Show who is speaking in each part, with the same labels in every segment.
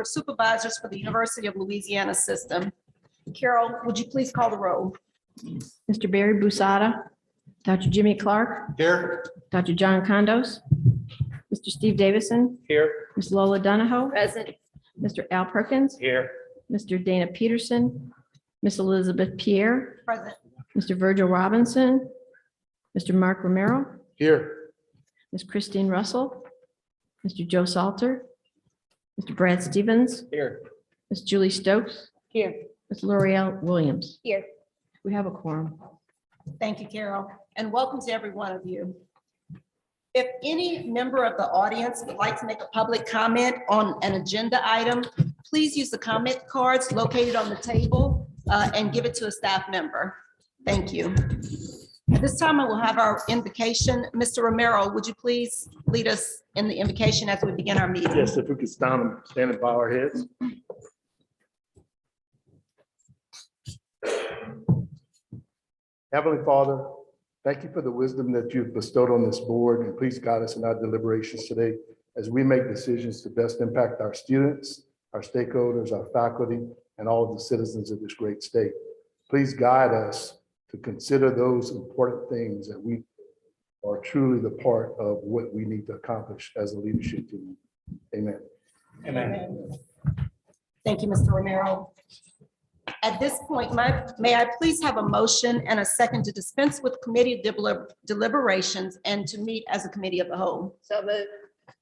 Speaker 1: Board of Supervisors for the University of Louisiana System. Carol, would you please call the roll?
Speaker 2: Mr. Barry Busada, Dr. Jimmy Clark,
Speaker 3: Here.
Speaker 2: Dr. John Condos, Mr. Steve Davison,
Speaker 3: Here.
Speaker 2: Ms. Lola Donahoe,
Speaker 1: Present.
Speaker 2: Mr. Al Perkins,
Speaker 3: Here.
Speaker 2: Mr. Dana Peterson, Ms. Elizabeth Pierre,
Speaker 1: Present.
Speaker 2: Mr. Virgil Robinson, Mr. Mark Romero,
Speaker 3: Here.
Speaker 2: Ms. Christine Russell, Mr. Joe Salter, Mr. Brad Stevens,
Speaker 3: Here.
Speaker 2: Ms. Julie Stokes,
Speaker 1: Here.
Speaker 2: Ms. L'Oreal Williams.
Speaker 1: Here.
Speaker 2: We have a quorum.
Speaker 1: Thank you, Carol, and welcome to every one of you. If any member of the audience would like to make a public comment on an agenda item, please use the comment cards located on the table and give it to a staff member. Thank you. At this time, I will have our invocation. Mr. Romero, would you please lead us in the invocation as we begin our meeting?
Speaker 3: Yes, if we could stand and bow our heads. Heavenly Father, thank you for the wisdom that you've bestowed on this board, and please guide us in our deliberations today as we make decisions to best impact our students, our stakeholders, our faculty, and all of the citizens of this great state. Please guide us to consider those important things that we are truly the part of what we need to accomplish as a leadership team. Amen.
Speaker 1: Amen. Thank you, Mr. Romero. At this point, may I please have a motion and a second to dispense with committee deliberations and to meet as a committee of the whole?
Speaker 4: So moved.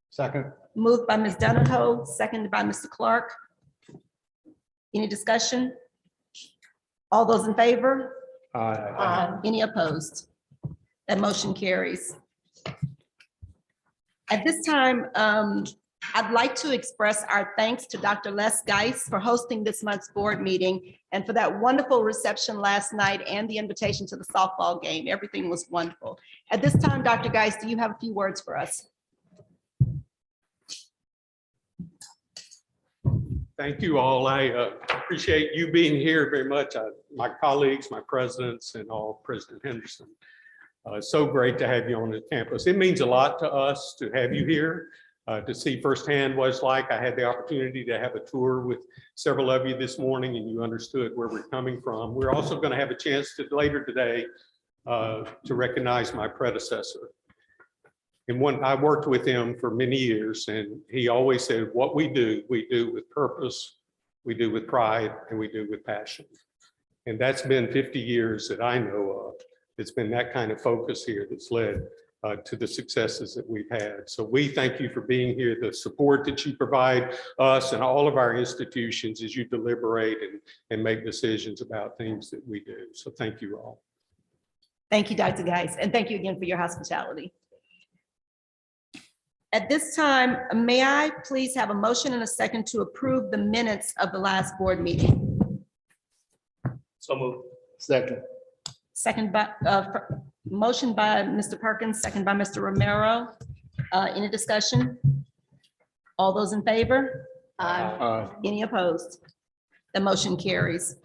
Speaker 3: Second.
Speaker 1: Moved by Ms. Donahoe, seconded by Mr. Clark. Any discussion? All those in favor? Any opposed? That motion carries. At this time, I'd like to express our thanks to Dr. Les Geis for hosting this month's board meeting and for that wonderful reception last night and the invitation to the softball game. Everything was wonderful. At this time, Dr. Geis, do you have a few words for us?
Speaker 5: Thank you all. I appreciate you being here very much. My colleagues, my presidents, and all, President Henderson. It's so great to have you on the campus. It means a lot to us to have you here, to see firsthand what it's like. I had the opportunity to have a tour with several of you this morning, and you understood where we're coming from. We're also going to have a chance to later today to recognize my predecessor. And I worked with him for many years, and he always said, what we do with purpose, we do with pride, and we do with passion. And that's been 50 years that I know of. It's been that kind of focus here that's led to the successes that we've had. So we thank you for being here, the support that you provide us and all of our institutions as you deliberate and make decisions about things that we do. So thank you all.
Speaker 1: Thank you, Dr. Geis, and thank you again for your hospitality. At this time, may I please have a motion and a second to approve the minutes of the last board meeting?
Speaker 3: So moved. Second.
Speaker 1: Second by, motion by Mr. Perkins, second by Mr. Romero. Any discussion? All those in favor? Any opposed? The motion carries.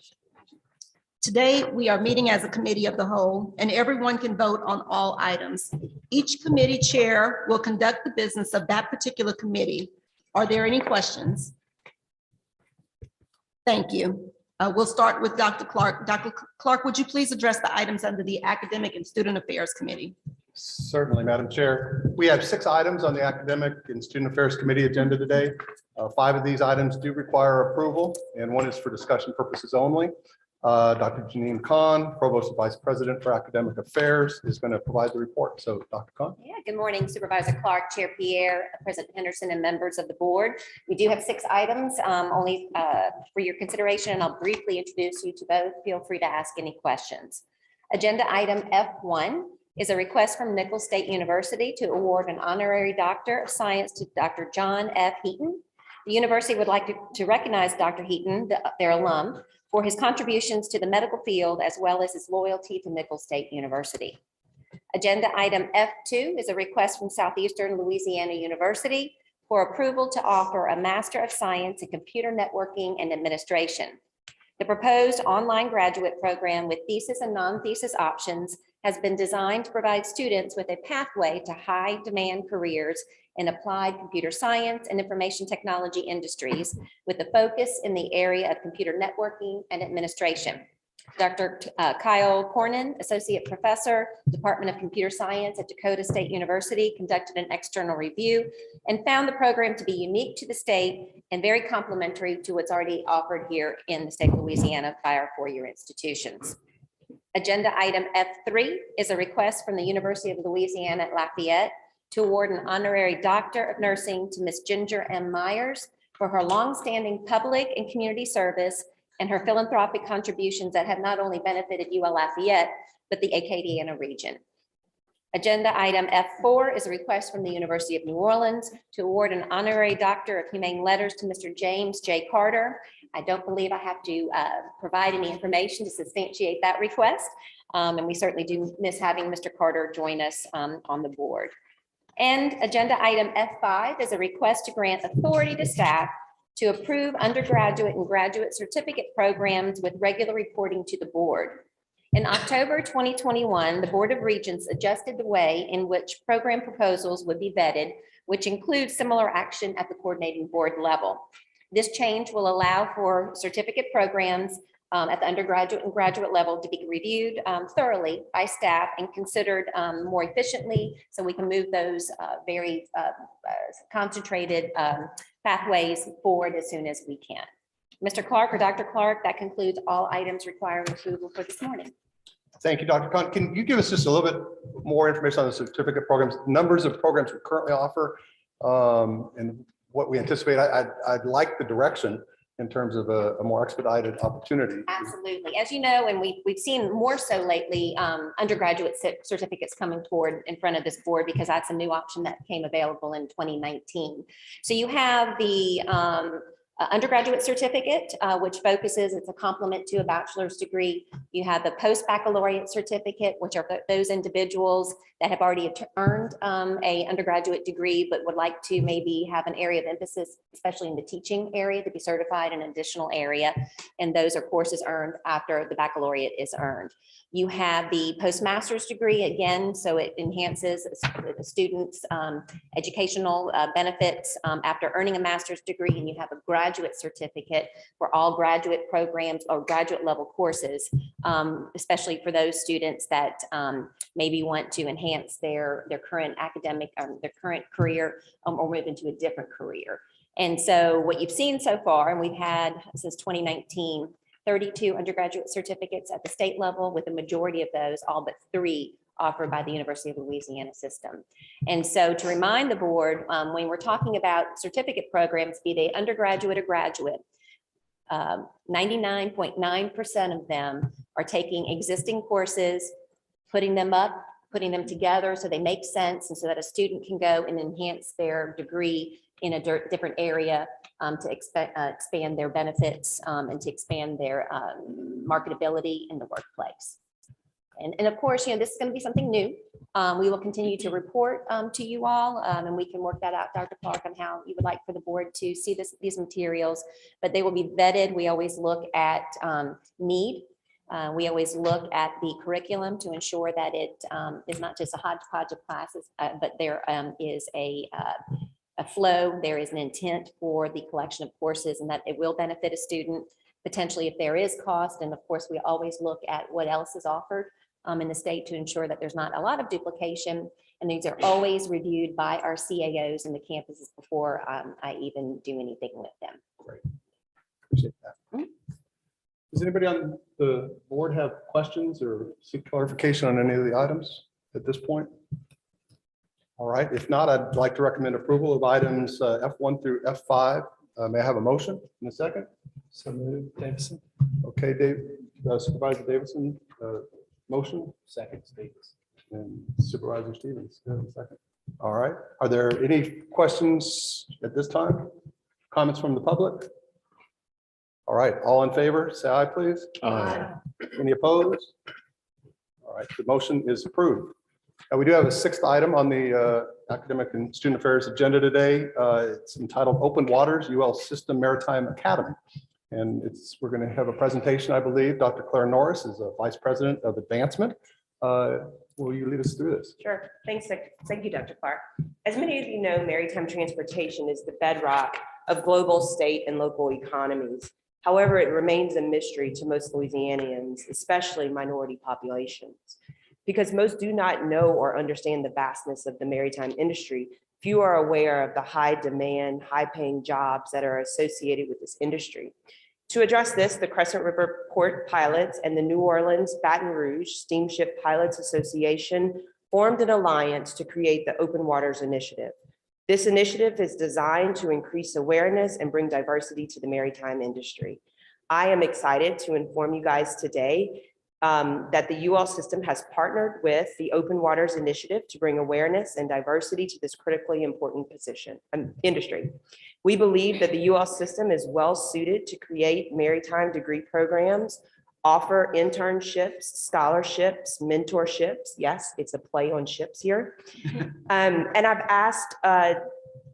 Speaker 1: Today, we are meeting as a committee of the whole, and everyone can vote on all items. Each committee chair will conduct the business of that particular committee. Are there any questions? Thank you. We'll start with Dr. Clark. Dr. Clark, would you please address the items under the Academic and Student Affairs Committee?
Speaker 6: Certainly, Madam Chair. We have 6 items on the Academic and Student Affairs Committee agenda today. 5 of these items do require approval, and 1 is for discussion purposes only. Dr. Janine Khan, Provost and Vice President for Academic Affairs, is going to provide the report. So, Dr. Khan.
Speaker 4: Yeah, good morning, Supervisor Clark, Chair Pierre, President Henderson, and members of the board. We do have 6 items only for your consideration, and I'll briefly introduce you to both. Feel free to ask any questions. Agenda item F1 is a request from Nicholls State University to award an honorary Doctor of Science to Dr. John F. Heaton. The university would like to recognize Dr. Heaton, their alum, for his contributions to the medical field, as well as his loyalty to Nicholls State University. Agenda item F2 is a request from Southeastern Louisiana University for approval to offer a Master of Science in Computer Networking and Administration. The proposed online graduate program with thesis and non-thesis options has been designed to provide students with a pathway to high-demand careers in applied computer science and information technology industries with a focus in the area of computer networking and administration. Dr. Kyle Cornyn, Associate Professor, Department of Computer Science at Dakota State University, conducted an external review and found the program to be unique to the state and very complementary to what's already offered here in the state of Louisiana by our four-year institutions. Agenda item F3 is a request from the University of Louisiana at Lafayette to award an honorary Doctor of Nursing to Ms. Ginger M. Myers for her longstanding public and community service and her philanthropic contributions that have not only benefited UL Lafayette, but the Acadiana region. Agenda item F4 is a request from the University of New Orleans to award an honorary Doctor of Humane Letters to Mr. James J. Carter. I don't believe I have to provide any information to substantiate that request. And we certainly do miss having Mr. Carter join us on the board. And agenda item F5 is a request to grant authority to staff to approve undergraduate and graduate certificate programs with regular reporting to the board. In October 2021, the Board of Regents adjusted the way in which program proposals would be vetted, which includes similar action at the coordinating board level. This change will allow for certificate programs at the undergraduate and graduate level to be reviewed thoroughly by staff and considered more efficiently, so we can move those very concentrated pathways forward as soon as we can. Mr. Clark or Dr. Clark, that concludes all items requiring approval for this morning.
Speaker 6: Thank you, Dr. Khan. Can you give us just a little bit more information on the certificate programs, numbers of programs we currently offer, and what we anticipate? I'd like the direction in terms of a more expedited opportunity.
Speaker 4: Absolutely. As you know, and we've seen more so lately, undergraduate certificates coming forward in front of this board because that's a new option that came available in 2019. So you have the undergraduate certificate, which focuses, it's a complement to a bachelor's degree. You have the post-baccalaureate certificate, which are those individuals that have already earned a undergraduate degree, but would like to maybe have an area of emphasis, especially in the teaching area, to be certified in an additional area. And those are courses earned after the baccalaureate is earned. You have the postmaster's degree, again, so it enhances the students' educational benefits after earning a master's degree, and you have a graduate certificate for all graduate programs or graduate level courses, especially for those students that maybe want to enhance their current academic, their current career or move into a different career. And so what you've seen so far, and we've had since 2019, 32 undergraduate certificates at the state level, with the majority of those, all but 3, offered by the University of Louisiana system. And so to remind the board, when we're talking about certificate programs, be they undergraduate or graduate, 99.9% of them are taking existing courses, putting them up, putting them together so they make sense, and so that a student can go and enhance their degree in a different area to expand their benefits and to expand their marketability in the workplace. And of course, this is going to be something new. We will continue to report to you all, and we can work that out, Dr. Clark, on how you would like for the board to see these materials, but they will be vetted. We always look at need. We always look at the curriculum to ensure that it is not just a hodgepodge of classes, but there is a flow, there is an intent for the collection of courses, and that it will benefit a student potentially if there is cost. And of course, we always look at what else is offered in the state to ensure that there's not a lot of duplication. And these are always reviewed by our CAOs in the campuses before I even do anything with them.
Speaker 6: Great. Appreciate that. Does anybody on the board have questions or seek clarification on any of the items at this point? All right, if not, I'd like to recommend approval of items F1 through F5. May I have a motion in a second?
Speaker 7: So moved, Davidson.
Speaker 6: Okay, Supervisor Davidson, motion.
Speaker 7: Second, Stevens.
Speaker 6: And Supervisor Stevens, second. All right, are there any questions at this time? Comments from the public? All right, all in favor, say aye, please.
Speaker 7: Aye.
Speaker 6: Any opposed? All right, the motion is approved. Now, we do have a 6th item on the academic and student affairs agenda today. It's entitled Open Waters UL System Maritime Academy. And we're going to have a presentation, I believe. Dr. Claire Norris is a Vice President of Advancement. Will you lead us through this?
Speaker 8: Sure. Thank you, Dr. Clark. As many of you know, maritime transportation is the bedrock of global, state, and local economies. However, it remains a mystery to most Louisianians, especially minority populations. Because most do not know or understand the vastness of the maritime industry, few are aware of the high demand, high paying jobs that are associated with this industry. To address this, the Crescent River Port Pilots and the New Orleans Baton Rouge Steamship Pilots Association formed an alliance to create the Open Waters Initiative. This initiative is designed to increase awareness and bring diversity to the maritime industry. I am excited to inform you guys today that the UL system has partnered with the Open Waters Initiative to bring awareness and diversity to this critically important industry. We believe that the UL system is well suited to create maritime degree programs, offer internships, scholarships, mentorships. Yes, it's a play on ships here. And I've asked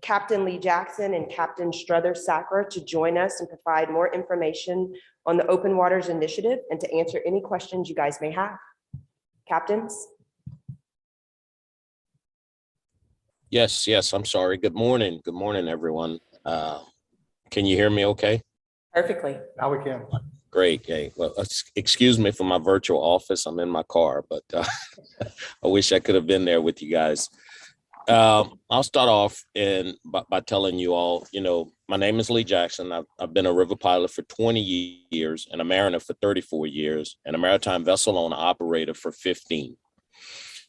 Speaker 8: Captain Lee Jackson and Captain Struther Sacra to join us and provide more information on the Open Waters Initiative and to answer any questions you guys may have. Captains?
Speaker 9: Yes, I'm sorry. Good morning, everyone. Can you hear me okay?
Speaker 8: Perfectly.
Speaker 6: Now we can.
Speaker 9: Great. Okay. Well, excuse me for my virtual office. I'm in my car, but I wish I could have been there with you guys. I'll start off by telling you all, my name is Lee Jackson. I've been a river pilot for 20 years and a mariner for 34 years and a maritime vessel owner operator for 15.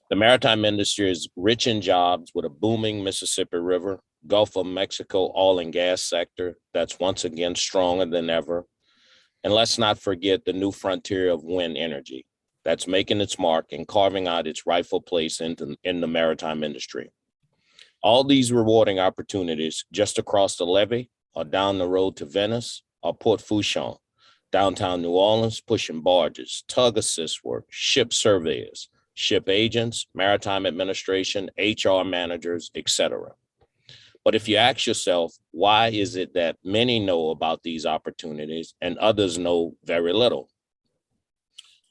Speaker 9: The maritime industry is rich in jobs with a booming Mississippi River, Gulf of Mexico oil and gas sector that's once again stronger than ever. And let's not forget the new frontier of wind energy that's making its mark and carving out its rightful place in the maritime industry. All these rewarding opportunities just across the levee or down the road to Venice or Port Fourchon, downtown New Orleans, pushing barges, tug assist work, ship surveyors, ship agents, maritime administration, HR managers, etc. But if you ask yourself, why is it that many know about these opportunities and others know very little?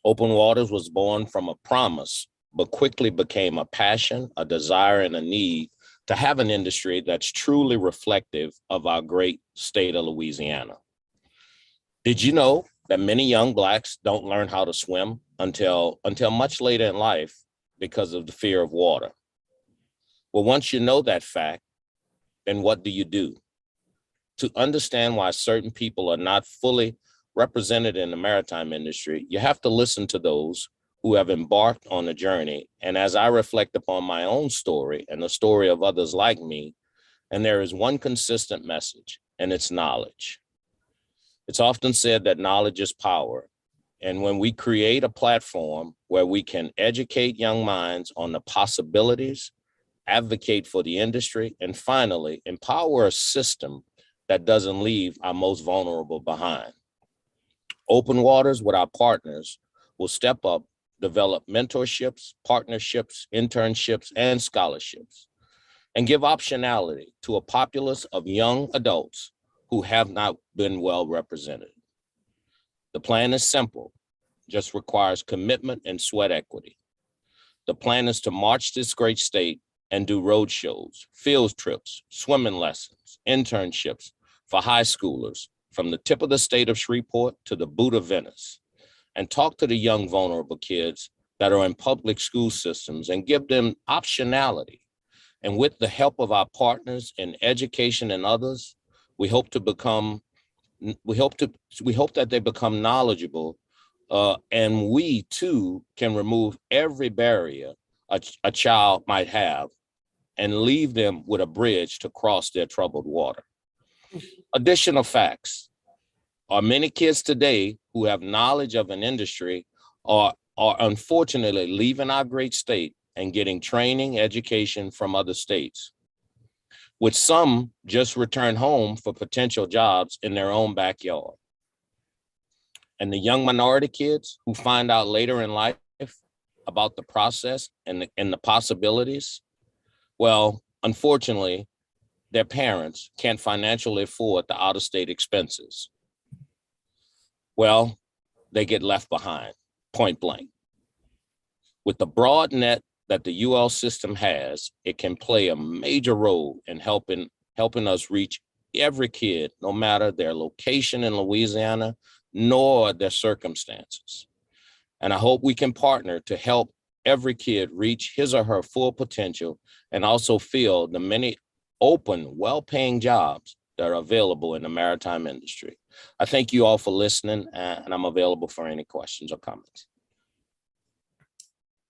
Speaker 9: Open Waters was born from a promise, but quickly became a passion, a desire, and a need to have an industry that's truly reflective of our great state of Louisiana. Did you know that many young Blacks don't learn how to swim until much later in life because of the fear of water? Well, once you know that fact, then what do you do? To understand why certain people are not fully represented in the maritime industry, you have to listen to those who have embarked on the journey. And as I reflect upon my own story and the story of others like me, and there is one consistent message, and it's knowledge. It's often said that knowledge is power. And when we create a platform where we can educate young minds on the possibilities, advocate for the industry, and finally, empower a system that doesn't leave our most vulnerable behind. Open Waters with our partners will step up, develop mentorships, partnerships, internships, and scholarships, and give optionality to a populace of young adults who have not been well represented. The plan is simple, just requires commitment and sweat equity. The plan is to march this great state and do road shows, field trips, swimming lessons, internships for high schoolers from the tip of the state of Shreveport to the boot of Venice, and talk to the young vulnerable kids that are in public school systems and give them optionality. And with the help of our partners in education and others, we hope that they become knowledgeable, and we too can remove every barrier a child might have and leave them with a bridge to cross their troubled water. Additional facts are many kids today who have knowledge of an industry are unfortunately leaving our great state and getting training, education from other states, with some just return home for potential jobs in their own backyard. And the young minority kids who find out later in life about the process and the possibilities, well, unfortunately, their parents can't financially afford the out-of-state expenses. Well, they get left behind, point blank. With the broad net that the UL system has, it can play a major role in helping us reach every kid, no matter their location in Louisiana, nor their circumstances. And I hope we can partner to help every kid reach his or her full potential and also fill the many open, well-paying jobs that are available in the maritime industry. I thank you all for listening, and I'm available for any questions or comments.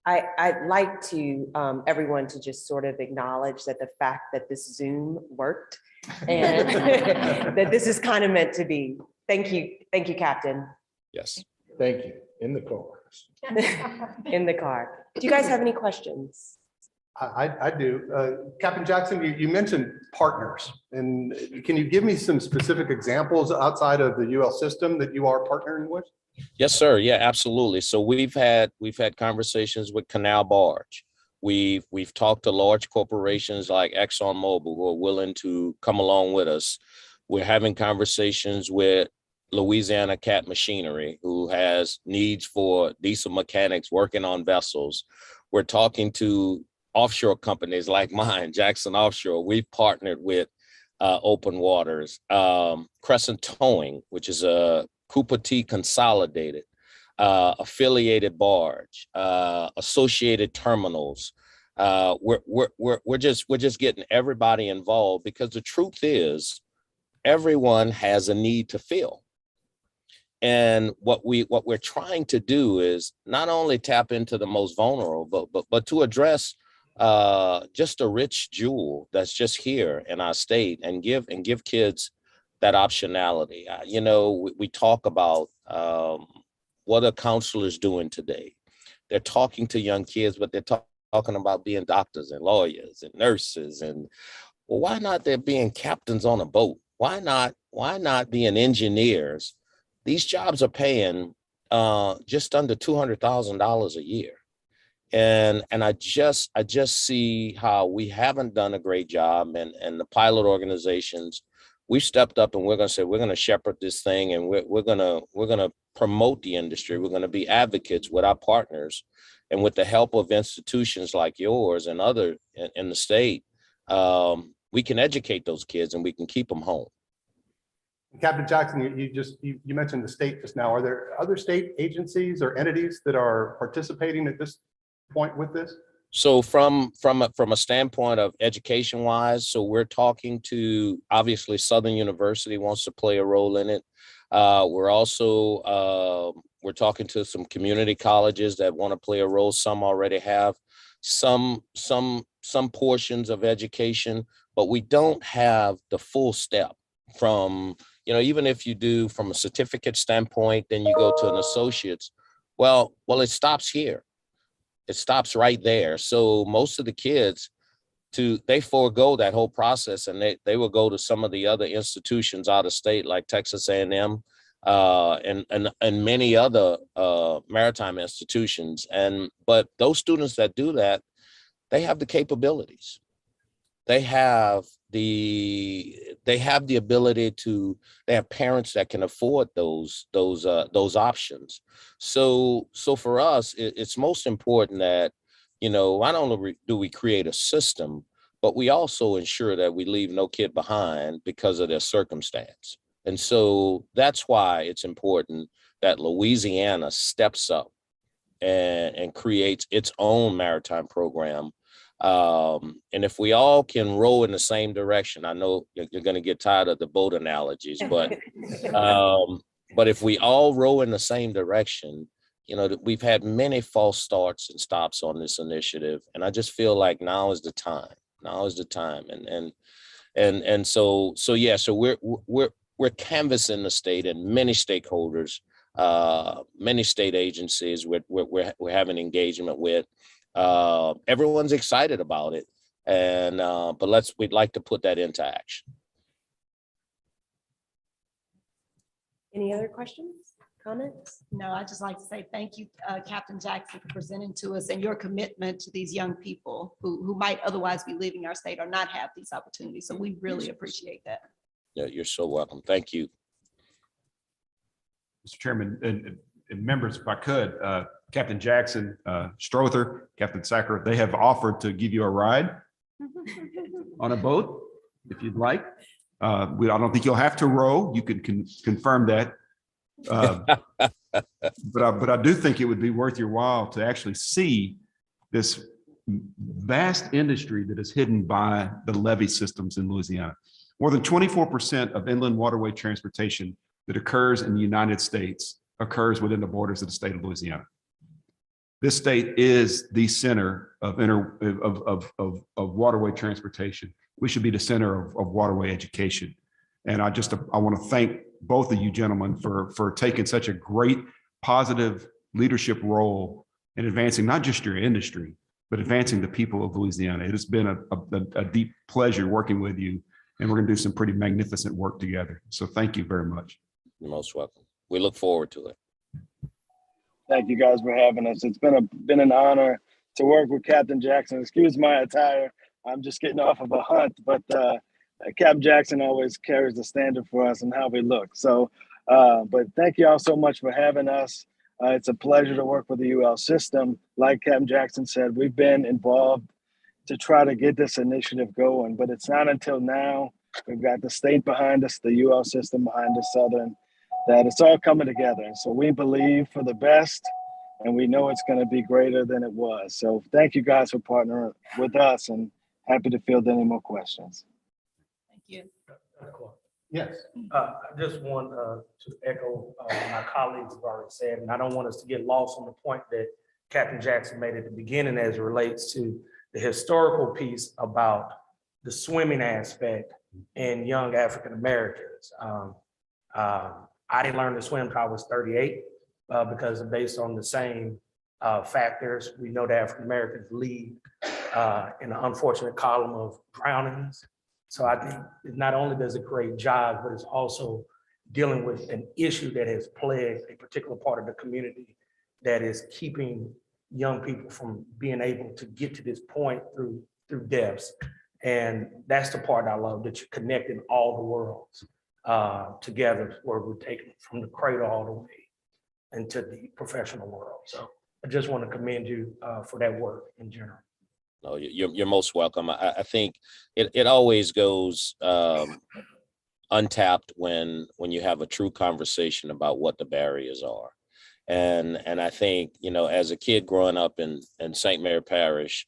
Speaker 8: I'd like to everyone to just sort of acknowledge that the fact that this Zoom worked and that this is kind of meant to be. Thank you, Captain.
Speaker 9: Yes.
Speaker 3: Thank you. In the car.
Speaker 8: In the car. Do you guys have any questions?
Speaker 6: I do. Captain Jackson, you mentioned partners, and can you give me some specific examples outside of the UL system that you are partnering with?
Speaker 9: Yes, sir. Yeah, absolutely. So we've had conversations with Canal Barge. We've talked to large corporations like ExxonMobil who are willing to come along with us. We're having conversations with Louisiana Cat Machinery, who has needs for diesel mechanics working on vessels. We're talking to offshore companies like mine, Jackson Offshore. We've partnered with Open Waters, Crescent Towing, which is a Cooper T Consolidated, affiliated barge, associated terminals. We're just getting everybody involved, because the truth is everyone has a need to fill. And what we're trying to do is not only tap into the most vulnerable, but to address just a rich jewel that's just here in our state, and give kids that optionality. You know, we talk about what are counselors doing today. They're talking to young kids, but they're talking about being doctors and lawyers and nurses. And well, why not they're being captains on a boat? Why not being engineers? These jobs are paying just under $200,000 a year. And I just see how we haven't done a great job, and the pilot organizations, we've stepped up, and we're going to say, we're going to shepherd this thing, and we're going to promote the industry. We're going to be advocates with our partners, and with the help of institutions like yours and other in the state, we can educate those kids and we can keep them home.
Speaker 6: Captain Jackson, you mentioned the state just now. Are there other state agencies or entities that are participating at this point with this?
Speaker 9: So from a standpoint of education wise, so we're talking to, obviously Southern University wants to play a role in it. We're also we're talking to some community colleges that want to play a role. Some already have some portions of education, but we don't have the full step from, you know, even if you do from a certificate standpoint, then you go to an associate's. Well, it stops here. It stops right there. So most of the kids, they forego that whole process, and they will go to some of the other institutions out of state, like Texas A&M and many other maritime institutions. But those students that do that, they have the capabilities. They have the ability to, they have parents that can afford those options. So for us, it's most important that, you know, not only do we create a system, but we also ensure that we leave no kid behind because of their circumstance. And so that's why it's important that Louisiana steps up and creates its own maritime program. And if we all can row in the same direction, I know you're going to get tired of the boat analogies, but if we all row in the same direction, you know, we've had many false starts and stops on this initiative, and I just feel like now is the time. Now is the time, and so yeah. So we're canvassing the state and many stakeholders, many state agencies. We're having engagement with. Everyone's excited about it, and but we'd like to put that into action.
Speaker 8: Any other questions, comments?
Speaker 1: No, I'd just like to say thank you, Captain Jackson, for presenting to us, and your commitment to these young people who might otherwise be leaving our state or not have these opportunities. So we really appreciate that.
Speaker 9: Yeah, you're so welcome. Thank you.
Speaker 10: Mr. Chairman, and and members, if I could, Captain Jackson, Strother, Captain Sacker, they have offered to give you a ride on a boat if you'd like. I don't think you'll have to row. You can confirm that. But I do think it would be worth your while to actually see this vast industry that is hidden by the levee systems in Louisiana. More than 24% of inland waterway transportation that occurs in the United States occurs within the borders of the state of Louisiana. This state is the center of waterway transportation. We should be the center of waterway education. And I want to thank both of you gentlemen for taking such a great positive leadership role in advancing not just your industry, but advancing the people of Louisiana. It has been a deep pleasure working with you, and we're going to do some pretty magnificent work together. So thank you very much.
Speaker 9: You're most welcome. We look forward to it.
Speaker 11: Thank you guys for having us. It's been an honor to work with Captain Jackson. Excuse my attire. I'm just getting off of a hunt, but Captain Jackson always carries the standard for us and how we look. So, but thank you all so much for having us. It's a pleasure to work with the UL system. Like Captain Jackson said, we've been involved to try to get this initiative going, but it's not until now, we've got the state behind us, the UL system behind us, Southern, that it's all coming together. And so we believe for the best, and we know it's going to be greater than it was. So thank you guys for partnering with us, and happy to field any more questions.
Speaker 1: Thank you.
Speaker 6: Yes.
Speaker 7: I just want to echo what my colleagues have already said, and I don't want us to get lost on the point that Captain Jackson made at the beginning as it relates to the historical piece about the swimming aspect in young African Americans. I didn't learn to swim until I was 38 because based on the same factors, we know that African Americans lead in an unfortunate column of drownings. So I think not only does it create jobs, but it's also dealing with an issue that has plagued a particular part of the community that is keeping young people from being able to get to this point through deaths. And that's the part I love, that you're connecting all the worlds together, where we're taking from the cradle all the way into the professional world. So I just want to commend you for that work in general.
Speaker 9: No, you're most welcome. I think it always goes untapped when you have a true conversation about what the barriers are. And I think, as a kid growing up in St. Mary Parish,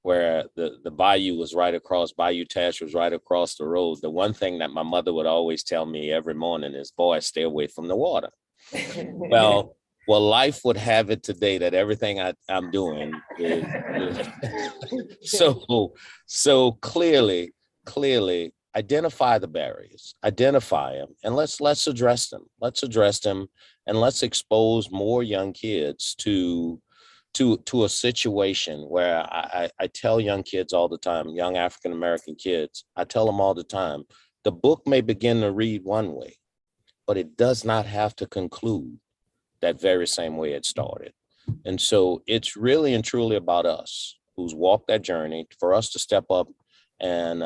Speaker 9: where the bayou was right across, Bayou Tash was right across the road, the one thing that my mother would always tell me every morning is, boy, stay away from the water. Well, life would have it today that everything I'm doing is so clearly identify the barriers, identify them, and let's address them. Let's address them, and let's expose more young kids to a situation where I tell young kids all the time, young African American kids, I tell them all the time, the book may begin to read one way, but it does not have to conclude that very same way it started. And so it's really and truly about us who's walked that journey, for us to step up and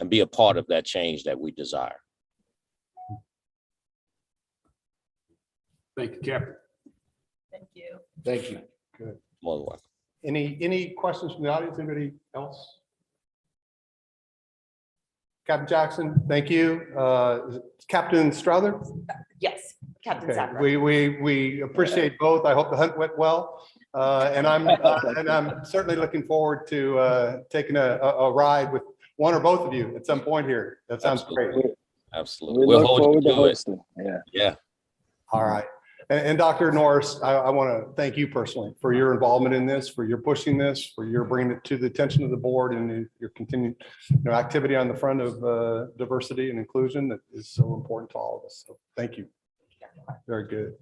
Speaker 9: be a part of that change that we desire.
Speaker 10: Thank you, Captain.
Speaker 1: Thank you.
Speaker 3: Thank you.
Speaker 6: Good.
Speaker 9: More than welcome.
Speaker 6: Any questions from the audience? Anybody else? Captain Jackson, thank you. Captain Strother?
Speaker 8: Yes, Captain
Speaker 6: Okay,
Speaker 8: Sacker.
Speaker 6: we appreciate both. I hope the hunt went well. And I'm certainly looking forward to taking a ride with one or both of you at some point here. That sounds great.
Speaker 9: Absolutely.
Speaker 11: We
Speaker 9: We'll
Speaker 11: look
Speaker 9: hold
Speaker 11: forward
Speaker 9: you
Speaker 11: to
Speaker 9: to it.
Speaker 11: hosting. Yeah.
Speaker 9: Yeah.
Speaker 6: All right. And Dr. Norris, I want to thank you personally for your involvement in this, for your pushing this, for your bringing it to the attention of the board, and your continued activity on the front of diversity and inclusion that is so important to all of us. So thank you. Very good.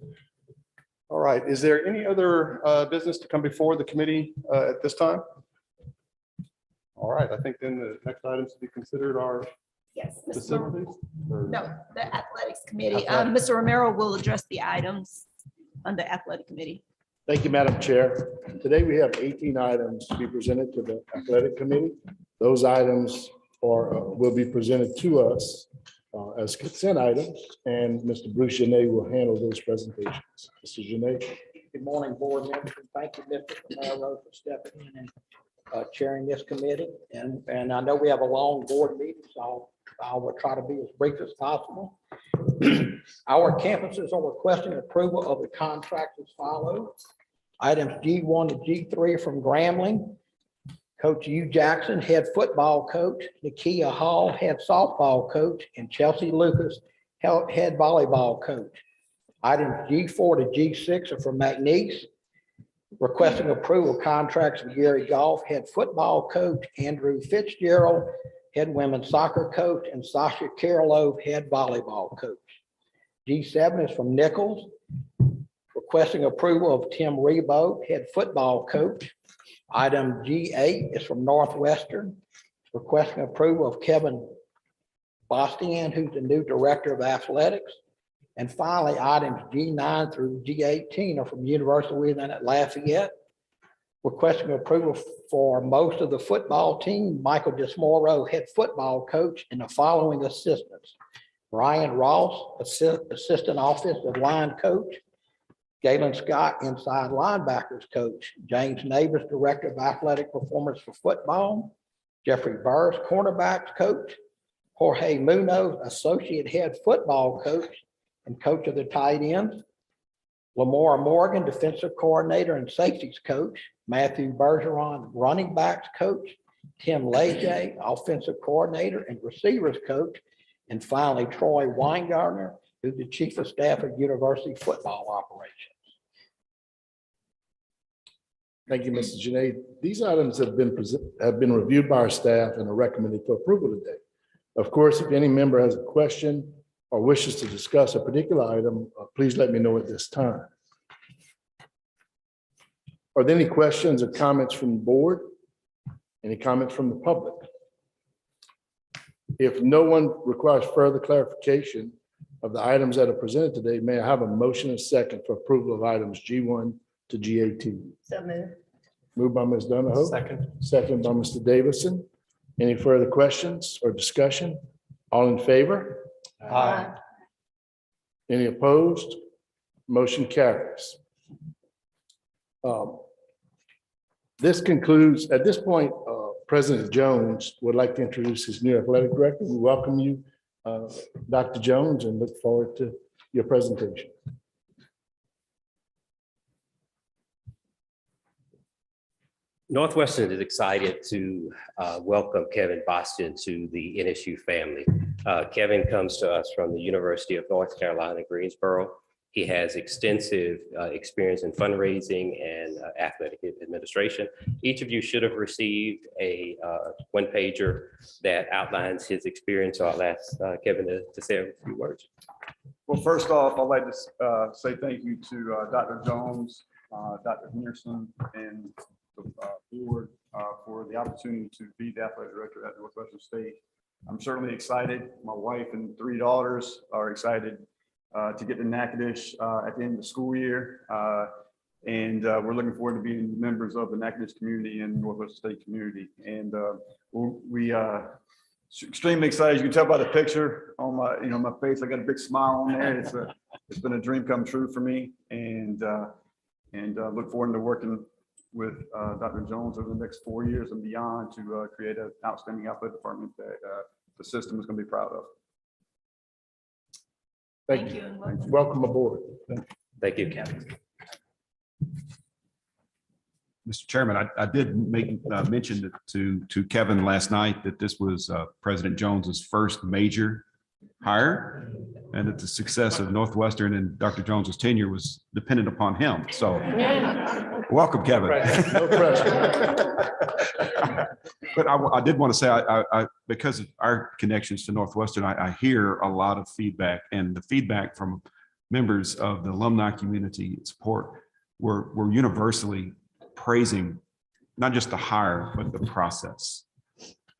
Speaker 6: All right. Is there any other business to come before the committee at this time? All right. I think then the next items to be considered are
Speaker 1: Yes. Mr.
Speaker 6: facilities. or-
Speaker 1: No, the Athletics Committee.
Speaker 6: Athletics.
Speaker 1: Mr. Romero will address the items on the Athletic Committee.
Speaker 3: Thank you, Madam Chair. Today we have 18 items to be presented to the Athletic Committee. Those items will be presented to us as consent items, and Mr. Bruce Genet will handle those presentations. Mr. Genet.
Speaker 12: Good morning, board members, and thank you, Mr. Romero, for stepping in and chairing this committee. And I know we have a long board meeting, so I will try to be as brief as possible. Our campuses are requesting approval of the contracts as follows. Items G1 to G3 from Grambling. Coach U. Jackson, head football coach, Nakia Hall, head softball coach, and Chelsea Lucas, head volleyball coach. Items G4 to G6 are from McNeese, requesting approval of contracts with Gary Goff, head football coach, Andrew Fitzgerald, head women's soccer coach, and Sasha Karolov, head volleyball coach. G7 is from Nichols, requesting approval of Tim Rebo, head football coach. Item G8 is from Northwestern, requesting approval of Kevin Bostian, who's the new director of athletics. And finally, items G9 through G18 are from University of Louisiana at Lafayette, requesting approval for most of the football team. Michael Dismoro, head football coach, and the following assistants: Ryan Ross, assistant offensive line coach; Galen Scott, inside linebackers coach; James Neighbors, director of athletic performance for football; Jeffrey Burrs, cornerbacks coach; Jorge Munoz, associate head football coach and coach of the tight ends; Lamora Morgan, defensive coordinator and safeties coach; Matthew Bergeron, running backs coach; Tim Leger, offensive coordinator and receivers coach; and finally, Troy Weingartner, who's the chief of staff of university football operations.
Speaker 3: Thank you, Mr. Genet. These items have been reviewed by our staff and are recommended for approval today. Of course, if any member has a question or wishes to discuss a particular item, please let me know at this time. Are there any questions or comments from the board? Any comments from the public? If no one requires further clarification of the items that are presented today, may I have a motion and second for approval of items G1 to G18?
Speaker 1: So moved.
Speaker 3: Moved by Ms. Donahoe. Second by Mr. Davison. Any further questions or discussion? All in favor?
Speaker 12: Aye.
Speaker 3: Any opposed? Motion carries. This concludes, at this point, President Jones would like to introduce his new athletic director. We welcome you, Dr. Jones, and look forward to your presentation.
Speaker 13: Northwestern is excited to welcome Kevin Bostian to the NSU family. Kevin comes to us from the University of North Carolina, Greensboro. He has extensive experience in fundraising and athletic administration. Each of you should have received a one-pager that outlines his experience. So I'll ask Kevin to say a few words.
Speaker 10: Well, first off, I'd like to say thank you to Dr. Jones, Dr. Henderson, and the board for the opportunity to be the athletic director at Northwestern State. I'm certainly excited. My wife and 3 daughters are excited to get to Natchitoches at the end of the school year. And we're looking forward to being members of the Natchitoches community and Northwestern State community. And we extremely excited. You can tell by the picture on my face. I got a big smile on there. It's been a dream come true for me, and look forward to working with Dr. Jones over the next 4 years and beyond to create an outstanding athletic department that the system is going to be proud of.
Speaker 3: Thank you. Welcome aboard.
Speaker 13: Thank you, Kevin.
Speaker 10: Mr. Chairman, I did mention to Kevin last night that this was President Jones's first major hire, and that the success of Northwestern and Dr. Jones's tenure was dependent upon him. So welcome, Kevin.
Speaker 3: No pressure.
Speaker 10: But I did want to say, I because of our connections to Northwestern, I hear a lot of feedback, and the feedback from members of the alumni community support were universally praising not just the hire, but the process.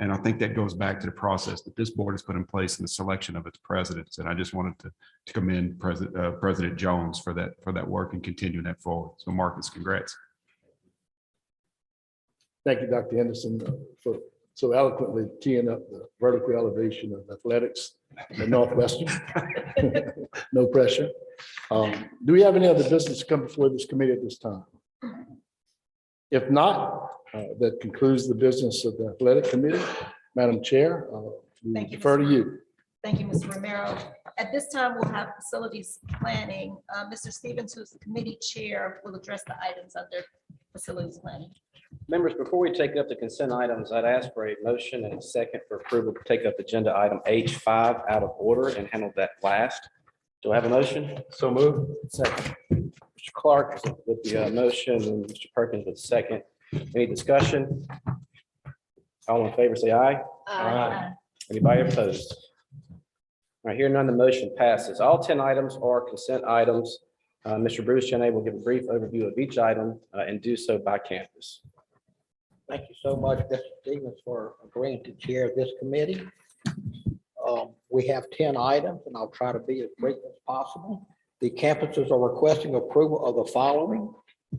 Speaker 10: And I think that goes back to the process that this board has put in place in the selection of its presidents. And I just wanted to commend President Jones for that work and continuing that forward. So Marcus, congrats.
Speaker 3: Thank you, Dr. Henderson, for so eloquently teeing up the vertical elevation of athletics at Northwestern. No pressure. Do we have any other business to come before this committee at this time? If not, that concludes the business of the athletic committee. Madam Chair, we
Speaker 1: Thank you,
Speaker 3: defer to
Speaker 1: Mr.
Speaker 3: you.
Speaker 1: Thank you, Mr. Romero. At this time, we'll have facilities planning. Mr. Stevens, who's the committee chair, will address the items under facilities planning.
Speaker 14: Members, before we take up the consent items, I'd ask for a motion and a second for approval to take up agenda item H5 out of order and handle that last. Do I have a motion?
Speaker 6: So moved.
Speaker 14: Second. Mr. Clark with the motion and Mr. Perkins with the second. Any discussion? All in favor, say aye. Anybody opposed? All right, here none, the motion passes. All 10 items are consent items. Mr. Bruce Jenner will give a brief overview of each item and do so by campus.
Speaker 12: Thank you so much, Mr. Stevens, for agreeing to chair this committee. We have 10 items, and I'll try to be as brief as possible. The campuses are requesting approval of the following.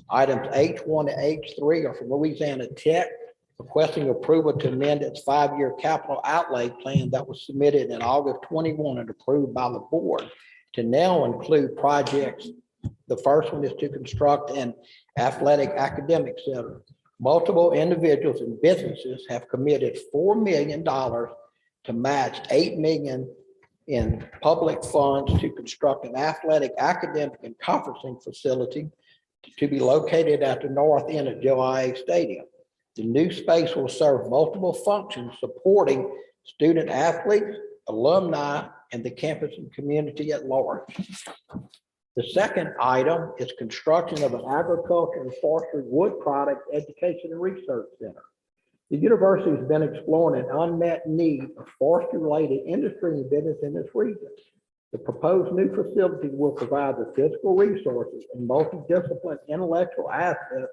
Speaker 12: Items H1 to H3 are from Louisiana Tech, requesting approval to amend its 5-year capital outlay plan that was submitted in August 21 and approved by the board to now include projects. The first one is to construct an athletic academic center. Multiple individuals and businesses have committed $4 million to match $8 million in public funds to construct an athletic, academic, and conferencing facility to be located at the north end of Joe IA Stadium. The new space will serve multiple functions supporting student athletes, alumni, and the campus and community at large. The second item is construction of an agriculture and forestry wood product education and research center. The university has been exploring an unmet need of forestry-related industry and business in this region. The proposed new facility will provide the physical resources and multidisciplinary intellectual assets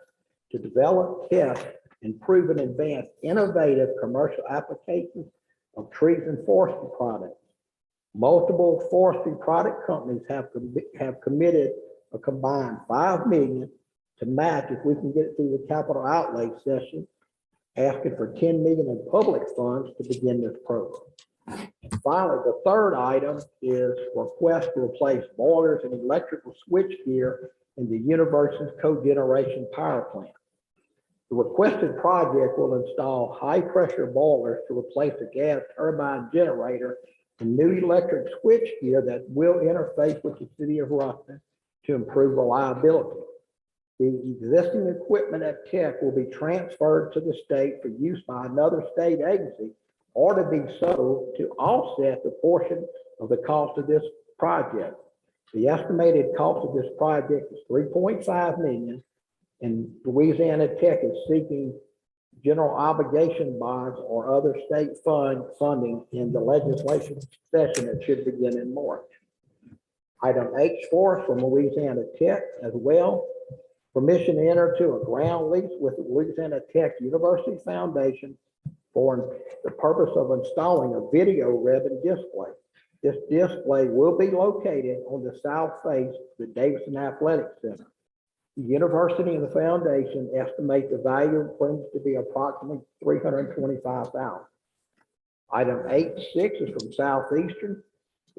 Speaker 12: to develop, test, and prove and advance innovative commercial applications of trees and forestry products. Multiple forestry product companies have committed a combined $5 million to match if we can get it through the capital outlay session, asking for $10 million in public funds to begin this program. Finally, the third item is request to replace boilers and electrical switchgear in the university's cogeneration power plant. The requested project will install high-pressure boilers to replace the gas turbine generator and new electric switchgear that will interface with the city of Ruston to improve reliability. The existing equipment at Tech will be transferred to the state for use by another state agency or to be sold to offset the portion of the cost of this project. The estimated cost of this project is $3.5 million, and Louisiana Tech is seeking general obligation bonds or other state funding in the legislation session that should begin in March. Item H4 from Louisiana Tech as well. Permission to enter to a ground lease with the Louisiana Tech University Foundation for the purpose of installing a video ribbon display. This display will be located on the south face of the Davidson Athletic Center. The university and the foundation estimate the value of claims to be approximately $325,000. Item H6 is from Southeastern.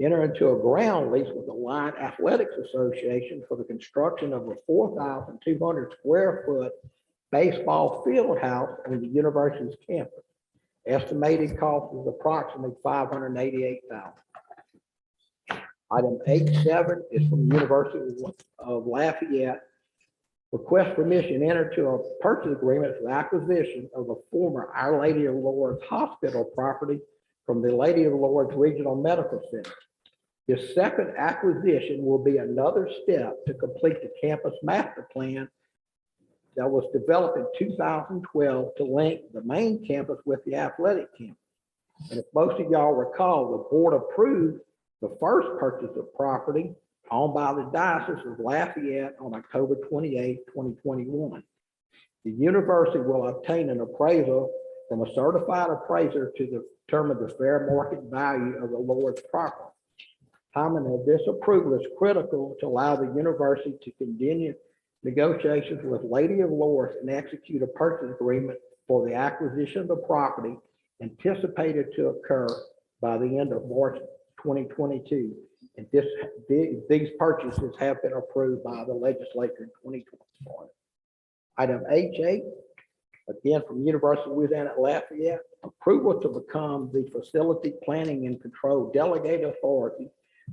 Speaker 12: Enter into a ground lease with the Line Athletics Association for the construction of a 4,200 square foot baseball field house on the university's campus. Estimated cost is approximately $588,000. Item H7 is from the University of Lafayette. Request permission to enter to a purchase agreement for the acquisition of the former Our Lady of Lourdes Hospital property from the Lady of Lourdes Regional Medical Center. This second acquisition will be another step to complete the campus master plan that was developed in 2012 to link the main campus with the athletic campus. And if most of y'all recall, the board approved the first purchase of property owned by the Diocese of Lafayette on October 28, 2021. The university will obtain an appraisal from a certified appraiser to determine the fair market value of the Lourdes property. Timing of this approval is critical to allow the university to continue negotiations with Lady of Lourdes and execute a purchase agreement for the acquisition of the property anticipated to occur by the end of March 2022. And these purchases have been approved by the legislature in 2021. Item H8, again from University of Louisiana at Lafayette, approval to become the facility planning and control delegated authority,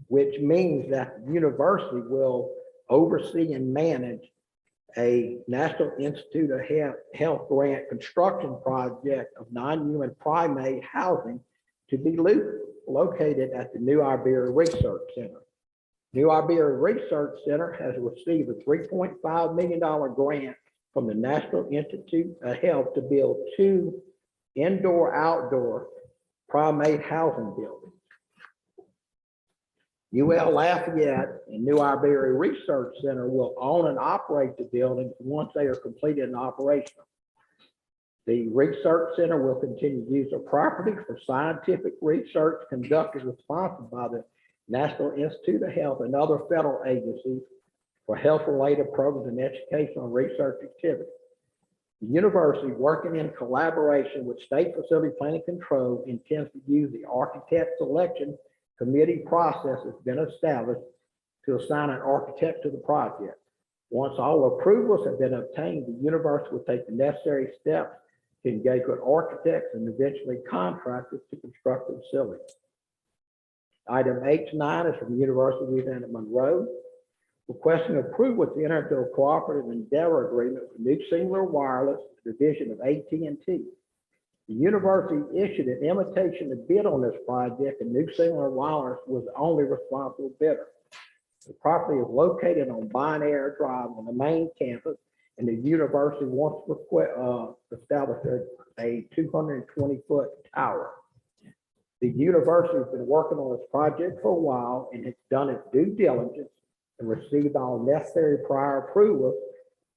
Speaker 12: which means that the university will oversee and manage a National Institute of Health grant construction project of non-human primate housing to be located at the New Iberia Research Center. New Iberia Research Center has received a $3.5 million grant from the National Institute of Health to build 2 indoor-outdoor primate housing buildings. UL Lafayette and New Iberia Research Center will own and operate the buildings once they are completed and operational. The Research Center will continue to use the property for scientific research conducted and sponsored by the National Institute of Health and other federal agencies for health-related programs and educational and research activities. The university, working in collaboration with State Facility Planning Control, intends to use the architect selection committee process has been established to assign an architect to the project. Once all approvals have been obtained, the university will take the necessary steps to engage with architects and eventually contractors to construct the facility. Item H9 is from the University of Louisiana at Monroe, requesting approval to enter into a cooperative endeavor agreement with New Singular Wireless, division of AT&T. The university issued an invitation to bid on this project, and New Singular Wireless was the only responsible bidder. The property is located on Binary Drive on the main campus, and the university wants to establish a 220-foot tower. The university has been working on this project for a while and has done its due diligence and received all necessary prior approvals,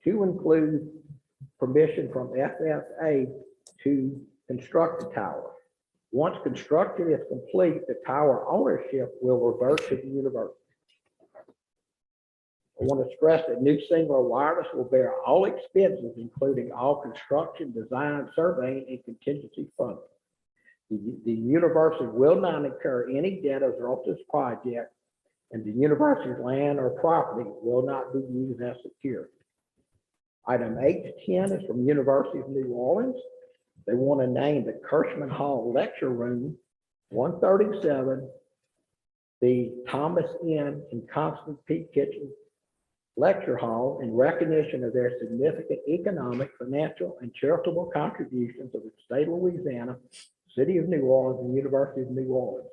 Speaker 12: to include permission from FSA to construct the tower. Once construction is complete, the tower ownership will revert to the university. I want to stress that New Singular Wireless will bear all expenses, including all construction, design, surveying, and contingency funding. The university will not incur any debt as a result of this project, and the university's land or property will not be used as security. Item H10 is from the University of New Orleans. They want to name the Kirschman Hall Lecture Room 137 the Thomas N. and Constance P. Kitchen Lecture Hall in recognition of their significant economic, financial, and charitable contributions of the state of Louisiana, City of New Orleans, and University of New Orleans.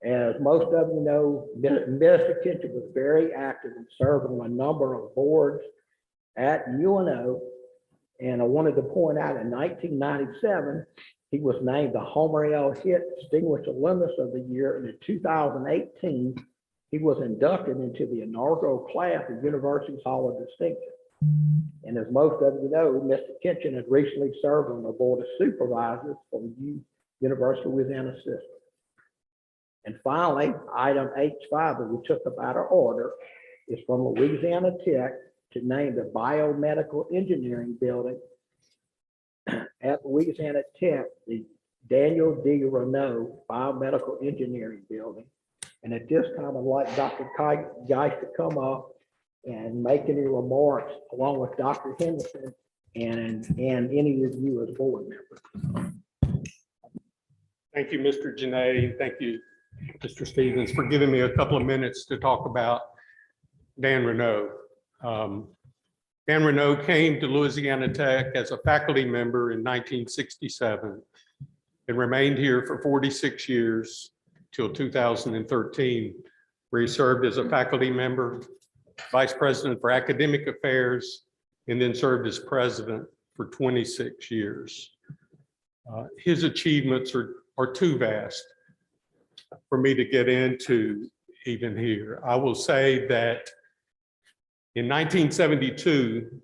Speaker 12: As most of you know, Mr. Kitchen was very active in serving on a number of boards at UNO. And I wanted to point out in 1997, he was named the Homer L. Hitt Distinguished Alumnus of the Year. And in 2018, he was inducted into the inaugural class of University's Hall of Distinction. And as most of you know, Mr. Kitchen had recently served on the Board of Supervisors for the University of Louisiana system. And finally, item H5 that we took up out of order is from Louisiana Tech to name the Biomedical Engineering Building at Louisiana Tech, the Daniel D. Renault Biomedical Engineering Building. And at this time, I'd like Dr. Geist to come up and make any remarks along with Dr. Henderson and any of you as board members.
Speaker 5: Thank you, Mr. Janae. Thank you, Mr. Stevens, for giving me a couple of minutes to talk about Dan Renault. Dan Renault came to Louisiana Tech as a faculty member in 1967 and remained here for 46 years till 2013, where he served as a faculty member, vice president for academic affairs, and then served as president for 26 years. His achievements are too vast for me to get into even here. I will say that in 1972,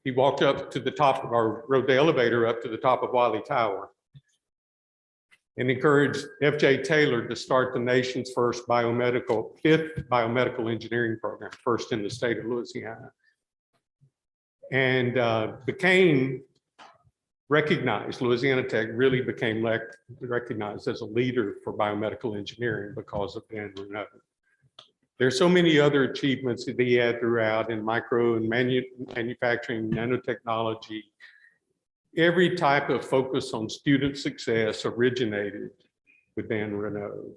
Speaker 5: he walked up to the top of rode the elevator up to the top of Wiley Tower and encouraged F.J. Taylor to start the nation's fifth biomedical engineering program, first in the state of Louisiana, and became recognized, Louisiana Tech really became recognized as a leader for biomedical engineering because of Dan Renaud. There's so many other achievements that he had throughout in micro and manufacturing, nanotechnology. Every type of focus on student success originated with Dan Renaud.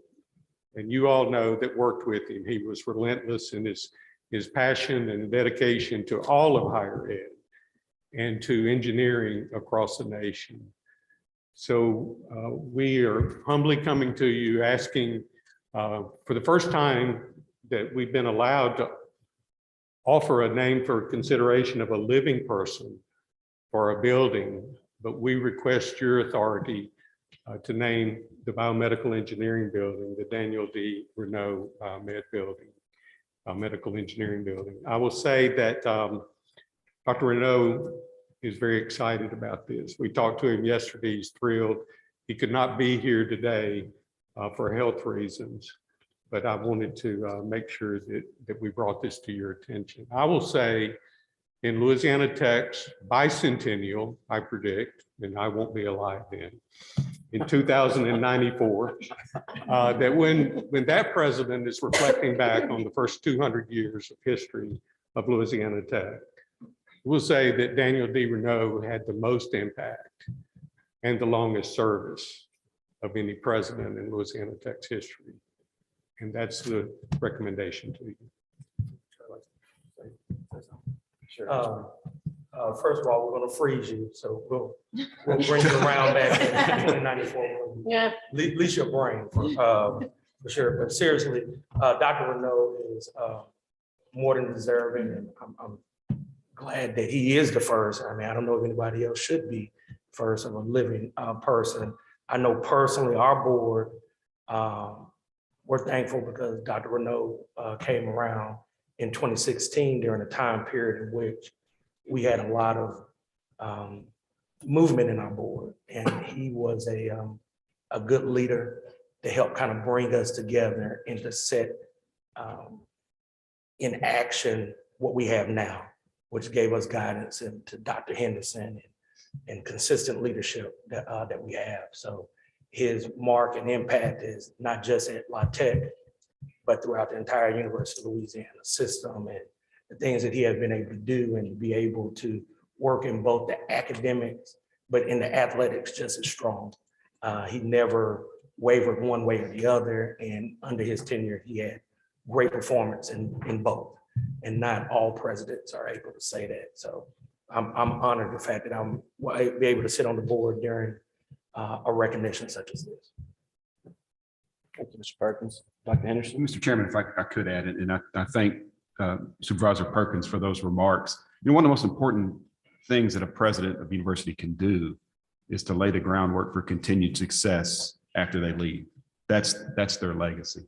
Speaker 5: And you all know that worked with him. He was relentless in his passion and dedication to all of higher ed and to engineering across the nation. So we are humbly coming to you asking for the first time that we've been allowed to offer a name for consideration of a living person for a building, but we request your authority to name the biomedical engineering building, the Daniel D. Renaud Med Building, Medical Engineering Building. I will say that Dr. Renaud is very excited about this. We talked to him yesterday. He's thrilled. He could not be here today for health reasons, but I wanted to make sure that we brought this to your attention. I will say in Louisiana Tech's bicentennial, I predict, and I won't be alive then, in 2094, that when that president is reflecting back on the first 200 years of history of Louisiana Tech, we'll say that Daniel D. Renaud had the most impact and the longest service of any president in Louisiana Tech's history. And that's the recommendation to you.
Speaker 7: First of all, we're gonna freeze you, so we'll bring you around back in 94.
Speaker 2: Yeah.
Speaker 7: At least your brain for sure. But seriously, Dr. Renaud is more than deserving, and I'm glad that he is the first. I mean, I don't know if anybody else should be first of a living person. I know personally our board, we're thankful because Dr. Renaud came around in 2016 during a time period in which we had a lot of movement in our board, and he was a good leader to help kind of bring us together and to set in action what we have now, which gave us guidance into Dr. Henderson and consistent leadership that we have. So his mark and impact is not just at La Tech, but throughout the entire University of Louisiana system, and the things that he has been able to do and be able to work in both the academics, but in the athletics just as strong. He never wavered one way or the other, and under his tenure, he had great performance in both. And not all presidents are able to say that. So I'm honored the fact that I'm be able to sit on the board during a recognition such as this.
Speaker 14: Thank you, Mr. Perkins. Dr. Henderson.
Speaker 10: Mr. Chairman, if I could add it, and I thank Supervisor Perkins for those remarks. You know, one of the most important things that a president of a university can do is to lay the groundwork for continued success after they leave. That's their legacy.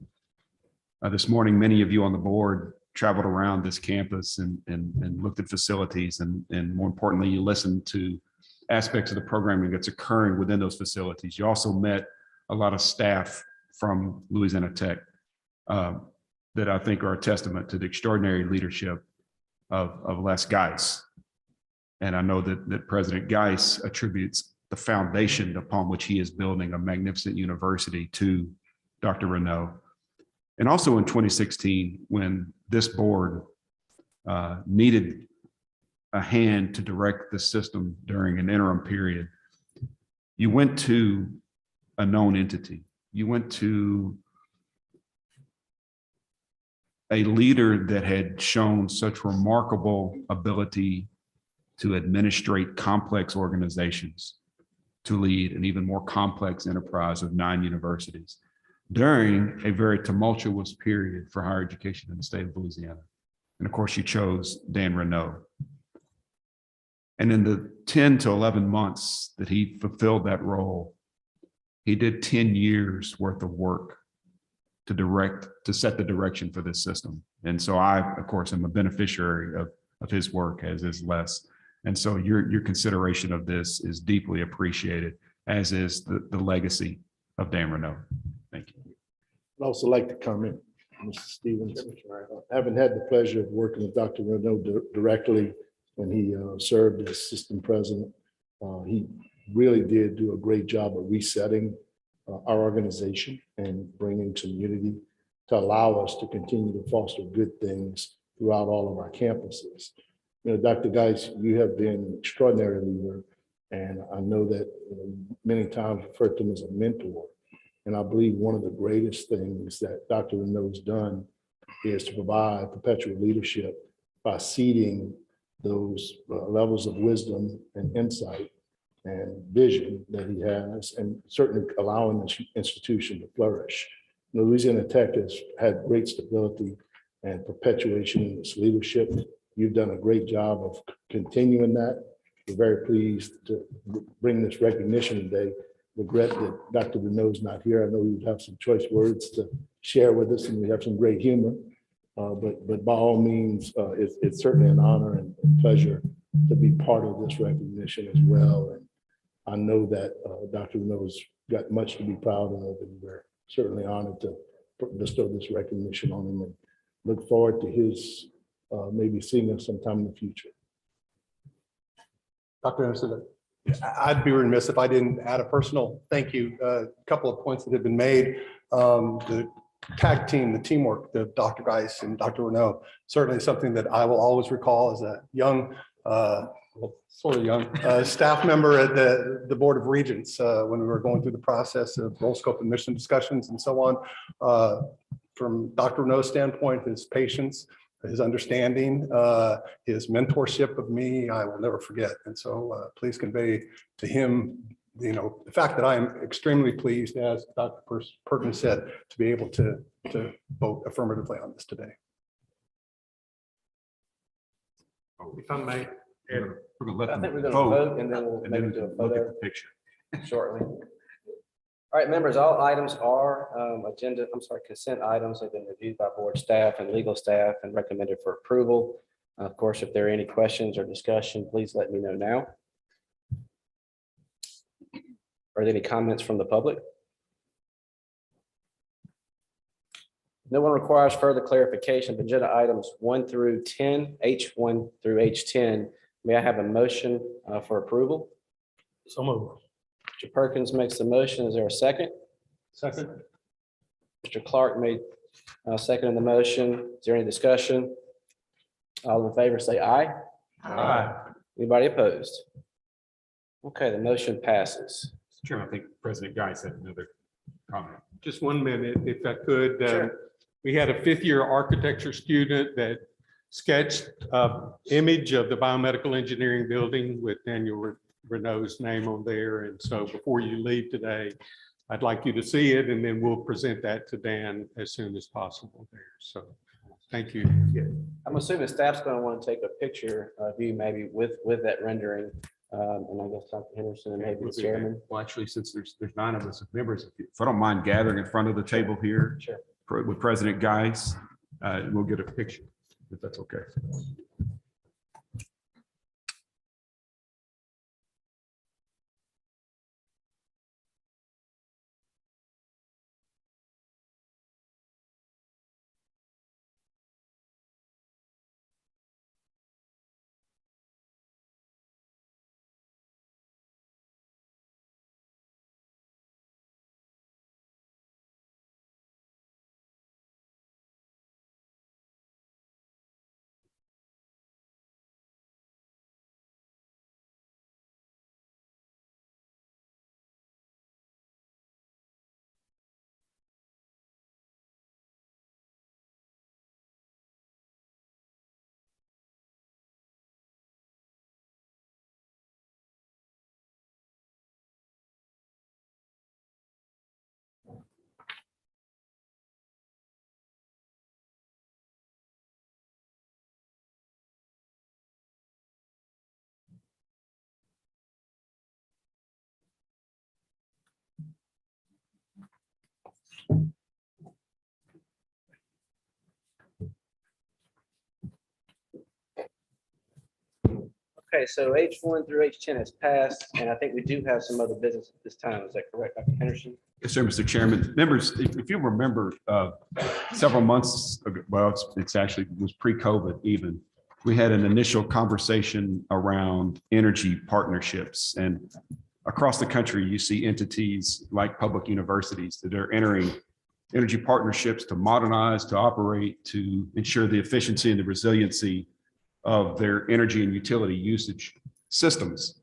Speaker 10: This morning, many of you on the board traveled around this campus and looked at facilities, and more importantly, you listened to aspects of the programming that's occurring within those facilities. You also met a lot of staff from Louisiana Tech that I think are a testament to the extraordinary leadership of Les Geis. And I know that President Geis attributes the foundation upon which he is building a magnificent university to Dr. Renaud. And also in 2016, when this board needed a hand to direct the system during an interim period, you went to a known entity. You went to a leader that had shown such remarkable ability to administrate complex organizations, to lead an even more complex enterprise of 9 universities during a very tumultuous period for higher education in the state of Louisiana. And of course, you chose Dan Renaud. And in the 10 to 11 months that he fulfilled that role, he did 10 years worth of work to set the direction for this system. And so I, of course, am a beneficiary of his work, as is Les. And so your consideration of this is deeply appreciated, as is the legacy of Dan Renaud. Thank you.
Speaker 3: I'd also like to comment, Mr. Stevens. Having had the pleasure of working with Dr. Renaud directly when he served as assistant president, he really did do a great job of resetting our organization and bringing community to allow us to continue to foster good things throughout all of our campuses. You know, Dr. Geis, you have been an extraordinary leader, and I know that many times referred to him as a mentor. And I believe one of the greatest things that Dr. Renault's done is to provide perpetual leadership by seeding those levels of wisdom and insight and vision that he has, and certainly allowing this institution to flourish. Louisiana Tech has had great stability and perpetuation in its leadership. You've done a great job of continuing that. We're very pleased to bring this recognition today. Regret that Dr. Renault's not here. I know you have some choice words to share with us, and we have some great humor. But by all means, it's certainly an honor and pleasure to be part of this recognition as well. And I know that Dr. Renault's got much to be proud of, and we're certainly honored to bestow this recognition on him, and look forward to his maybe seeing us sometime in the future.
Speaker 6: Dr. Anderson, I'd be remiss if I didn't add a personal thank you. A couple of points that have been made. The tag team, the teamwork, the Dr. Geis and Dr. Renault, certainly something that I will always recall as a young, sort of young staff member at the Board of Regents when we were going through the process of role scope and mission discussions and so on. From Dr. Renault's standpoint, his patience, his understanding, his mentorship of me, I will never forget. And so please convey to him, you know, the fact that I am extremely pleased, as Dr. Perkins said, to be able to vote affirmatively on this today.
Speaker 5: If I may,
Speaker 10: We're gonna let
Speaker 14: I
Speaker 10: them
Speaker 14: think we're going to
Speaker 10: vote,
Speaker 14: vote and then we'll
Speaker 10: and
Speaker 14: maybe
Speaker 10: then
Speaker 14: do a
Speaker 10: look at
Speaker 14: photo
Speaker 10: the picture.
Speaker 14: shortly. All right, members, all items are consent items have been reviewed by board staff and legal staff and recommended for approval. Of course, if there are any questions or discussion, please let me know now. Are there any comments from the public? No one requires further clarification of agenda items 1 through 10, H1 through H10. May I have a motion for approval?
Speaker 7: So moved.
Speaker 14: Mr. Perkins makes the motion. Is there a second?
Speaker 6: Second.
Speaker 14: Mr. Clark made second in the motion. Is there any discussion? All in favor, say aye.
Speaker 7: Aye.
Speaker 14: Anybody opposed? Okay, the motion passes.
Speaker 10: Chairman, I think President Geis had another comment.
Speaker 5: just 1 minute, if I could.
Speaker 14: Sure.
Speaker 5: We had a fifth-year architecture student that sketched an image of the biomedical engineering building with Daniel Renault's name on there. And so before you leave today, I'd like you to see it, and then we'll present that to Dan as soon as possible there. So thank you.
Speaker 14: I'm assuming staff's going to want to take a picture of you maybe with that rendering. And I guess Dr. Henderson and maybe the chairman.
Speaker 10: Well, actually, since there's 9 of us as members, if I don't mind gathering in front of the table here.
Speaker 14: Sure.
Speaker 10: With President Geis, we'll get a picture, if that's okay.
Speaker 14: Okay, so H1 through H10 has passed, and I think we do have some other business at this time. Is that correct, Dr. Henderson?
Speaker 10: Yes, sir, Mr. Chairman. Members, if you remember several months ago, well, it's actually it was pre-COVID even, we had an initial conversation around energy partnerships. And across the country, you see entities like public universities that are entering energy partnerships to modernize, to operate, to ensure the efficiency and the resiliency of their energy and utility usage systems.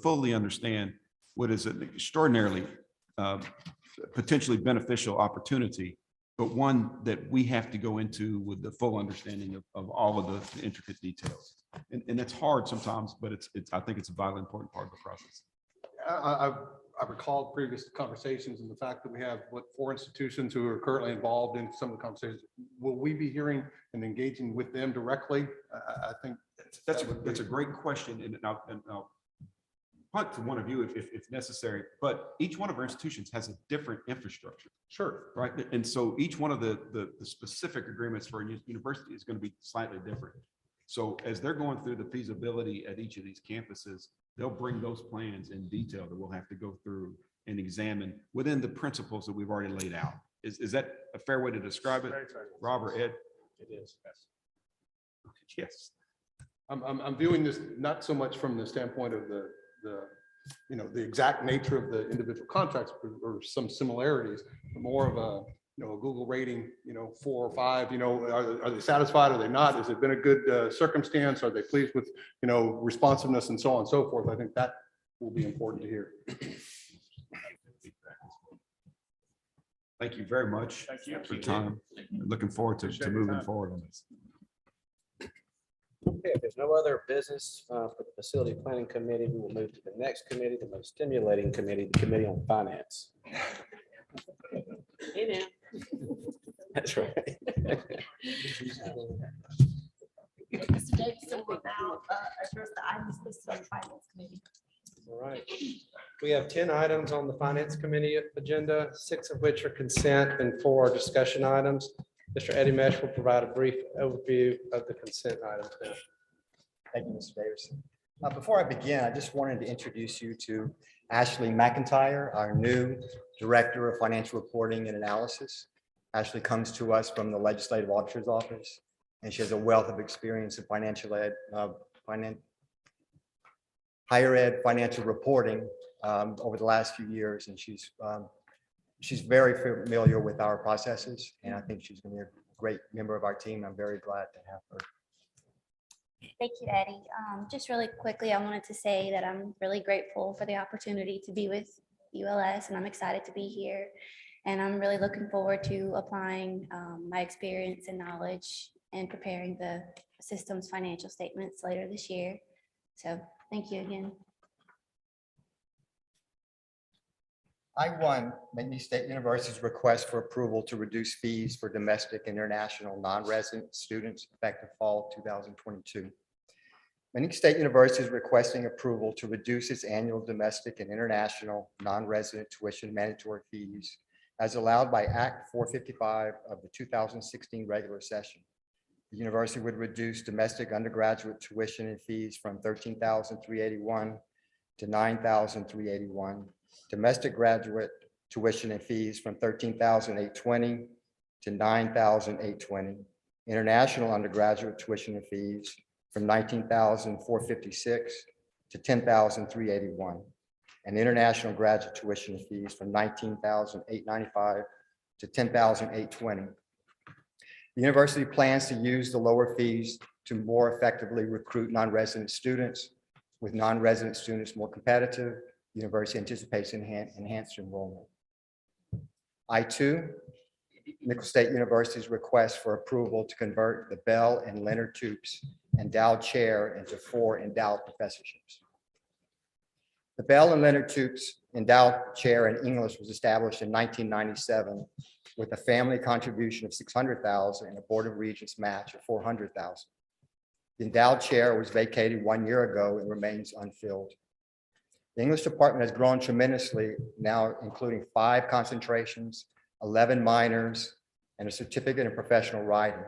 Speaker 10: fully understand what is an extraordinarily potentially beneficial opportunity, but one that we have to go into with the full understanding of all of the intricate details. And it's hard sometimes, but I think it's a vitally important part of the process.
Speaker 6: I recall previous conversations and the fact that we have 4 institutions who are currently involved in some of the conversations. Will we be hearing and engaging with them directly? I think
Speaker 10: that's a great question, and I'll punt to one of you if necessary. But each one of our institutions has a different infrastructure.
Speaker 6: Sure.
Speaker 10: Right, and so each one of the specific agreements for a university is going to be slightly different. So as they're going through the feasibility at each of these campuses, they'll bring those plans in detail that we'll have to go through and examine within the principles that we've already laid out. Is that a fair way to describe it, Rob or Ed?
Speaker 14: It is.
Speaker 10: Yes.
Speaker 6: I'm viewing this not so much from the standpoint of the the exact nature of the individual contracts or some similarities, but more of a a Google rating, 4 or 5, are they satisfied? Are they not? Has it been a good circumstance? Are they pleased with, responsiveness and so on and so forth? I think that will be important to hear.
Speaker 10: Thank you very much for your time. Looking forward to moving forward on this.
Speaker 14: Okay, if there's no other business for the Facility Planning Committee, we will move to the next committee, the most stimulating committee, the Committee on Finance.
Speaker 2: Hey now.
Speaker 14: That's right.
Speaker 1: Mr. Davidson will now address the items listed on the Finance Committee.
Speaker 14: All right. We have 10 items on the Finance Committee agenda, 6 of which are consent and 4 are discussion items. Mr. Eddie Mesh will provide a brief overview of the consent items now.
Speaker 15: Thank you, Mr. Davidson. Before I begin, I just wanted to introduce you to Ashley Mcintyre, our new Director of Financial Reporting and Analysis. Ashley comes to us from the Legislative Auditor's Office, and she has a wealth of experience in financial ed, higher ed financial reporting over the last few years, and she's very familiar with our processes, and I think she's going to be a great member of our team. I'm very glad to have her.
Speaker 16: Thank you, Eddie. Just really quickly, I wanted to say that I'm really grateful for the opportunity to be with ULS, and I'm excited to be here. And I'm really looking forward to applying my experience and knowledge and preparing the system's financial statements later this year. So thank you again.
Speaker 15: I-1, McNeese State University's request for approval to reduce fees for domestic and international non-resident students effective fall 2022. McNeese State University is requesting approval to reduce its annual domestic and international non-resident tuition mandatory fees as allowed by Act 455 of the 2016 regular session. The university would reduce domestic undergraduate tuition and fees from $13,381 to $9,381. Domestic graduate tuition and fees from $13,820 to $9,820. International undergraduate tuition and fees from $19,456 to $10,381. And international graduate tuition and fees from $19,895 to $10,820. The university plans to use the lower fees to more effectively recruit non-resident students. With non-resident students more competitive, the university anticipates enhanced enrollment. I-2, Nicholls State University's request for approval to convert the Bell and Leonard Tupes endowed chair into 4 endowed professorships. The Bell and Leonard Tupes endowed chair in English was established in 1997 with a family contribution of $600,000 and a Board of Regents match of $400,000. The endowed chair was vacated 1 year ago and remains unfilled. The English department has grown tremendously, now including 5 concentrations, 11 minors, and a certificate in professional writing.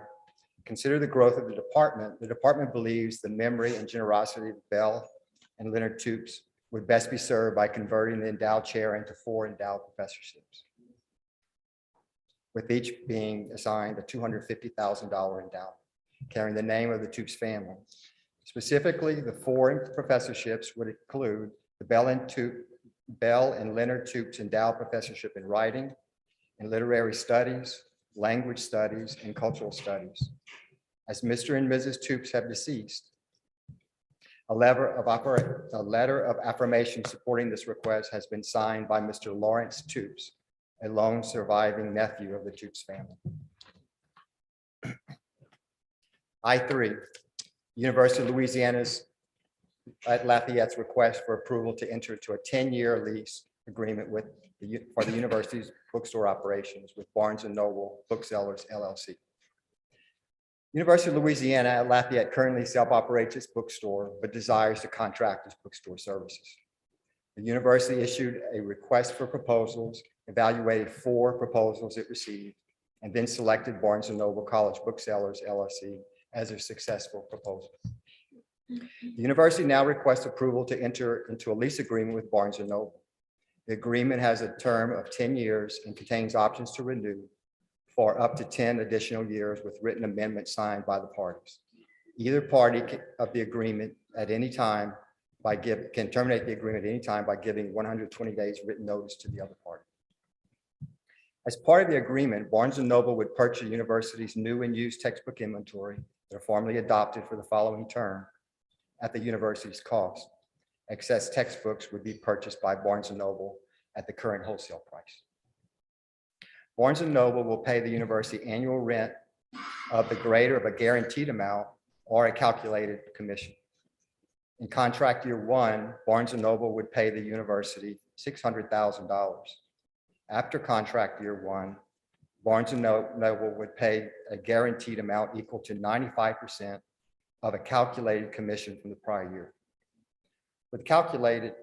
Speaker 15: Consider the growth of the department. The department believes the memory and generosity of Bell and Leonard Tupes would best be served by converting the endowed chair into 4 endowed professorships, with each being assigned a $250,000 endowment, carrying the name of the Tupes family. Specifically, the 4 professorships would include the Bell and Leonard Tupes endowed professorship in writing and literary studies, language studies, and cultural studies. As Mr. and Mrs. Tupes have deceased, A letter of affirmation supporting this request has been signed by Mr. Lawrence Toops, a lone surviving nephew of the Toops family. I3, University of Louisiana's at Lafayette's request for approval to enter into a 10-year lease agreement for the university's bookstore operations with Barnes & Noble Booksellers LLC. University of Louisiana at Lafayette currently self-operates its bookstore, but desires to contract its bookstore services. The university issued a request for proposals, evaluated 4 proposals it received, and then selected Barnes & Noble College Booksellers LLC as a successful proposal. The university now requests approval to enter into a lease agreement with Barnes & Noble. The agreement has a term of 10 years and contains options to renew for up to 10 additional years with written amendments signed by the parties. Either party of the agreement at any time can terminate the agreement at any time by giving 120 days written notice to the other party. As part of the agreement, Barnes & Noble would purchase the university's new and used textbook inventory that are formally adopted for the following term at the university's cost. Excess textbooks would be purchased by Barnes & Noble at the current wholesale price. Barnes & Noble will pay the university annual rent of the greater of a guaranteed amount or a calculated commission. In contract year 1, Barnes & Noble would pay the university $600,000. After contract year 1, Barnes & Noble would pay a guaranteed amount equal to 95% of a calculated commission from the prior year. With calculated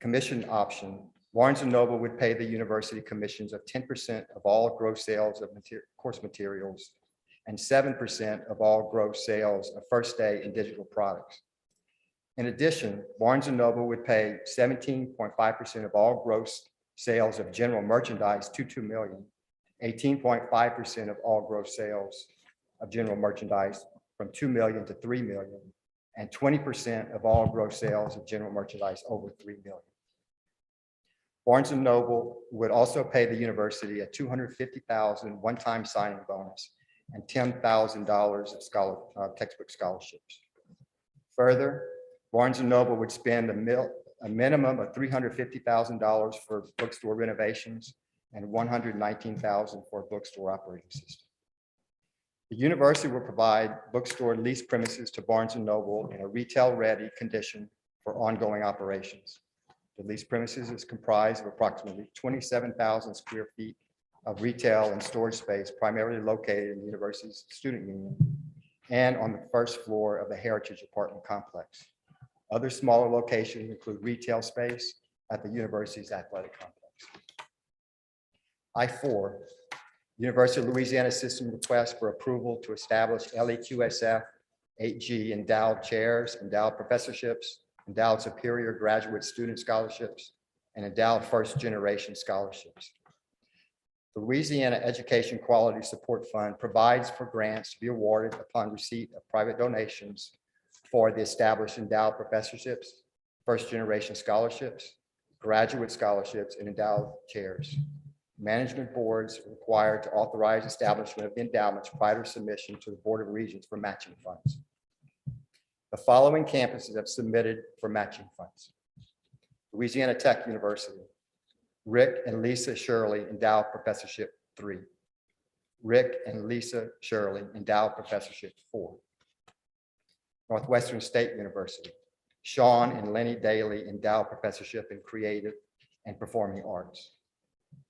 Speaker 15: commission option, Barnes & Noble would pay the university commissions of 10% of all gross sales of course materials and 7% of all gross sales of first day and digital products. In addition, Barnes & Noble would pay 17.5% of all gross sales of general merchandise to $2 million, 18.5% of all gross sales of general merchandise from $2 million to $3 million, and 20% of all gross sales of general merchandise over $3 million. Barnes & Noble would also pay the university a $250,000 one-time signing bonus and $10,000 of textbook scholarships. Further, Barnes & Noble would spend a minimum of $350,000 for bookstore renovations and $119,000 for a bookstore operating system. The university will provide bookstore lease premises to Barnes & Noble in a retail-ready condition for ongoing operations. The lease premises is comprised of approximately 27,000 square feet of retail and storage space, primarily located in the university's student union and on the first floor of the Heritage Apartment Complex. Other smaller locations include retail space at the university's athletic complex. I4, University of Louisiana system request for approval to establish LEQSF 8G endowed chairs, endowed professorships, endowed superior graduate student scholarships, and endowed first generation scholarships. The Louisiana Education Quality Support Fund provides for grants to be awarded upon receipt of private donations for the established endowed professorships, first generation scholarships, graduate scholarships, and endowed chairs. Management boards are required to authorize establishment of endowments prior to submission to the Board of Regents for matching funds. The following campuses have submitted for matching funds: Louisiana Tech University, Rick and Lisa Shirley Endowed Professorship 3, Rick and Lisa Shirley Endowed Professorship 4, Northwestern State University, Sean and Lenny Daly Endowed Professorship in Creative and Performing Arts,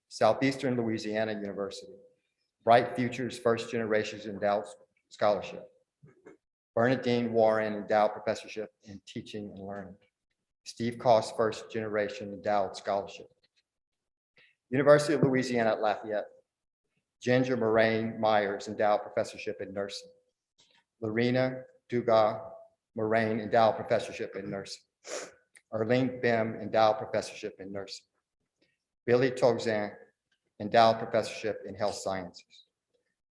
Speaker 15: Southeastern Louisiana University, Bright Futures First Generations Endowed Scholarship, Bernadine Warren Endowed Professorship in Teaching and Learning, Steve Koss First Generation Endowed Scholarship, University of Louisiana at Lafayette, Ginger Moraine Myers Endowed Professorship in Nursing, Lorena Dugas Moraine Endowed Professorship in Nursing, Arlene Bim Endowed Professorship in Nursing, Billy Tozan Endowed Professorship in Health Sciences,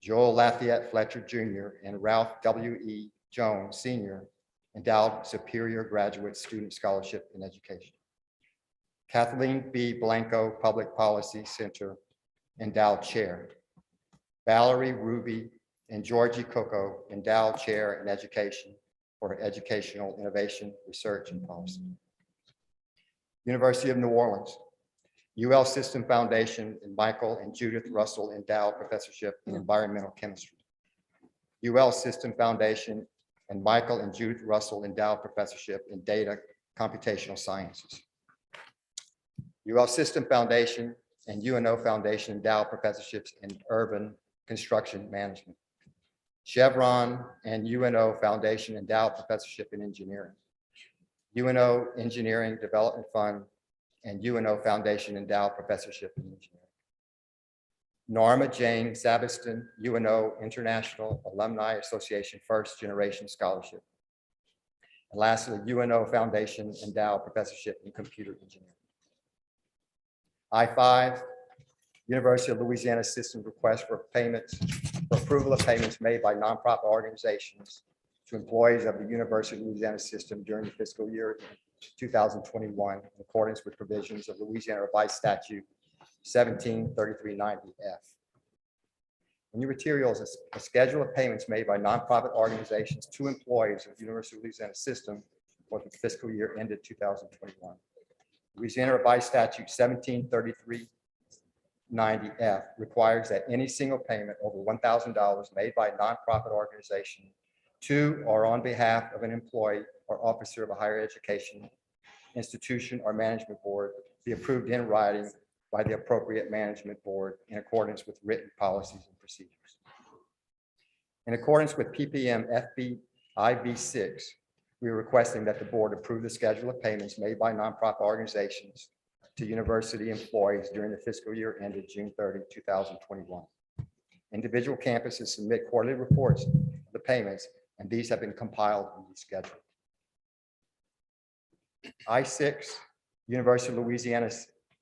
Speaker 15: Joel Lafayette Fletcher Jr. and Ralph W.E. Jones Sr. Endowed Superior Graduate Student Scholarship in Education, Kathleen B. Blanco Public Policy Center Endowed Chair, Valerie Ruby and Georgie Coco Endowed Chair in Education for educational innovation, research, and policy. University of New Orleans, UL System Foundation and Michael and Judith Russell Endowed Professorship in Environmental Chemistry. UL System Foundation and Michael and Judith Russell Endowed Professorship in Data Computational Sciences. UL System Foundation and UNO Foundation Endowed Professorships in Urban Construction Management. Chevron and UNO Foundation Endowed Professorship in Engineering. UNO Engineering Development Fund and UNO Foundation Endowed Professorship in Engineering. Norma Jane Sabiston, UNO International Alumni Association First Generation Scholarship. And lastly, UNO Foundation Endowed Professorship in Computer Engineering. I-5, University of Louisiana System request for payments, for approval of payments made by nonprofit organizations to employees of the University of Louisiana System during the fiscal year 2021 in accordance with provisions of Louisiana Revised Statute 173390F. In your materials is a schedule of payments made by nonprofit organizations to employees of the University of Louisiana System for the fiscal year ended 2021. Louisiana Revised Statute 173390F requires that any single payment over $1,000 made by a nonprofit organization to or on behalf of an employee or officer of a higher education institution or management board be approved in writing by the appropriate management board in accordance with written policies and procedures. In accordance with PPM FBIV 6, we are requesting that the board approve the schedule of payments made by nonprofit organizations to university employees during the fiscal year ended June 30, 2021. Individual campuses submit quarterly reports of the payments, and these have been compiled in the schedule. I-6, University of Louisiana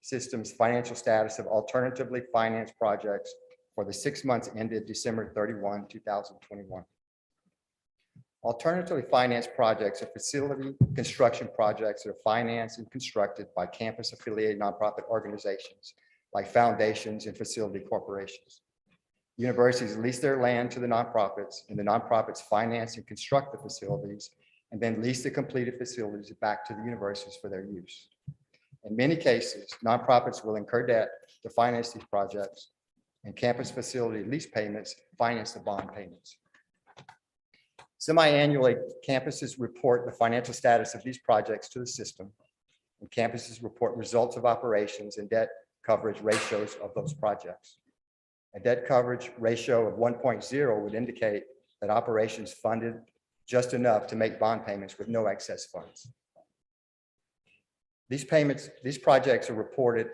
Speaker 15: System's financial status of alternatively financed projects for the 6 months ended December 31, 2021. Alternatively financed projects are facility construction projects that are financed and constructed by campus affiliated nonprofit organizations like foundations and facility corporations. Universities lease their land to the nonprofits, and the nonprofits finance and construct the facilities and then lease the completed facilities back to the universities for their use. In many cases, nonprofits will incur debt to finance these projects, and campus facility lease payments finance the bond payments. Semi-annually, campuses report the financial status of these projects to the system, and campuses report results of operations and debt coverage ratios of those projects. A debt coverage ratio of 1.0 would indicate that operations funded just enough to make bond payments with no excess funds. These projects are reported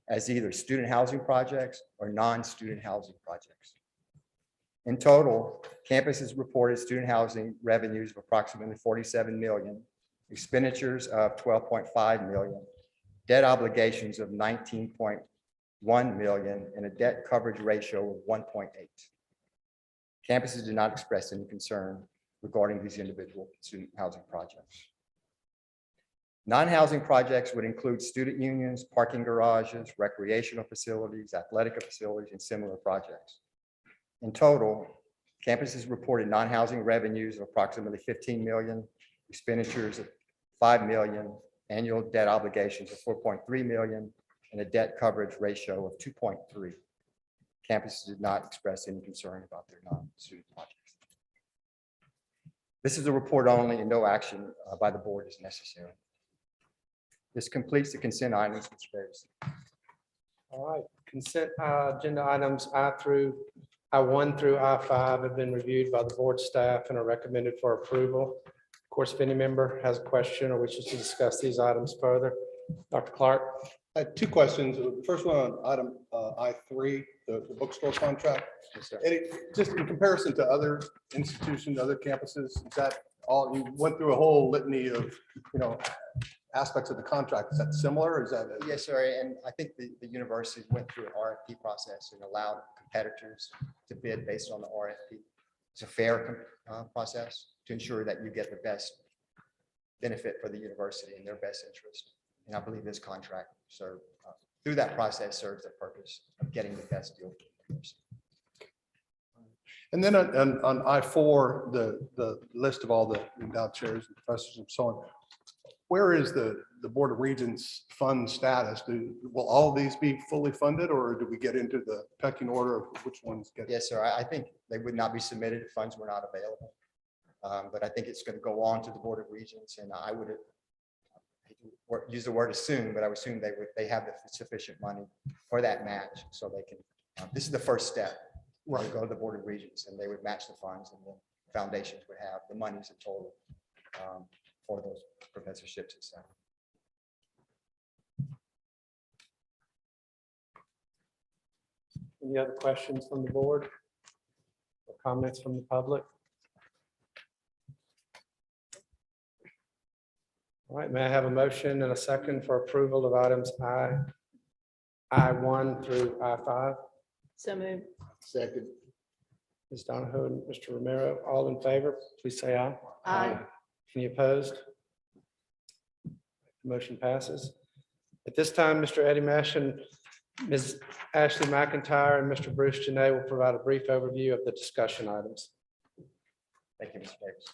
Speaker 15: as either student housing projects or non-student housing projects. In total, campuses reported student housing revenues of approximately $47 million, expenditures of $12.5 million, debt obligations of $19.1 million, and a debt coverage ratio of 1.8. Campuses did not express any concern regarding these individual student housing projects. Non-housing projects would include student unions, parking garages, recreational facilities, athletic facilities, and similar projects. In total, campuses reported non-housing revenues of approximately $15 million, expenditures of $5 million, annual debt obligations of $4.3 million, and a debt coverage ratio of 2.3. Campuses did not express any concern about their non-student projects. This is a report only, and no action by the board is necessary. This completes the consent items, Mr. Davis.
Speaker 14: All right, consent agenda items I-1 through I-5 have been reviewed by the board staff and are recommended for approval. Of course, if any member has a question or wishes to discuss these items further, Dr. Clark.
Speaker 6: I had two questions. The first one on item I-3, the bookstore contract.
Speaker 14: Yes, sir.
Speaker 6: Eddie, just in comparison to other institutions, other campuses, is that all, you went through a whole litany of, aspects of the contract. Is that similar? Is that?
Speaker 15: Yes, sir. And I think the university went through an RFP process and allowed competitors to bid based on the RFP. It's a fair process to ensure that you get the best benefit for the university in their best interest. And I believe this contract through that process serves the purpose of getting the best deal for the university.
Speaker 6: And then on I4, the list of all the endowed chairs and professors and so on, where is the Board of Regents fund status? Will all of these be fully funded, or do we get into the pecking order of which ones get?
Speaker 15: Yes, sir. I think they would not be submitted if funds were not available. But I think it's going to go on to the Board of Regents, and I would use the word assume, but I would assume they have the sufficient money for that match, so they can. This is the first step. Right. Go to the Board of Regents, and they would match the funds, and then foundations would have the monies in total for those professorships, etc.
Speaker 5: Any other questions from the board or comments from the public? All right, may I have a motion and a second for approval of items I1 through I5?
Speaker 2: So moved.
Speaker 3: Second.
Speaker 5: Ms. Donahoe and Mr. Romero, all in favor, please say aye.
Speaker 2: Aye.
Speaker 5: Any opposed? Motion passes. At this time, Mr. Eddie Mesh and Ms. Ashley McIntyre and Mr. Bruce Janay will provide a brief overview of the discussion items.
Speaker 15: Thank you, Mr. Davis.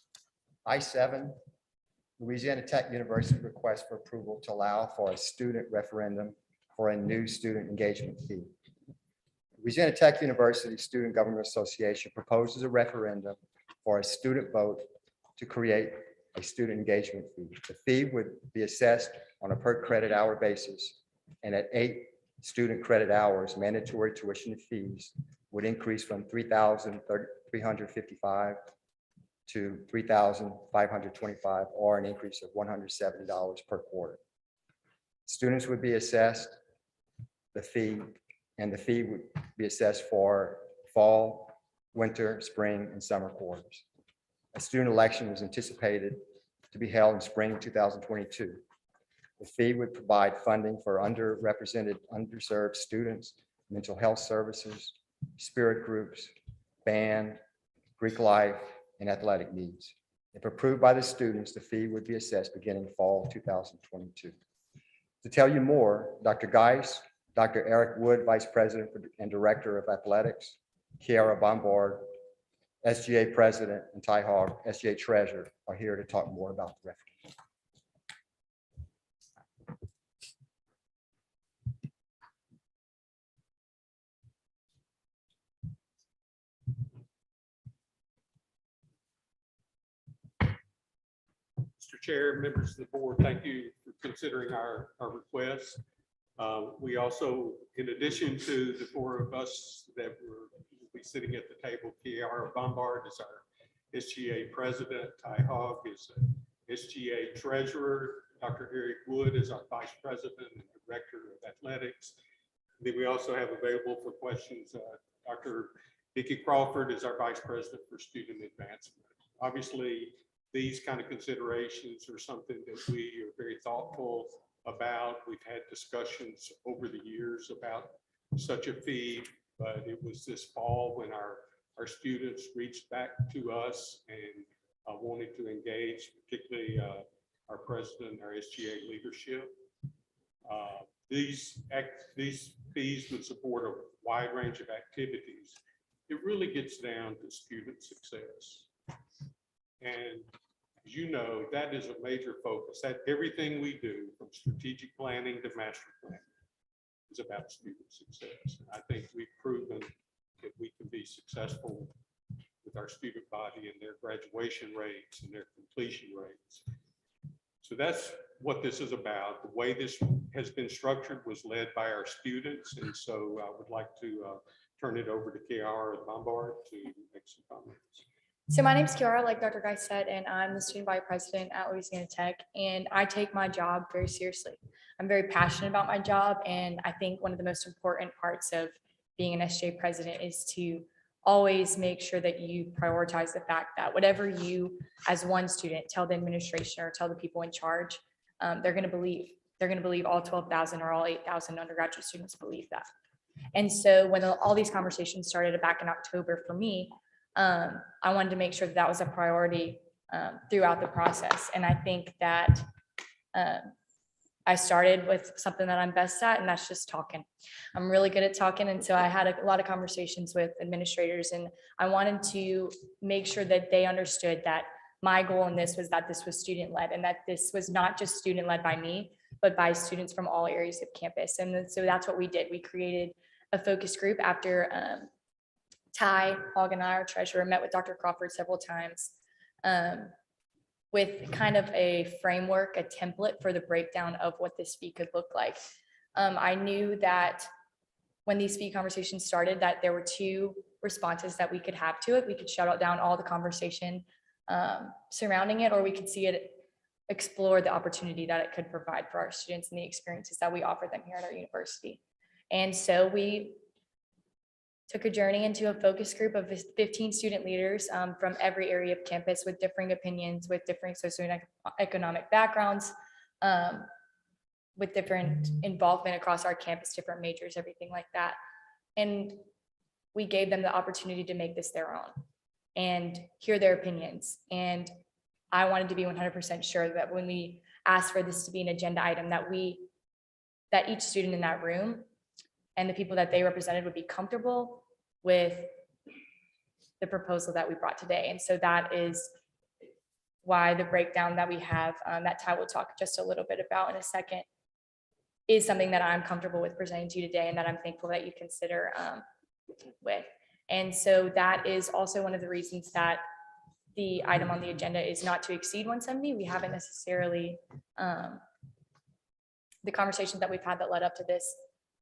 Speaker 15: I7, Louisiana Tech University request for approval to allow for a student referendum for a new student engagement fee. Louisiana Tech University Student Government Association proposes a referendum for a student vote to create a student engagement fee. The fee would be assessed on a per credit hour basis, and at 8 student credit hours, mandatory tuition fees would increase from $3,355 to $3,525, or an increase of $170 per quarter. Students would be assessed the fee, and the fee would be assessed for fall, winter, spring, and summer quarters. A student election was anticipated to be held in spring 2022. The fee would provide funding for underrepresented, underserved students, mental health services, spirit groups, band, Greek life, and athletic needs. If approved by the students, the fee would be assessed beginning fall 2022. To tell you more, Dr. Geis, Dr. Eric Wood, Vice President and Director of Athletics, Kiara Bombard, SGA President, and Ty Hogg, SGA Treasurer, are here to talk more about the referendum.
Speaker 5: Mr. Chair, members of the board, thank you for considering our request. We also, in addition to the 4 of us that will be sitting at the table, Kiara Bombard is our SGA President, Ty Hogg is SGA Treasurer, Dr. Eric Wood is our Vice President and Director of Athletics. Then we also have available for questions, Dr. Vicki Crawford is our Vice President for Student Advancement. Obviously, these kind of considerations are something that we are very thoughtful about. We've had discussions over the years about such a fee, but it was this fall when our students reached back to us and wanted to engage, particularly our president, our SGA leadership. These fees would support a wide range of activities. It really gets down to student success. And as you know, that is a major focus. That everything we do, from strategic planning to master planning, is about student success. And I think we've proven that we can be successful with our student body and their graduation rates and their completion rates. So that's what this is about. The way this has been structured was led by our students. And so I would like to turn it over to Kiara Bombard to make some comments.
Speaker 17: So my name is Kiara, like Dr. Guy said, and I'm the student body president at Louisiana Tech, and I take my job very seriously. I'm very passionate about my job, and I think one of the most important parts of being an SJ president is to always make sure that you prioritize the fact that whatever you, as one student, tell the administration or tell the people in charge, they're going to believe. They're going to believe all 12,000 or all 8,000 undergraduate students believe that. And so when all these conversations started back in October for me, I wanted to make sure that that was a priority throughout the process. And I think that I started with something that I'm best at, and that's just talking. I'm really good at talking. And so I had a lot of conversations with administrators, and I wanted to make sure that they understood that my goal in this was that this was student-led, and that this was not just student-led by me, but by students from all areas of campus. And so that's what we did. We created a focus group after Ty Hogg and I, our treasurer, met with Dr. Crawford several times with kind of a framework, a template for the breakdown of what this fee could look like. I knew that when these fee conversations started, that there were two responses that we could have to it. We could shut down all the conversation surrounding it, or we could see it, explore the opportunity that it could provide for our students and the experiences that we offer them here at our university. And so we took a journey into a focus group of 15 student leaders from every area of campus with differing opinions, with different socioeconomic backgrounds, with different involvement across our campus, different majors, everything like that. And we gave them the opportunity to make this their own and hear their opinions. And I wanted to be 100% sure that when we asked for this to be an agenda item, that each student in that room and the people that they represented would be comfortable with the proposal that we brought today. And so that is why the breakdown that we have, that Ty will talk just a little bit about in a second, is something that I'm comfortable with presenting to you today, and that I'm thankful that you consider with. And so that is also one of the reasons that the item on the agenda is not to exceed 170. We haven't necessarily, the conversations that we've had that led up to this,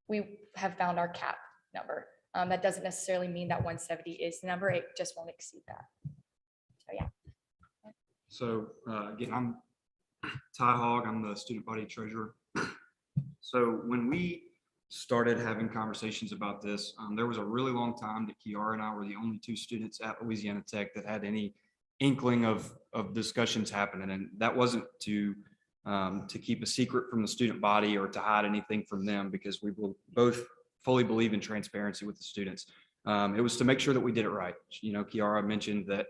Speaker 17: we have found our cap number. That doesn't necessarily mean that 170 is the number, it just won't exceed that. So yeah.
Speaker 18: So again, I'm Ty Hogg, I'm the student body treasurer. So when we started having conversations about this, there was a really long time that Kiara and I were the only two students at Louisiana Tech that had any inkling of discussions happening. And that wasn't to keep a secret from the student body or to hide anything from them, because we will both fully believe in transparency with the students. It was to make sure that we did it right. You know, Kiara mentioned that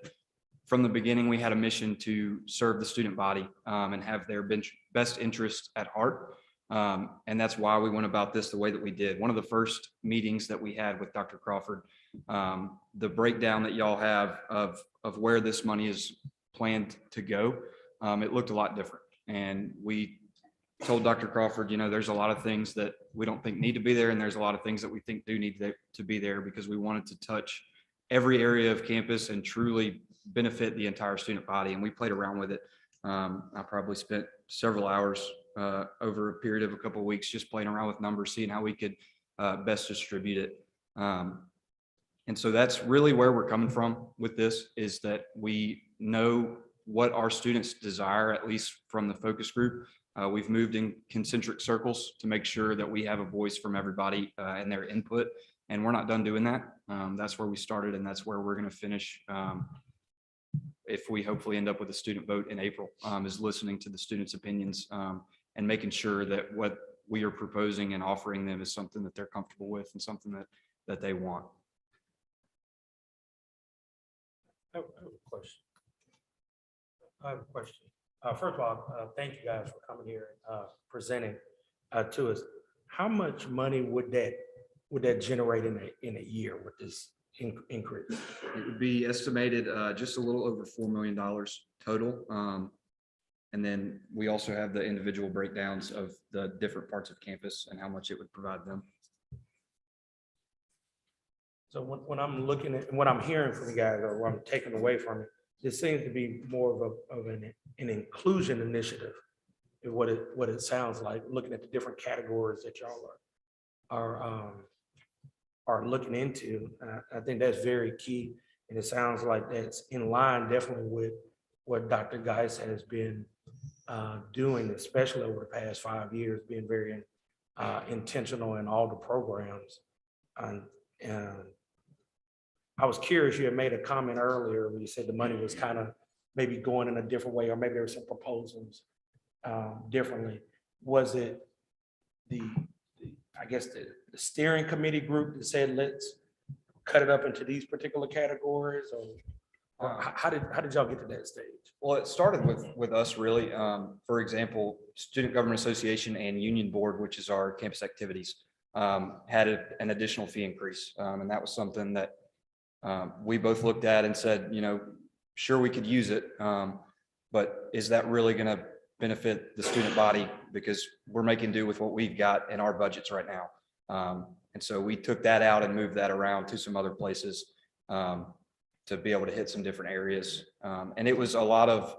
Speaker 18: from the beginning, we had a mission to serve the student body and have their best interest at heart. And that's why we went about this the way that we did. One of the first meetings that we had with Dr. Crawford, the breakdown that y'all have of where this money is planned to go, it looked a lot different. And we told Dr. Crawford, you know, there's a lot of things that we don't think need to be there, and there's a lot of things that we think do need to be there, because we wanted to touch every area of campus and truly benefit the entire student body. And we played around with it. I probably spent several hours over a period of a couple of weeks just playing around with numbers, seeing how we could best distribute it. And so that's really where we're coming from with this, is that we know what our students desire, at least from the focus group. We've moved in concentric circles to make sure that we have a voice from everybody and their input. And we're not done doing that. That's where we started, and that's where we're going to finish. If we hopefully end up with a student vote in April, is listening to the students' opinions and making sure that what we are proposing and offering them is something that they're comfortable with and something that they want.
Speaker 7: I have a question. First of all, thank you guys for coming here and presenting to us. How much money would that generate in a year with this increase?
Speaker 18: It would be estimated just a little over $4 million total. And then we also have the individual breakdowns of the different parts of campus and how much it would provide them.
Speaker 7: So when I'm looking at what I'm hearing from you guys, or what I'm taking away from it, this seems to be more of an inclusion initiative, is what it sounds like, looking at the different categories that y'all are looking into. I think that's very key, and it sounds like that's in line definitely with what Dr. Geis has been doing, especially over the past 5 years, being very intentional in all the programs. And I was curious, you had made a comment earlier when you said the money was kind of maybe going in a different way, or maybe there were some proposals differently. Was it the steering committee group that said, let's cut it up into these particular categories? Or How did y'all get to that stage?
Speaker 18: Well, it started with us really. For example, Student Government Association and Union Board, which is our campus activities, had an additional fee increase. And that was something that we both looked at and said, sure, we could use it. But is that really going to benefit the student body? Because we're making do with what we've got in our budgets right now. And so we took that out and moved that around to some other places to be able to hit some different areas. And it was a lot of,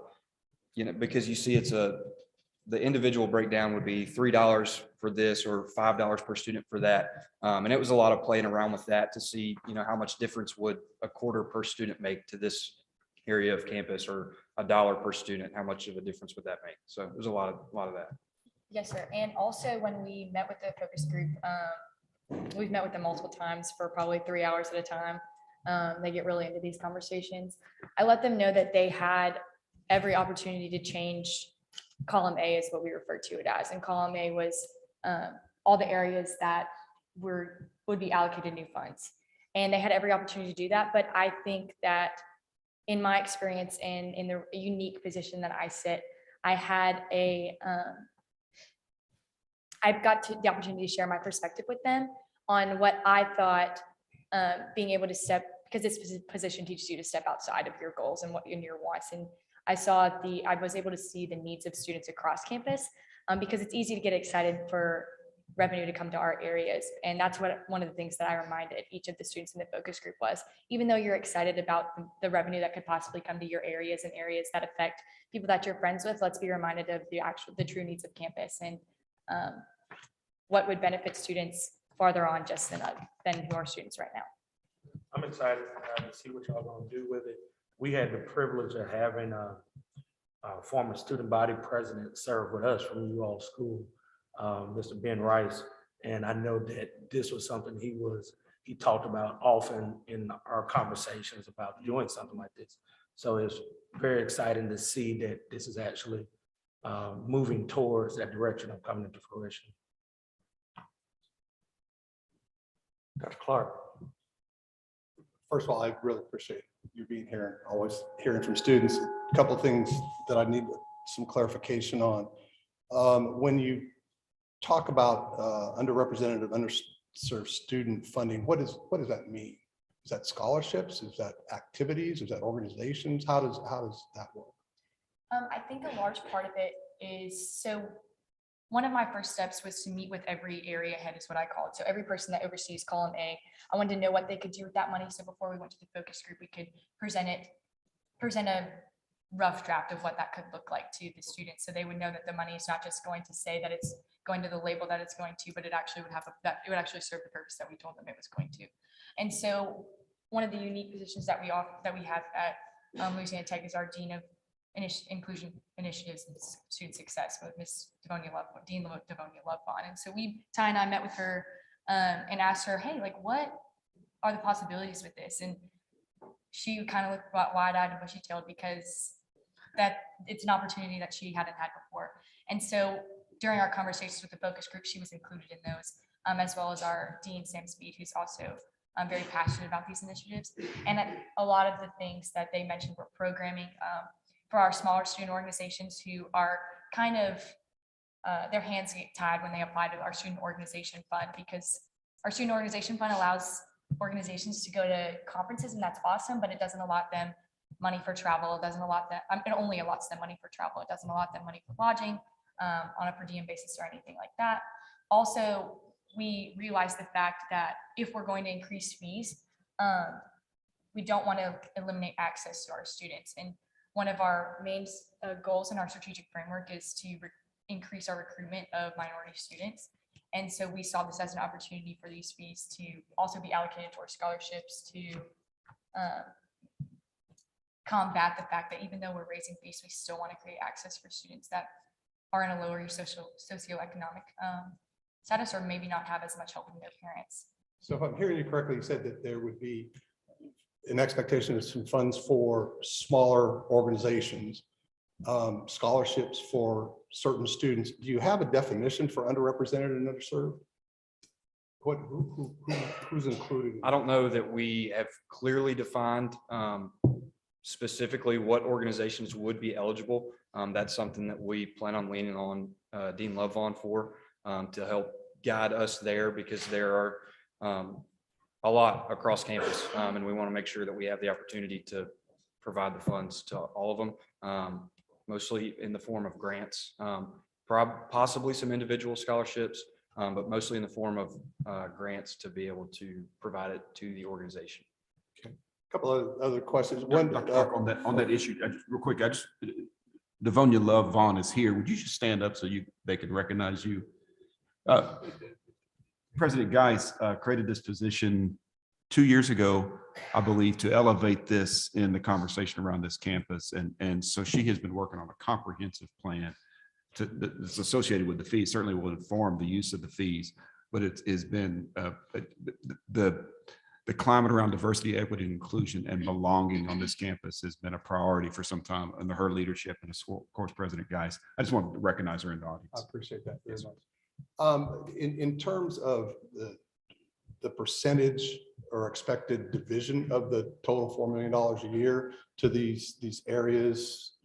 Speaker 18: because you see the individual breakdown would be $3 for this or $5 per student for that. And it was a lot of playing around with that to see, how much difference would a quarter per student make to this area of campus, or $1 per student, how much of a difference would that make? So there's a lot of that.
Speaker 17: Yes, sir. And also when we met with the focus group, we've met with them multiple times for probably 3 hours at a time. They get really into these conversations. I let them know that they had every opportunity to change. Column A is what we refer to it as. And column A was all the areas that would be allocated new funds. And they had every opportunity to do that. But I think that in my experience and in the unique position that I sit, I had I've got the opportunity to share my perspective with them on what I thought being able to because this position teaches you to step outside of your goals and your wants. And I was able to see the needs of students across campus because it's easy to get excited for revenue to come to our areas. And that's one of the things that I reminded each of the students in the focus group was, even though you're excited about the revenue that could possibly come to your areas and areas that affect people that you're friends with, let's be reminded of the true needs of campus and what would benefit students farther on just than your students right now.
Speaker 7: I'm excited to see what y'all gonna do with it. We had the privilege of having a former student body president serve with us from UL School, Mr. Ben Rice. And I know that this was something he talked about often in our conversations about doing something like this. So it's very exciting to see that this is actually moving towards that direction of coming into fruition. Dr. Clark.
Speaker 6: First of all, I really appreciate you being here, always hearing from students. A couple of things that I need some clarification on. When you talk about underrepresented, underserved student funding, what does that mean? Is that scholarships? Is that activities? Is that organizations? How does that work?
Speaker 17: I think a large part of it is, one of my first steps was to meet with every area head is what I call it. So every person that oversees column A, I wanted to know what they could do with that money. So before we went to the focus group, we could present a rough draft of what that could look like to the students. So they would know that the money is not just going to say that it's going to the label that it's going to, but it actually would it would actually serve the purpose that we told them it was going to. And so one of the unique positions that we have at Louisiana Tech is our Dean of Inclusion Initiatives and Student Success with Ms. Dean Devonia Lovebon. And so Ty and I met with her and asked her, hey, like, what are the possibilities with this? And she kind of looked wide-eyed and bushy-tailed because that it's an opportunity that she hadn't had before. And so during our conversations with the focus group, she was included in those, as well as our Dean, Sam Speed, who's also very passionate about these initiatives. And a lot of the things that they mentioned were programming for our smaller student organizations who are kind of, their hands get tied when they apply to our student organization fund, because our student organization fund allows organizations to go to conferences, and that's awesome, but it doesn't allot them money for travel. It doesn't allot them, it only allots them money for travel. It doesn't allot them money for lodging on a per diem basis or anything like that. Also, we realized the fact that if we're going to increase fees, we don't want to eliminate access to our students. And one of our main goals in our strategic framework is to increase our recruitment of minority students. And so we saw this as an opportunity for these fees to also be allocated towards scholarships to combat the fact that even though we're raising fees, we still want to create access for students that are in a lower socioeconomic status or maybe not have as much help from their parents.
Speaker 6: So if I'm hearing you correctly, you said that there would be an expectation of some funds for smaller organizations, scholarships for certain students. Do you have a definition for underrepresented and underserved? Who's included?
Speaker 18: I don't know that we have clearly defined specifically what organizations would be eligible, that's something that we plan on leaning on Dean Lovon for to help guide us there, because there are a lot across campus, and we want to make sure that we have the opportunity to provide the funds to all of them, mostly in the form of grants, possibly some individual scholarships, but mostly in the form of grants to be able to provide it to the organization.
Speaker 6: Couple of other questions. One,
Speaker 10: Dr. Clark, on that issue, real quick, Devonia Love Vaughn is here. Would you just stand up so they can recognize you? President Geis created this position 2 years ago, I believe, to elevate this in the conversation around this campus. And so she has been working on a comprehensive plan that's associated with the fees, certainly will inform the use of the fees, but it has been the climate around diversity, equity, and inclusion and belonging on this campus has been a priority for some time under her leadership, and of course, President Geis. I just want to recognize her in the audience.
Speaker 6: I appreciate that very much. In terms of the percentage or expected division of the total $4 million a year to these areas,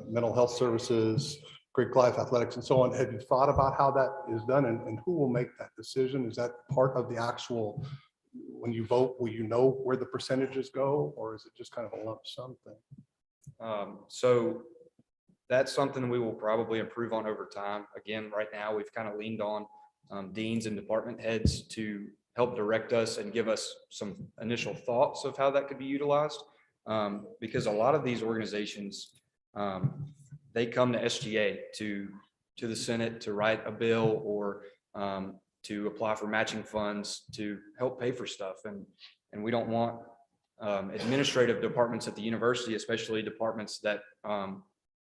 Speaker 6: mental health services, Greek life, athletics, and so on, have you thought about how that is done, and who will make that decision? Is that part of the actual, when you vote, will you know where the percentages go, or is it just kind of a lump sum thing?
Speaker 18: So that's something we will probably improve on over time. Again, right now, we've kind of leaned on deans and department heads to help direct us and give us some initial thoughts of how that could be utilized. Because a lot of these organizations, they come to SGA to the Senate to write a bill or to apply for matching funds to help pay for stuff. And we don't want administrative departments at the university, especially departments that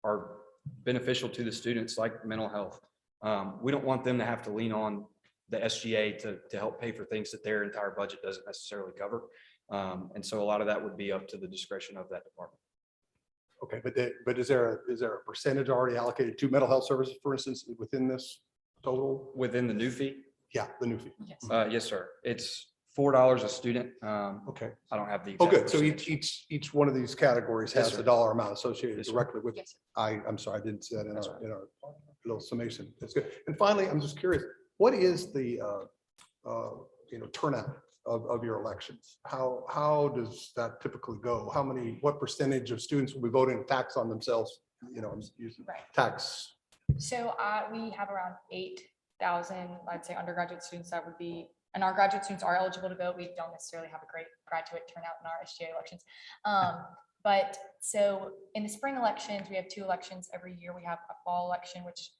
Speaker 18: are beneficial to the students, like mental health. We don't want them to have to lean on the SGA to help pay for things that their entire budget doesn't necessarily cover. And so a lot of that would be up to the discretion of that department.
Speaker 6: Okay, but is there a percentage already allocated to mental health services, for instance, within this total?
Speaker 18: Within the new fee?
Speaker 6: Yeah, the new fee.
Speaker 18: Yes, yes, sir. It's $4 a student.
Speaker 6: Okay.
Speaker 18: I don't have the.
Speaker 6: Oh, good.
Speaker 18: exact
Speaker 6: So
Speaker 18: percentage.
Speaker 6: each one of these categories
Speaker 18: Yes,
Speaker 6: has
Speaker 18: sir.
Speaker 6: the dollar amount associated
Speaker 18: Yes, sir.
Speaker 6: directly with.
Speaker 18: Yes,
Speaker 6: I'm sorry, I didn't see that in
Speaker 18: That's
Speaker 6: our little summation. That's good. And finally, I'm just curious, what is the turnout of your elections? How does that typically go? What percentage of students will be voting tax on themselves? Using tax.
Speaker 17: So we have around 8,000, I'd say, undergraduate students that would be, and our graduate students are eligible to vote. We don't necessarily have a great graduate turnout in our SGA elections. But so in the spring elections, we have 2 elections every year. We have a fall election, which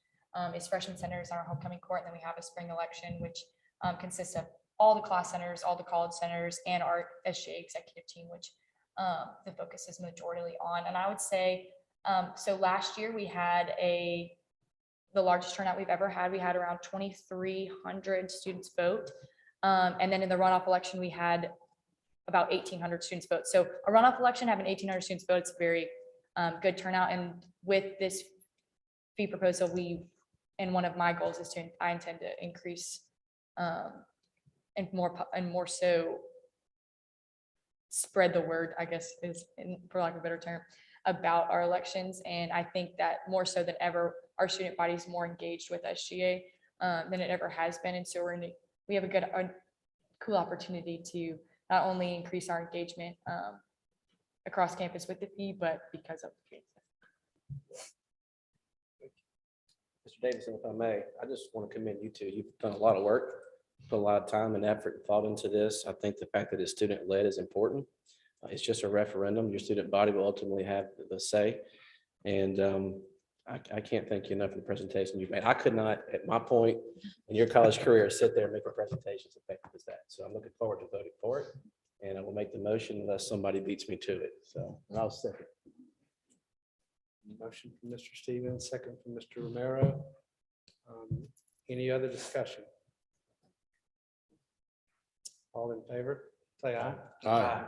Speaker 17: is freshman centers and our homecoming court. And then we have a spring election, which consists of all the class centers, all the college centers, and our SGA executive team, which the focus is majorly on. And I would say, so last year we had the largest turnout we've ever had. We had around 2,300 students vote. And then in the runoff election, we had about 1,800 students vote. So a runoff election having 1,800 students vote, it's a very good turnout. And with this fee proposal, and one of my goals is I intend to increase and more so spread the word, I guess, for lack of a better term, about our elections. And I think that more so than ever, our student body is more engaged with SGA than it ever has been. And so we have a cool opportunity to not only increase our engagement across campus with the fee, but because of the fee.
Speaker 14: Mr. Davidson, if I may, I just want to commend you two. You've done a lot of work, put a lot of time and effort and thought into this. I think the fact that it's student-led is important. It's just a referendum. Your student body will ultimately have the say. And I can't thank you enough for the presentation you've made. I could not, at my point in your college career, sit there and make a presentation as effective as that. So I'm looking forward to voting for it. And I will make the motion unless somebody beats me to it. So I'll second.
Speaker 19: Motion from Mr. Stevens, second from Mr. Romero. Any other discussion? All in favor, say aye.
Speaker 14: Aye.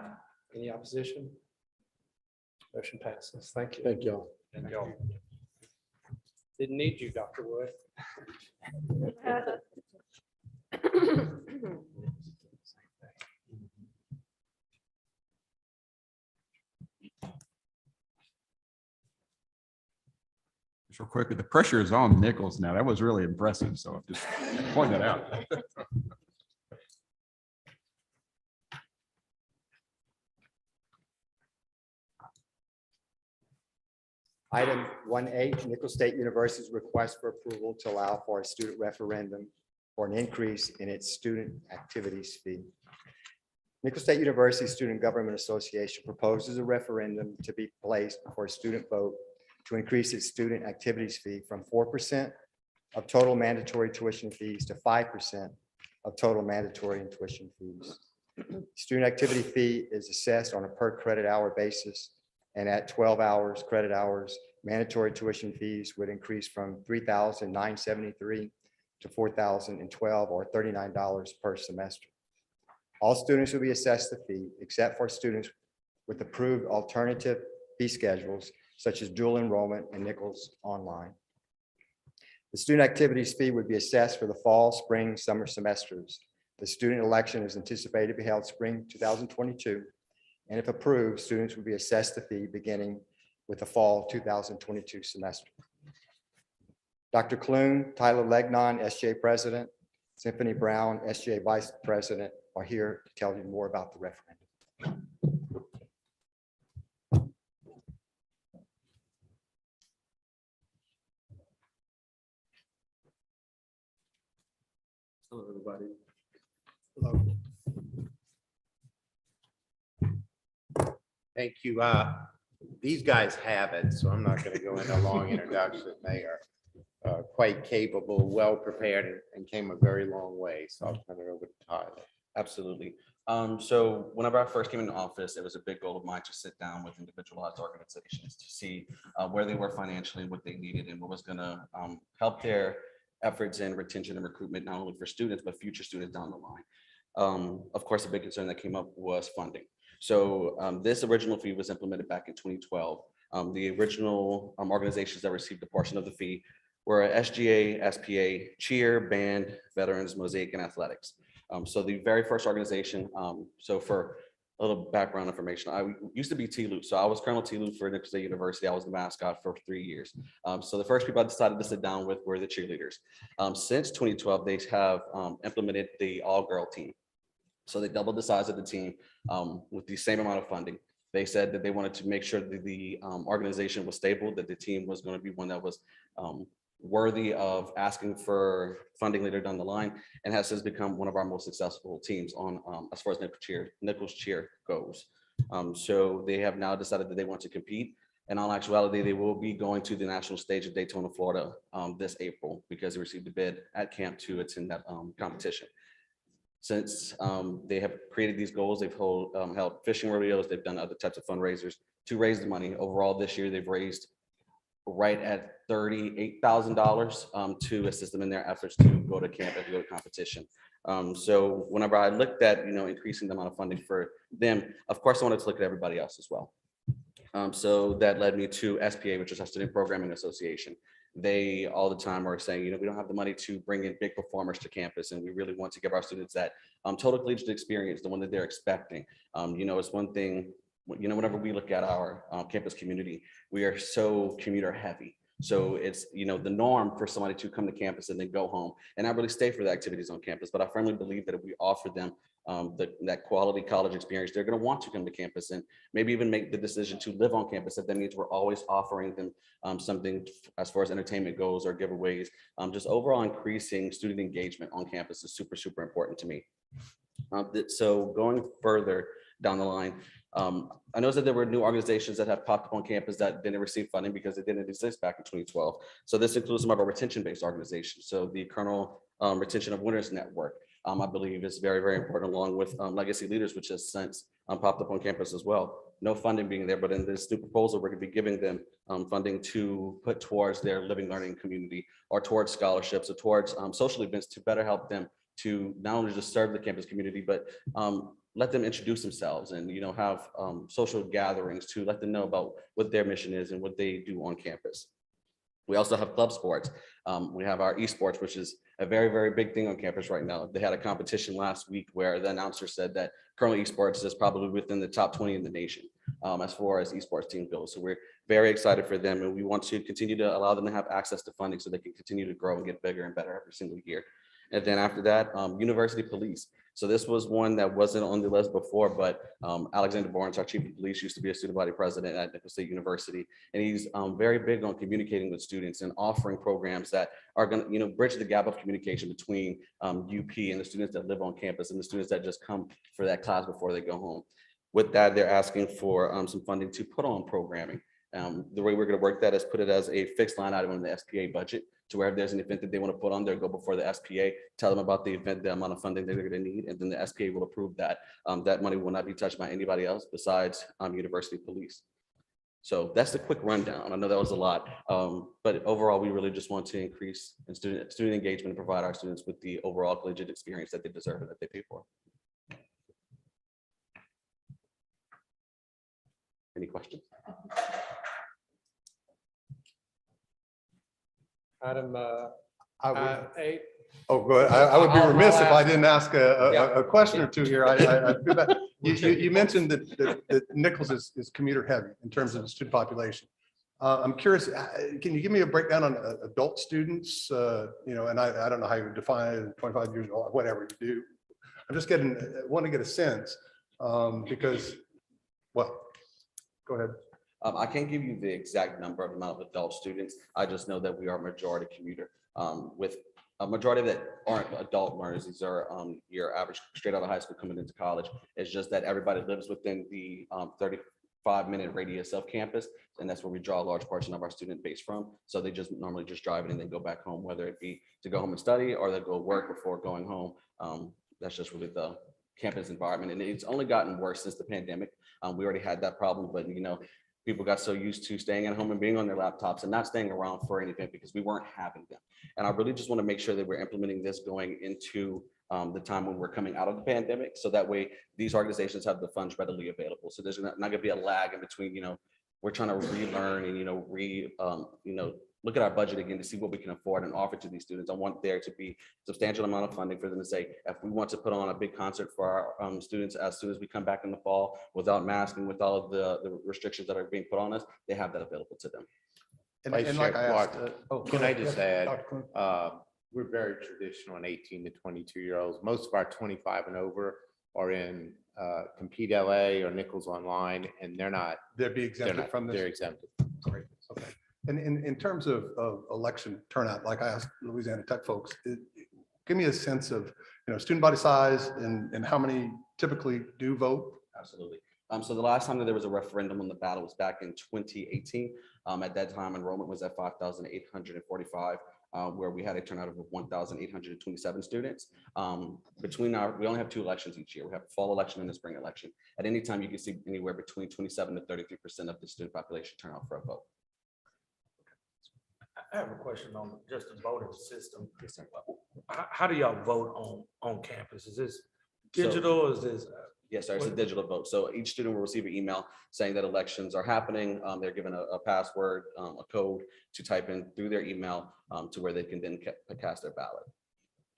Speaker 19: Any opposition? Motion passes. Thank you.
Speaker 14: Thank y'all.
Speaker 19: Thank y'all. Didn't need you, Dr. Wood.
Speaker 10: So quickly, the pressure is on Nichols now. That was really impressive. So I'm just pointing that out.
Speaker 15: Item 1H, Nichols State University's request for approval to allow for a student referendum for an increase in its student activities fee. Nichols State University Student Government Association proposes a referendum to be placed for a student vote to increase its student activities fee from 4% of total mandatory tuition fees to 5% of total mandatory and tuition fees. Student activity fee is assessed on a per credit hour basis, and at 12 hours, credit hours, mandatory tuition fees would increase from $3,973 to $4,012 or $39 per semester. All students will be assessed the fee except for students with approved alternative fee schedules such as dual enrollment and Nichols Online. The student activities fee would be assessed for the fall, spring, summer semesters. The student election is anticipated to be held spring 2022. And if approved, students will be assessed the fee beginning with the fall 2022 semester. Dr. Clune, Tyler Legnon, SGA President, Symphony Brown, SGA Vice President, are here to tell you more about the referendum.
Speaker 20: Hello, everybody. Thank you. These guys have it, so I'm not going to go into a long introduction. They are quite capable, well prepared, and came a very long way. So I'll turn it over to Tyler.
Speaker 21: Absolutely. So whenever I first came into office, it was a big goal of mine to sit down with individualized organizations to see where they were financially, what they needed, and what was going to help their efforts in retention and recruitment, not only for students, but future students down the line. Of course, a big concern that came up was funding. So this original fee was implemented back in 2012. The original organizations that received a portion of the fee were SGA, SPA, cheer, band, veterans, mosaic, and athletics. So the very first organization, so for a little background information, I used to be T-Lou. So I was Colonel T-Lou for Nichols State University. I was the mascot for 3 years. So the first people I decided to sit down with were the cheerleaders. Since 2012, they have implemented the all-girl team. So they doubled the size of the team with the same amount of funding. They said that they wanted to make sure that the organization was stable, that the team was going to be one that was worthy of asking for funding later down the line, and has since become one of our most successful teams on as far as Nichols Cheer goes. So they have now decided that they want to compete. In all actuality, they will be going to the national stage of Daytona, Florida this April, because they received a bid at camp to attend that competition. Since they have created these goals, they've held fishing rodeos, they've done other types of fundraisers to raise the money. Overall, this year, they've raised right at $38,000 to assist them in their efforts to go to camp and to go to competition. So whenever I looked at, increasing the amount of funding for them, of course, I wanted to look at everybody else as well. So that led me to SPA, which is our Student Programming Association. They all the time are saying, we don't have the money to bring in big performers to campus, and we really want to give our students that total collegiate experience, the one that they're expecting. It's one thing, whenever we look at our campus community, we are so commuter heavy. So it's, the norm for somebody to come to campus and then go home and not really stay for the activities on campus. But I firmly believe that if we offer them that quality college experience, they're going to want to come to campus and maybe even make the decision to live on campus. If that means we're always offering them something as far as entertainment goes or giveaways, just overall increasing student engagement on campus is super, super important to me. So going further down the line, I noticed that there were new organizations that have popped up on campus that didn't receive funding because it didn't exist back in 2012. So this includes some of our retention-based organizations. So the Colonel Retention of Winners Network, I believe is very, very important, along with Legacy Leaders, which has since popped up on campus as well. No funding being there, but in this new proposal, we're going to be giving them funding to put towards their living learning community or towards scholarships or towards social events to better help them to not only just serve the campus community, but let them introduce themselves and have social gatherings to let them know about what their mission is and what they do on campus. We also have club sports. We have our esports, which is a very, very big thing on campus right now. They had a competition last week where the announcer said that currently esports is probably within the top 20 in the nation. as far as esports team goes. So we're very excited for them, and we want to continue to allow them to have access to funding so they can continue to grow and get bigger and better every single year. And then after that, university police. So this was one that wasn't on the list before, but Alexander Barnes, our chief of police, used to be a student body president at Nicholls State University. And he's very big on communicating with students and offering programs that are going to, bridge the gap of communication between UP and the students that live on campus and the students that just come for that class before they go home. With that, they're asking for some funding to put on programming. The way we're going to work that is put it as a fixed line item in the SPA budget, to where if there's an event that they want to put on there, go before the SPA, tell them about the event, the amount of funding they're going to need, and then the SPA will approve that. That money will not be touched by anybody else besides university police. So that's the quick rundown. I know that was a lot, but overall, we really just want to increase in student engagement and provide our students with the overall collegiate experience that they deserve and that they pay for. Any questions?
Speaker 19: Item
Speaker 6: I would-
Speaker 19: 8.
Speaker 6: Oh, go ahead. I would be
Speaker 19: I'll
Speaker 6: remiss if I
Speaker 19: ask-
Speaker 6: didn't ask
Speaker 19: Yeah.
Speaker 6: a question or two here. I feel bad. You mentioned that Nicholls is commuter heavy in terms of the student population. I'm curious, can you give me a breakdown on adult students? And I don't know how you would define it, 25 years old, whatever you do. I'm just want to get a sense because, well, go ahead.
Speaker 21: I can't give you the exact number of amount of adult students. I just know that we are majority commuter. With a majority that aren't adult learners. These are your average straight out of high school coming into college. It's just that everybody lives within the 35-minute radius of campus, and that's where we draw a large portion of our student base from. So they just normally just drive it and then go back home, whether it be to go home and study or they go work before going home. That's just really the campus environment, and it's only gotten worse since the pandemic. We already had that problem, but people got so used to staying at home and being on their laptops and not staying around for anything because we weren't having them. And I really just want to make sure that we're implementing this going into the time when we're coming out of the pandemic. So that way these organizations have the funds readily available. So there's not going to be a lag in between, we're trying to relearn and, look at our budget again to see what we can afford and offer to these students. I want there to be substantial amount of funding for them to say, if we want to put on a big concert for our students as soon as we come back in the fall without masking, with all of the restrictions that are being put on us, they have that available to them.
Speaker 6: And like I asked,
Speaker 20: Can I just add, we're very traditional in 18 to 22-year-olds. Most of our 25 and over are in Compete LA or Nicholls Online, and
Speaker 6: they'd be exempted from this.
Speaker 20: They're exempted.
Speaker 6: Great. Okay. And in terms of election turnout, like I asked Louisiana Tech folks, give me a sense of, student body size and how many typically do vote?
Speaker 21: Absolutely. So the last time that there was a referendum on the ballot was back in 2018. At that time, enrollment was at 5,845, where we had a turnout of 1,827 students. We only have 2 elections each year. We have a fall election and a spring election. At any time, you can see anywhere between 27 to 33% of the student population turn out for a vote.
Speaker 7: I have a question on just the voting system. How do y'all vote on campus? Is this digital? Is this?
Speaker 21: Yes, sir. It's a digital vote. So each student will receive an email saying that elections are happening. They're given a password, a code to type in through their email to where they can then cast their ballot.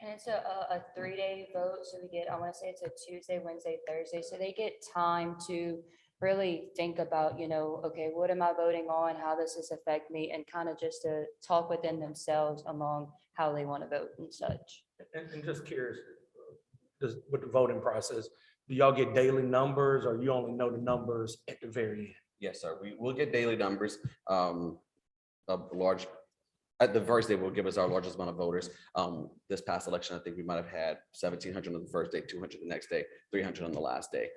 Speaker 4: And it's a 3-day vote. So we get, I want to say it's a Tuesday, Wednesday, Thursday. So they get time to really think about, okay, what am I voting on? How does this affect me? And kind of just to talk within themselves among how they want to vote and such.
Speaker 7: And just curious, with the voting process, do y'all get daily numbers or you only know the numbers at the very end?
Speaker 21: Yes, sir. We will get daily numbers. At the first day, will give us our largest amount of voters. This past election, I think we might have had 1,700 on the first day, 200 the next day, 300 on the last day.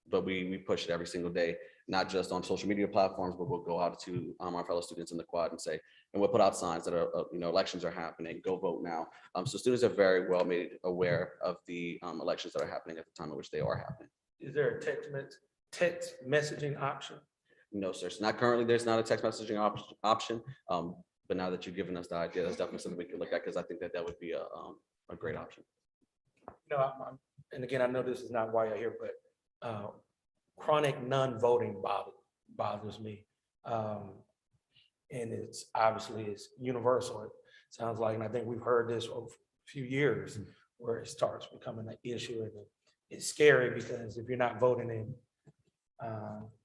Speaker 21: But we push it every single day, not just on social media platforms, but we'll go out to our fellow students in the quad and say, and we'll put out signs that are, elections are happening, go vote now. So students are very well made aware of the elections that are happening at the time in which they are happening.
Speaker 7: Is there a text messaging option?
Speaker 21: No, sir. So not currently, there's not a text messaging option. But now that you've given us the idea, that's definitely something we can look at because I think that would be a great option.
Speaker 7: And again, I know this is not why you're here, but chronic non-voting bothers me. And it's universal. It sounds like, and I think we've heard this for a few years where it starts becoming an issue. And it's scary because if you're not voting in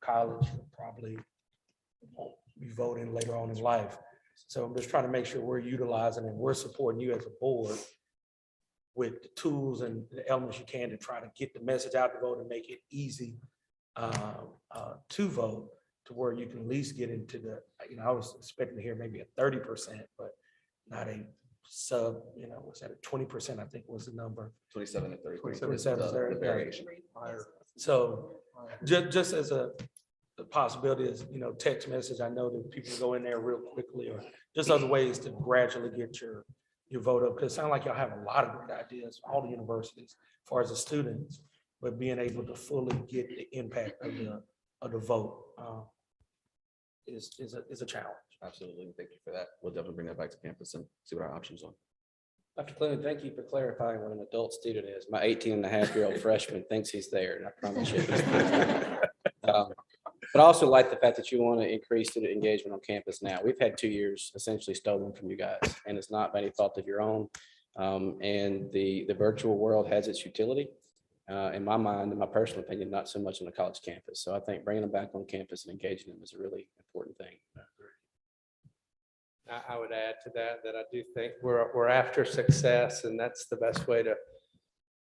Speaker 7: college, probably won't be voting later on in life. So I'm just trying to make sure we're utilizing and we're supporting you as a board with the tools and the elements you can to try to get the message out to vote and make it easy to vote, to where you can at least get into the, I was expecting to hear maybe a 30%, but not a sub, was that a 20%, I think was the number.
Speaker 21: 27 and 30.
Speaker 7: 27 is
Speaker 21: The variation.
Speaker 7: So just as a possibility is, text message, I know that people go in there real quickly, or just other ways to gradually get your vote up. Because it sounds like y'all have a lot of great ideas, all the universities, as far as the students, but being able to fully get the impact of the vote is a challenge.
Speaker 21: Absolutely. Thank you for that. We'll definitely bring that back to campus and see what our options are.
Speaker 14: Dr. Clement, thank you for clarifying what an adult student is. My 18-and-a-half-year-old freshman thinks he's there, and I promise you. But I also like the fact that you want to increase student engagement on campus now. We've had 2 years essentially stolen from you guys, and it's not by any fault of your own. And the virtual world has its utility. In my mind, in my personal opinion, not so much on the college campus. So I think bringing them back on campus and engaging them is a really important thing.
Speaker 19: I would add to that I do think we're after success, and that's the best way to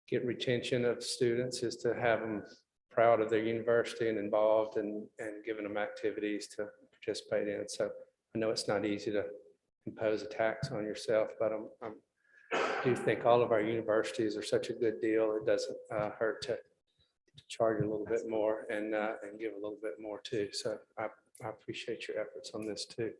Speaker 19: get retention of students, is to have them proud of their university and involved and giving them activities to participate in. So I know it's not easy to impose a tax on yourself, but I do think all of our universities are such a good deal. It doesn't hurt to charge a little bit more and give a little bit more too. So I appreciate your efforts on this too.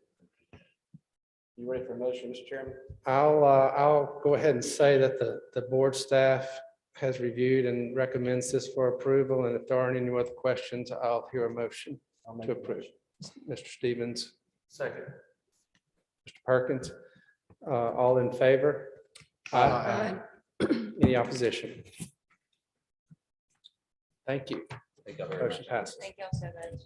Speaker 14: You ready for a motion, Mr. Chairman?
Speaker 19: I'll go ahead and say that the board staff has reviewed and recommends this for approval. And if there aren't any other questions, I'll hear a motion to approve. Mr. Stevens. Second. Mr. Perkins. All in favor? Aye. Any opposition? Thank you.
Speaker 21: Thank you very
Speaker 19: Motion
Speaker 21: much.
Speaker 19: passes.
Speaker 4: Thank y'all so much.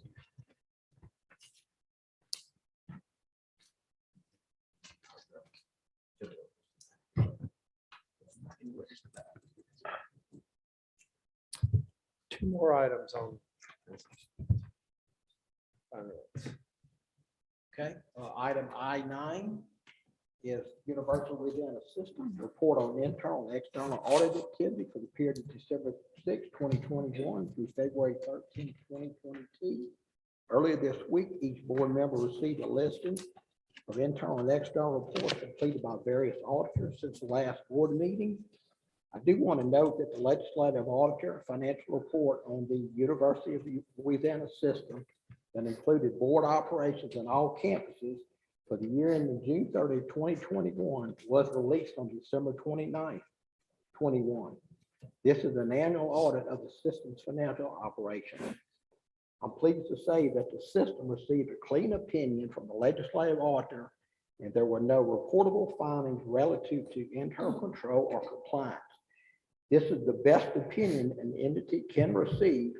Speaker 19: Two more items on.
Speaker 12: Okay, item I9 is Universal Within a System report on internal and external audit activity for the period of December 6, 2021 through February 13, 2022. Earlier this week, each board member received a listing of internal and external reports completed by various auditors since the last board meeting. I do want to note that the legislative auditor financial report on the University of Louisiana system that included board operations in all campuses for the year ending June 30, 2021 was released on December 29, 21. This is an annual audit of the system's financial operation. I'm pleased to say that the system received a clean opinion from the legislative auditor, and there were no reportable findings relative to internal control or compliance. This is the best opinion an entity can receive,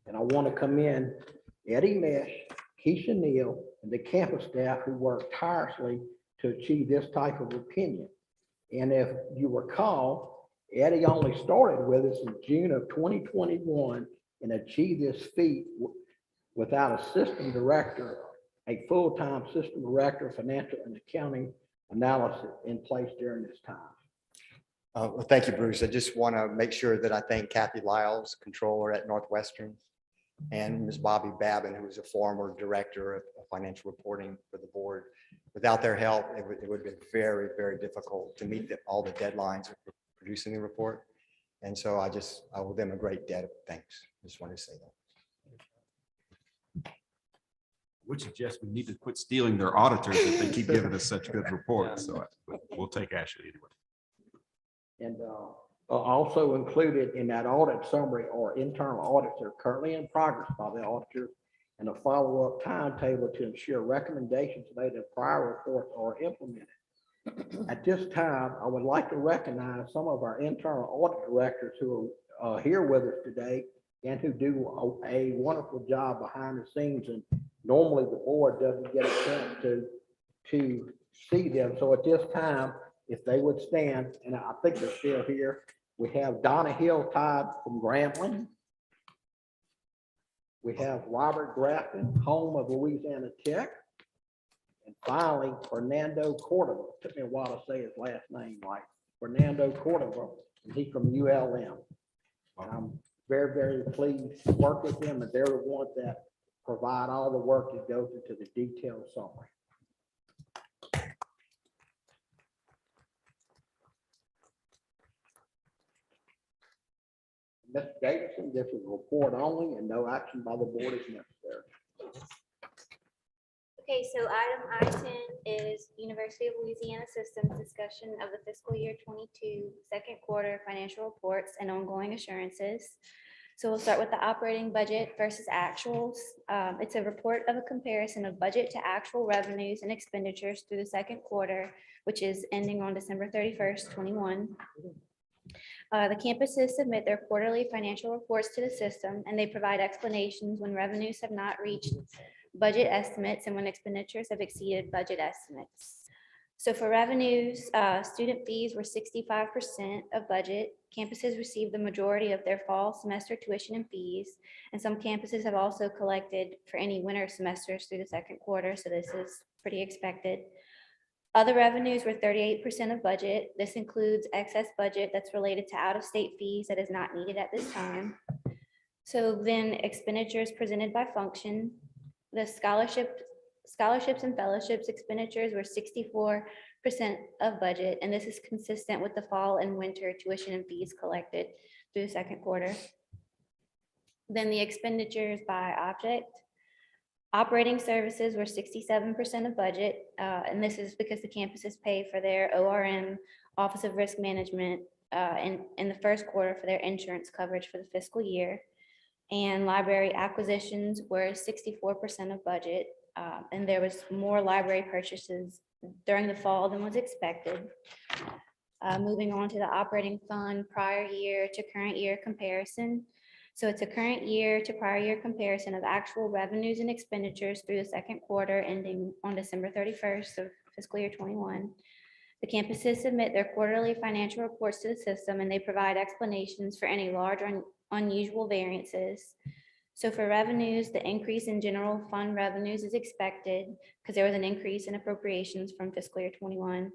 Speaker 12: and I want to commend Eddie Mesh, Keisha Neal, and the campus staff who worked tirelessly to achieve this type of opinion. And if you recall, Eddie only started with us in June of 2021 and achieved this feat without a system director, a full-time system director of financial and accounting analysis in place during this time.
Speaker 15: Well, thank you, Bruce. I just want to make sure that I thank Kathy Lyles, controller at Northwestern, and Ms. Bobby Babin, who was a former director of financial reporting for the board. Without their help, it would have been very, very difficult to meet all the deadlines of producing the report. And so I owe them a great debt of thanks. Just wanted to say that.
Speaker 10: Would suggest we need to quit stealing their auditors if they keep giving us such good reports. So we'll take action anyway.
Speaker 12: And also included in that audit summary are internal audits that are currently in progress by the auditors and a follow-up timetable to ensure recommendations made in prior reports are implemented. At this time, I would like to recognize some of our internal audit directors who are here with us today and who do a wonderful job behind the scenes. And normally the board doesn't get a chance to see them. So at this time, if they would stand, and I think they're still here, we have Donna Hilltide from Grambling. we have Robert Grafton, home of Louisiana Tech. And finally, Fernando Cordova. Took me a while to say his last name right. Fernando Cordova, and he's from ULM. And I'm very, very pleased to work with them, and they're the ones that provide all the work that goes into the detailed summary. Mr. Davidson, this is a report only and no action by the board is necessary.
Speaker 16: Okay, so item I-10 is University of Louisiana Systems discussion of the fiscal year 22 second quarter financial reports and ongoing assurances. So we'll start with the operating budget versus actuals. It's a report of a comparison of budget to actual revenues and expenditures through the second quarter, which is ending on December 31st, 21. The campuses submit their quarterly financial reports to the system, and they provide explanations when revenues have not reached budget estimates and when expenditures have exceeded budget estimates. So for revenues, student fees were 65% of budget. Campuses received the majority of their fall semester tuition and fees, and some campuses have also collected for any winter semesters through the second quarter, so this is pretty expected. Other revenues were 38% of budget. This includes excess budget that's related to out-of-state fees that is not needed at this time. So then expenditures presented by function. The scholarships and fellowships expenditures were 64% of budget, and this is consistent with the fall and winter tuition and fees collected through the second quarter. Then the expenditures by object. Operating services were 67% of budget, and this is because the campuses pay for their ORM, Office of Risk Management, in the first quarter for their insurance coverage for the fiscal year. And library acquisitions were 64% of budget, and there was more library purchases during the fall than was expected. Moving on to the operating fund prior year to current year comparison. So it's a current year to prior year comparison of actual revenues and expenditures through the second quarter ending on December 31st of fiscal year 21. The campuses submit their quarterly financial reports to the system, and they provide explanations for any large or unusual variances. So for revenues, the increase in general fund revenues is expected because there was an increase in appropriations from fiscal year 21.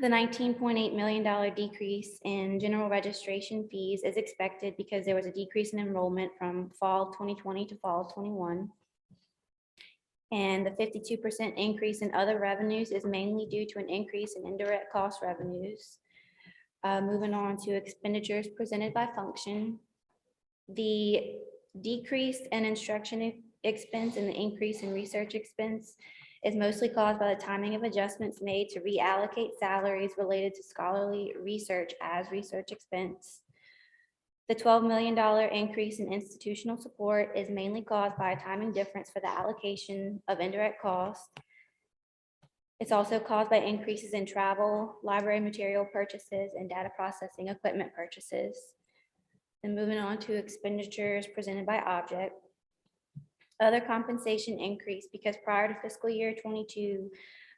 Speaker 16: The $19.8 million decrease in general registration fees is expected because there was a decrease in enrollment from fall 2020 to fall 21. And the 52% increase in other revenues is mainly due to an increase in indirect cost revenues. Moving on to expenditures presented by function. The decrease in instruction expense and the increase in research expense is mostly caused by the timing of adjustments made to reallocate salaries related to scholarly research as research expense. The $12 million increase in institutional support is mainly caused by a timing difference for the allocation of indirect costs. It's also caused by increases in travel, library material purchases, and data processing equipment purchases. And moving on to expenditures presented by object. Other compensation increased because prior to fiscal year 22,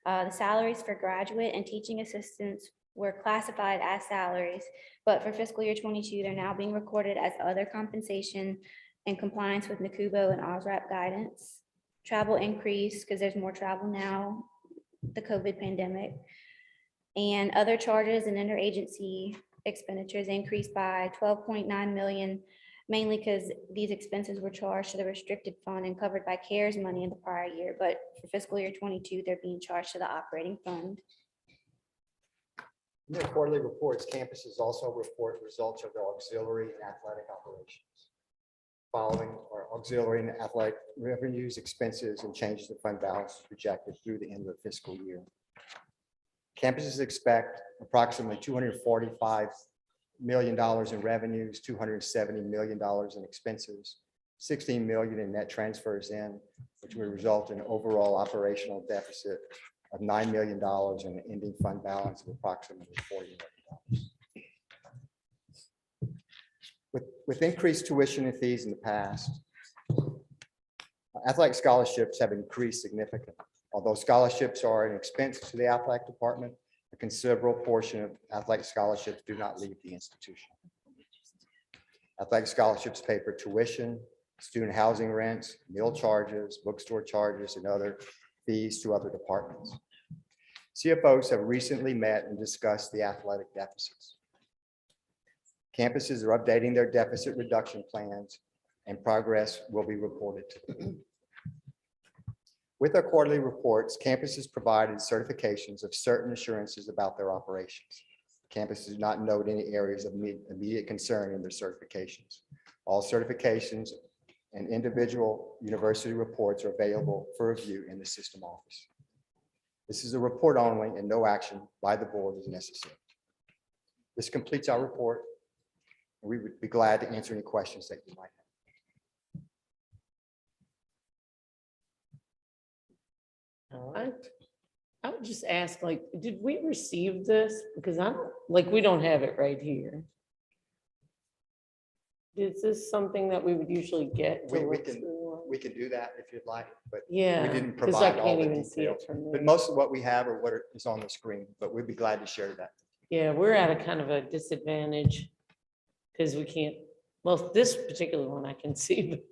Speaker 16: the salaries for graduate and teaching assistants were classified as salaries, but for fiscal year 22, they're now being recorded as other compensation in compliance with NACUBO and OSRAP guidance. Travel increased because there's more travel now, the COVID pandemic, and other charges and interagency expenditures increased by $12.9 million, mainly because these expenses were charged to the restricted fund and covered by CARES money in the prior year, but for fiscal year 22, they're being charged to the operating fund.
Speaker 15: In their quarterly reports, campuses also report results of their auxiliary and athletic operations. Following are auxiliary and athletic revenues, expenses, and changes in fund balance projected through the end of the fiscal year. Campuses expect approximately $245 million in revenues, $270 million in expenses, $16 million in net transfers in, which would result in overall operational deficit of $9 million and an ending fund balance of approximately $40 million. With increased tuition and fees in the past, athletic scholarships have increased significantly. Although scholarships are an expense to the athletic department, a considerable portion of athletic scholarships do not leave the institution. Athletic scholarships pay for tuition, student housing rents, meal charges, bookstore charges, and other fees to other departments. CFOs have recently met and discussed the athletic deficits. Campuses are updating their deficit reduction plans, and progress will be reported to them. With our quarterly reports, campuses provided certifications of certain assurances about their operations. Campuses do not note any areas of immediate concern in their certifications. All certifications and individual university reports are available for review in the system office. This is a report only, and no action by the board is necessary. This completes our report. We would be glad to answer any questions that you might have.
Speaker 8: I would just ask, like, did we receive this? Because I don't, like, we don't have it right here. Is this something that we would usually get? to look through?
Speaker 15: We can do that if you'd like, but
Speaker 8: Yeah,
Speaker 15: we didn't
Speaker 8: 'cause I
Speaker 15: provide all
Speaker 8: can't
Speaker 15: the
Speaker 8: even see it
Speaker 15: details.
Speaker 8: from
Speaker 15: But
Speaker 8: there.
Speaker 15: most of what we have are what is on the screen, but we'd be glad to share that.
Speaker 8: Yeah, we're at a kind of a disadvantage because we can't, well, this particular one I can see, but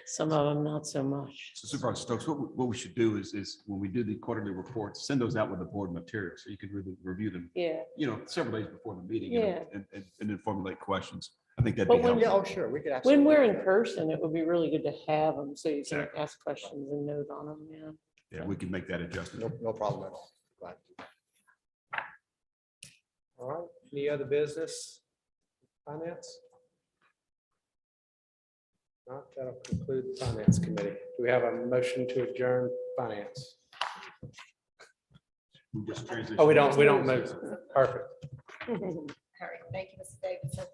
Speaker 8: some of them not so much.
Speaker 10: So Supervisor Stokes, what we should do is when we do the quarterly reports, send those out with the board materials so you can really review them,
Speaker 8: Yeah.
Speaker 10: Several days before the meeting.
Speaker 8: Yeah.
Speaker 10: And then formulate questions. I think that'd
Speaker 8: But
Speaker 10: be
Speaker 8: when-
Speaker 10: helpful.
Speaker 15: Oh, sure, we could
Speaker 8: When
Speaker 15: absolutely.
Speaker 8: we're in person, it would be really good to have them so you can
Speaker 10: Exactly.
Speaker 8: ask questions and note on them, yeah.
Speaker 10: Yeah, we can make that adjustment.
Speaker 15: No problem at all. Glad to.
Speaker 19: All right, any other business? Finance? Not, that'll conclude the finance committee. Do we have a motion to adjourn finance?
Speaker 10: We just transition.
Speaker 19: Oh, we don't move. Perfect.
Speaker 1: All right, thank you, Mr. Davidson.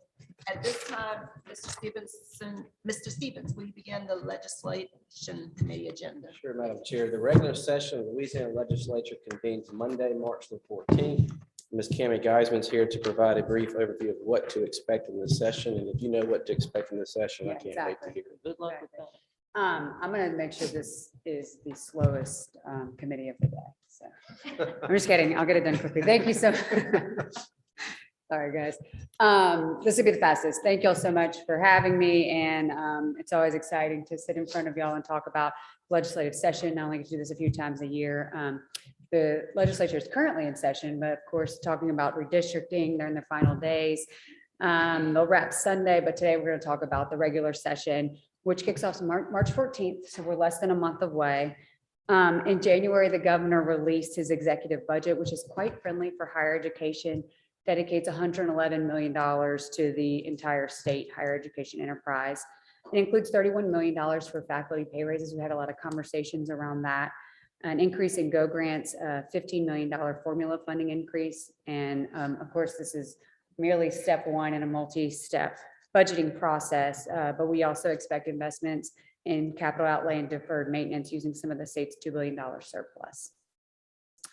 Speaker 1: At this time, Mr. Stevens, we begin the legislation committee agenda.
Speaker 14: Sure, Madam Chair. The regular session of the Louisiana Legislature convenes Monday, March the 14th. Ms. Cammie Geisman's here to provide a brief overview of what to expect in this session. And if you know what to expect in this session, I
Speaker 22: Yeah,
Speaker 14: can't wait to
Speaker 22: exactly.
Speaker 14: hear it.
Speaker 8: Good luck with that.
Speaker 22: I'm going to make sure this is the slowest committee of the day. So I'm just kidding. I'll get it done quickly. Thank you so much. Sorry, guys. This will be the fastest. Thank you all so much for having me. And it's always exciting to sit in front of y'all and talk about legislative session. Not only get to do this a few times a year. The legislature is currently in session, but of course, talking about redistricting, they're in their final days. They'll wrap Sunday, but today we're going to talk about the regular session, which kicks off March 14th. So we're less than a month away. In January, the governor released his executive budget, which is quite friendly for higher education, dedicates $111 million to the entire state higher education enterprise. It includes $31 million for faculty pay raises. We had a lot of conversations around that. An increase in GO grants, $15 million formula funding increase. And of course, this is merely step one in a multi-step budgeting process, but we also expect investments in capital outlay and deferred maintenance using some of the state's $2 billion surplus.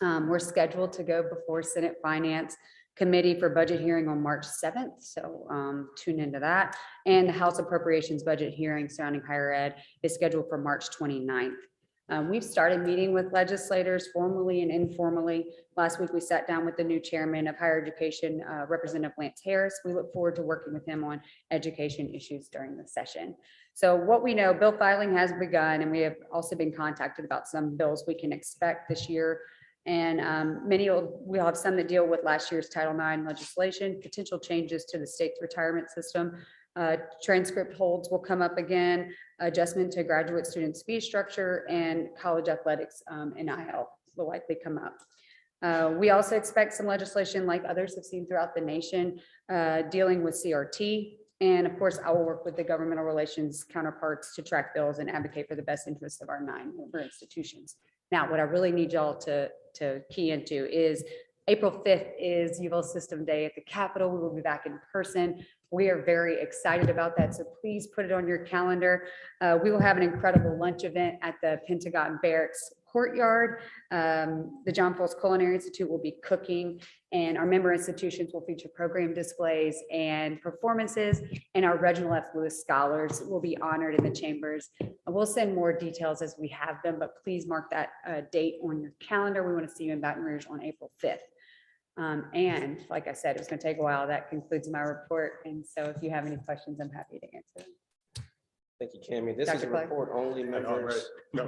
Speaker 22: We're scheduled to go before Senate Finance Committee for budget hearing on March 7th. So tune into that. And the House Appropriations budget hearing surrounding higher ed is scheduled for March 29th. We've started meeting with legislators formally and informally. Last week, we sat down with the new chairman of higher education, Representative Lance Harris. We look forward to working with him on education issues during the session. So what we know, bill filing has begun, and we have also been contacted about some bills we can expect this year. And we'll have some that deal with last year's Title IX legislation, potential changes to the state's retirement system. Transcript holds will come up again, adjustment to graduate students' fee structure, and college athletics NIL will likely come up. We also expect some legislation like others have seen throughout the nation dealing with CRT. And of course, I will work with the governmental relations counterparts to track bills and advocate for the best interests of our 9 member institutions. Now, what I really need y'all to key into is April 5th is ULS System Day at the Capitol. We will be back in person. We are very excited about that, so please put it on your calendar. We will have an incredible lunch event at the Pentagon Barracks courtyard. The John Foles Culinary Institute will be cooking, and our member institutions will feature program displays and performances, and our Reginald F. Lewis Scholars will be honored in the chambers. We'll send more details as we have them, but please mark that date on your calendar. We want to see you in Baton Rouge on April 5th. And like I said, it's going to take a while. That concludes my report. And so if you have any questions, I'm happy to answer them.
Speaker 14: Thank you, Cammy. This is a
Speaker 22: Dr. Clay?
Speaker 14: report only, members.
Speaker 6: No,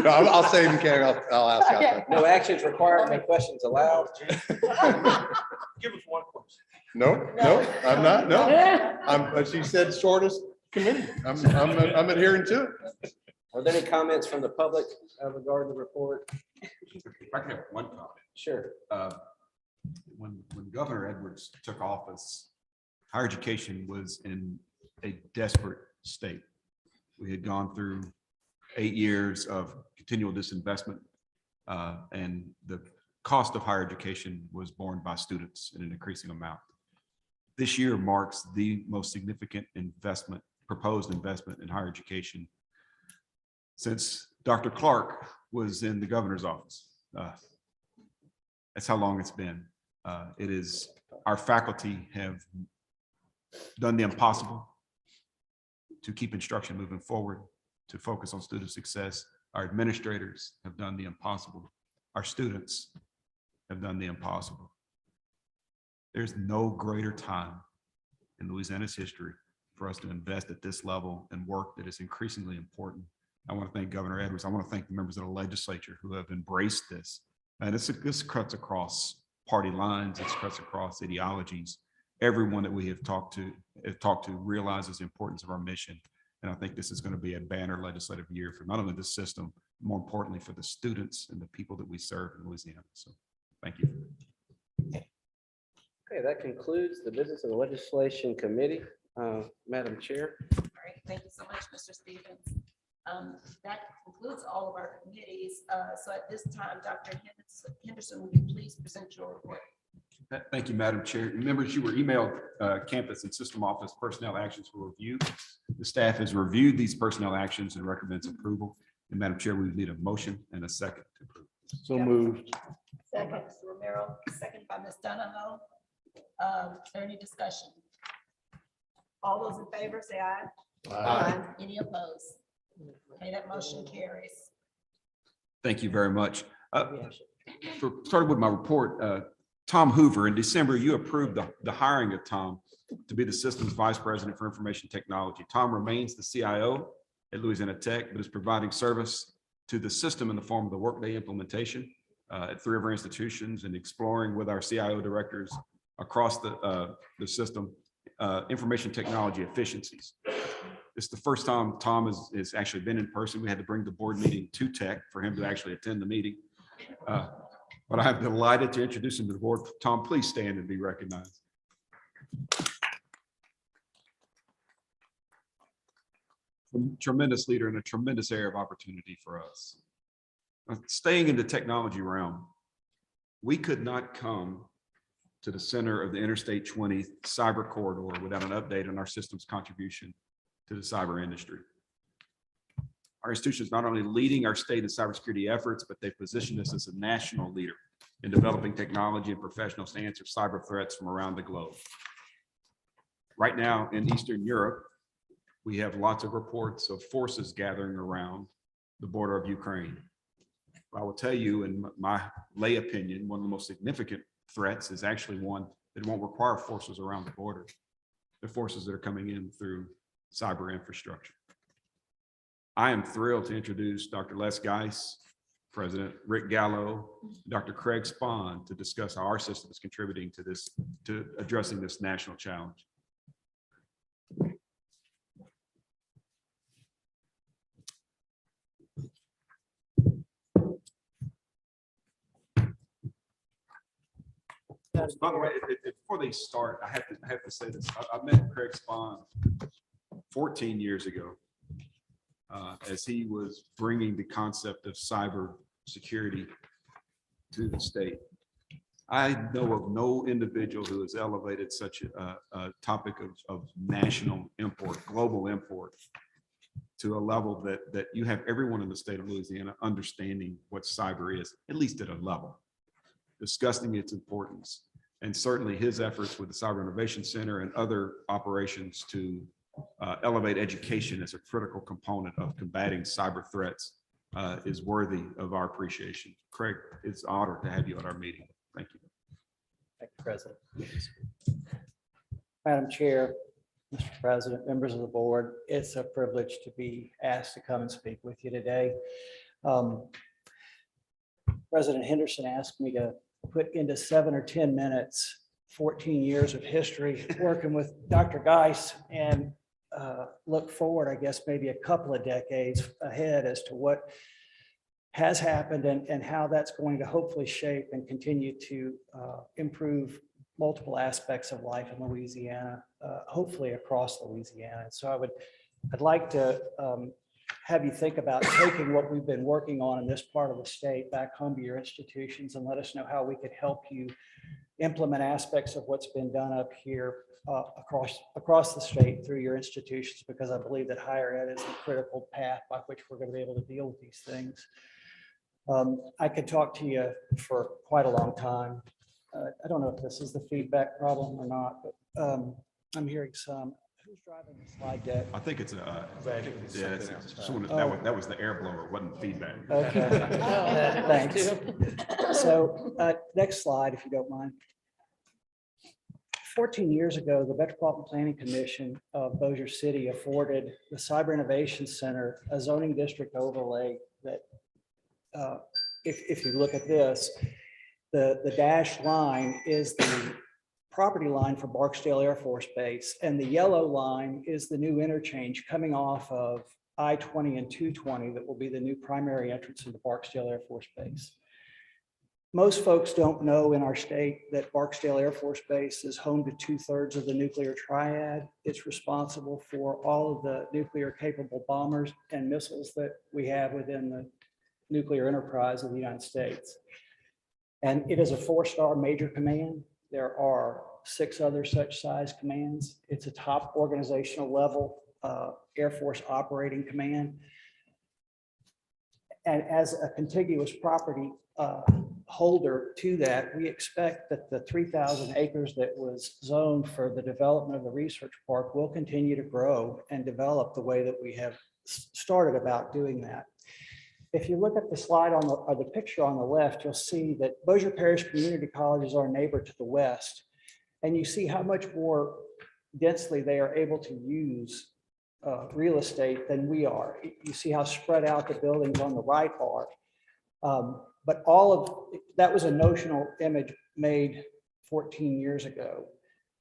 Speaker 6: I'll save him, Karen. I'll ask after.
Speaker 14: No actions required, no questions allowed.
Speaker 7: Give us one question.
Speaker 6: No, I'm not, no. She said shortest committee. I'm adhering to it.
Speaker 14: Are there any comments from the public regarding the report?
Speaker 10: If I could have one comment.
Speaker 14: Sure.
Speaker 10: When Governor Edwards took office, higher education was in a desperate state. We had gone through 8 years of continual disinvestment, and the cost of higher education was borne by students in an increasing amount. This year marks the most significant proposed investment in higher education since Dr. Clark was in the governor's office. That's how long it's been. It is, our faculty have done the impossible to keep instruction moving forward, to focus on student success. Our administrators have done the impossible. Our students have done the impossible. There's no greater time in Louisiana's history for us to invest at this level and work that is increasingly important. I want to thank Governor Edwards. I want to thank the members of the legislature who have embraced this. And this cuts across party lines, it cuts across ideologies. Everyone that we have talked to realizes the importance of our mission. And I think this is going to be a banner legislative year for not only the system, more importantly for the students and the people that we serve in Louisiana. So thank you.
Speaker 14: Okay, that concludes the business of the Legislation Committee. Madam Chair.
Speaker 1: All right, thank you so much, Mr. Stevens. That concludes all of our committees. So at this time, Dr. Henderson, will you please present your report?
Speaker 10: Thank you, Madam Chair. Members, you were emailed campus and system office personnel actions for review. The staff has reviewed these personnel actions and recommends approval. And Madam Chair, we need a motion and a second to approve.
Speaker 3: So moved.
Speaker 1: Second, Mr. Romero, second by Ms. Donahoe. Is there any discussion? All those in favor, say aye.
Speaker 3: Aye.
Speaker 1: Any opposed? Okay, that motion carries.
Speaker 10: Thank you very much. Starting with my report, Tom Hoover, in December, you approved the hiring of Tom to be the systems vice president for information technology. Tom remains the CIO at Louisiana Tech, but is providing service to the system in the form of the Workday implementation at 3 of our institutions and exploring with our CIO directors across the system information technology efficiencies. It's the first time Tom has actually been in person. We had to bring the board meeting to Tech for him to actually attend the meeting. But I'm delighted to introduce him to the board. Tom, please stand and be recognized. A tremendous leader and a tremendous area of opportunity for us. Staying in the technology realm, we could not come to the center of the Interstate 20 cyber corridor without an update on our system's contribution to the cyber industry. Our institution is not only leading our state in cybersecurity efforts, but they've positioned us as a national leader in developing technology and professionals to answer cyber threats from around the globe. Right now in Eastern Europe, we have lots of reports of forces gathering around the border of Ukraine. I will tell you, in my lay opinion, one of the most significant threats is actually one that won't require forces around the border. The forces that are coming in through cyber infrastructure. I am thrilled to introduce Dr. Les Geis, President Rick Gallo, Dr. Craig Spahn to discuss how our system is contributing to addressing this national challenge. By the way, before they start, I have to say this. I met Craig Spahn 14 years ago as he was bringing the concept of cyber security to the state. I know of no individual who has elevated such a topic of national import, global import, to a level that you have everyone in the state of Louisiana understanding what cyber is, at least at a level, discussing its importance, and certainly his efforts with the Cyber Innovation Center and other operations to elevate education as a critical component of combating cyber threats is worthy of our appreciation. Craig, it's an honor to have you at our meeting. Thank you.
Speaker 12: Thank you, President. Madam Chair, Mr. President, members of the board, it's a privilege to be asked to come and speak with you today. President Henderson asked me to put into 7 or 10 minutes 14 years of history working with Dr. Geis and look forward, I guess, maybe a couple of decades ahead as to what has happened and how that's going to hopefully shape and continue to improve multiple aspects of life in Louisiana, hopefully across Louisiana. And so I'd like to have you think about taking what we've been working on in this part of the state back home to your institutions and let us know how we could help you implement aspects of what's been done up here across the state through your institutions, because I believe that higher ed is the critical path by which we're going to be able to deal with these things. I could talk to you for quite a long time. I don't know if this is the feedback problem or not, but I'm hearing some. Who's driving the slide deck?
Speaker 10: I think it's a, that was the air blower, wasn't feedback.
Speaker 12: Okay, thanks. So next slide, if you don't mind. 14 years ago, the Metropolitan Planning Commission of Bossier City afforded the Cyber Innovation Center a zoning district overlay that if you look at this, the dashed line is the property line for Barksdale Air Force Base, and the yellow line is the new interchange coming off of I-20 and 220 that will be the new primary entrance into Barksdale Air Force Base. Most folks don't know in our state that Barksdale Air Force Base is home to 2/3 of the nuclear triad. It's responsible for all of the nuclear capable bombers and missiles that we have within the nuclear enterprise of the United States. And it is a 4-star major command. There are 6 other such size commands. It's a top organizational level Air Force operating command. And as a contiguous property holder to that, we expect that the 3,000 acres that was zoned for the development of the research park will continue to grow and develop the way that we have started about doing that. If you look at the slide or the picture on the left, you'll see that Bossier Parish Community College is our neighbor to the west. And you see how much more densely they are able to use real estate than we are. You see how spread out the buildings on the right are. But all of that was a notional image made 14 years ago.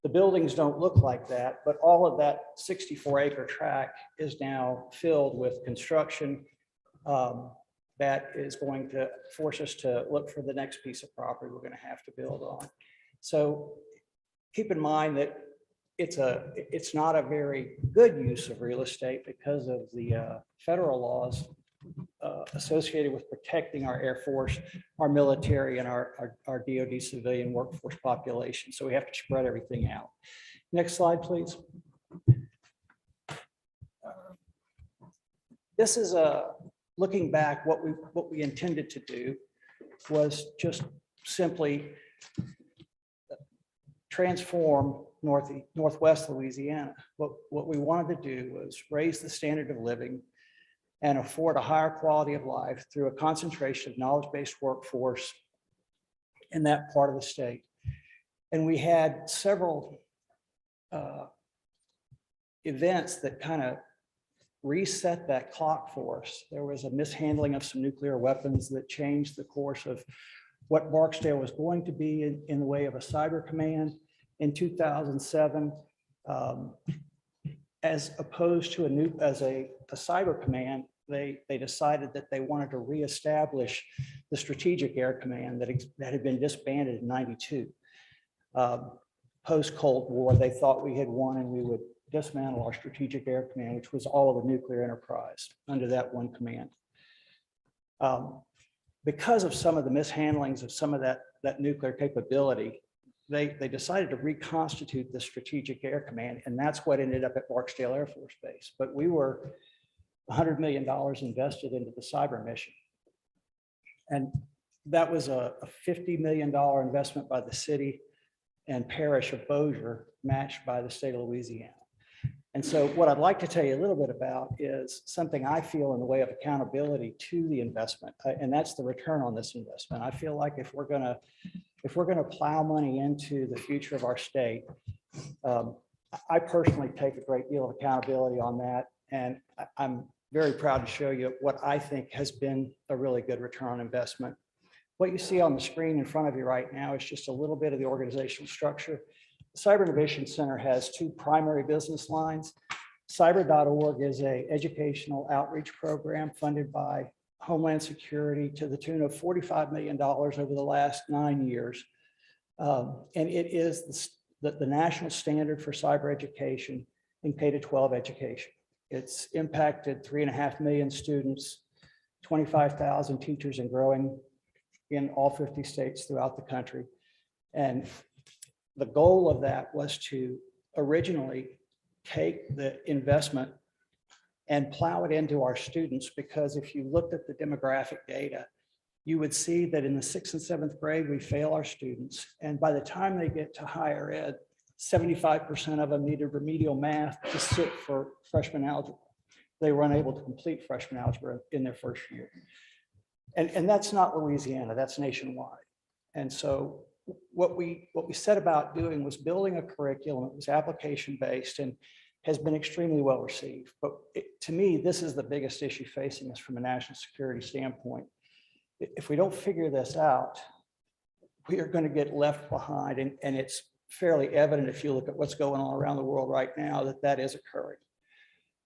Speaker 12: The buildings don't look like that, but all of that 64-acre tract is now filled with construction that is going to force us to look for the next piece of property we're going to have to build on. So keep in mind that it's not a very good use of real estate because of the federal laws associated with protecting our Air Force, our military, and our DoD civilian workforce population. So we have to spread everything out. Next slide, please. This is looking back. What we intended to do was just simply transform Northwest Louisiana. What we wanted to do was raise the standard of living and afford a higher quality of life through a concentration of knowledge-based workforce in that part of the state. And we had several events that kind of reset that clock for us. There was a mishandling of some nuclear weapons that changed the course of what Barksdale was going to be in the way of a cyber command in 2007. As opposed to a cyber command, they decided that they wanted to reestablish the Strategic Air Command that had been disbanded in '92. Post-Cold War, they thought we had won and we would dismantle our Strategic Air Command, which was all of the nuclear enterprise under that one command. Because of some of the mishandlings of some of that nuclear capability, they decided to reconstitute the Strategic Air Command, and that's what ended up at Barksdale Air Force Base. But we were $100 million invested into the cyber mission. And that was a $50 million investment by the city and parish of Bossier, matched by the state of Louisiana. And so what I'd like to tell you a little bit about is something I feel in the way of accountability to the investment, and that's the return on this investment. I feel like if we're gonna plow money into the future of our state, I personally take a great deal of accountability on that, and I'm very proud to show you what I think has been a really good return on investment. What you see on the screen in front of you right now is just a little bit of the organizational structure. The Cyber Innovation Center has two primary business lines. Cyber.org is an educational outreach program funded by Homeland Security to the tune of $45 million over the last 9 years. And it is the national standard for cyber education in K-12 education. It's impacted 3.5 million students, 25,000 teachers and growing in all 50 states throughout the country. And the goal of that was to originally take the investment and plow it into our students, because if you looked at the demographic data, you would see that in the 6th and 7th grade, we fail our students. And by the time they get to higher ed, 75% of them needed remedial math to sit for freshman algebra. They were unable to complete freshman algebra in their first year. And that's not Louisiana, that's nationwide. And so what we set about doing was building a curriculum that was application-based and has been extremely well received. But to me, this is the biggest issue facing us from a national security standpoint. If we don't figure this out, we are going to get left behind. And it's fairly evident if you look at what's going on around the world right now that that is occurring.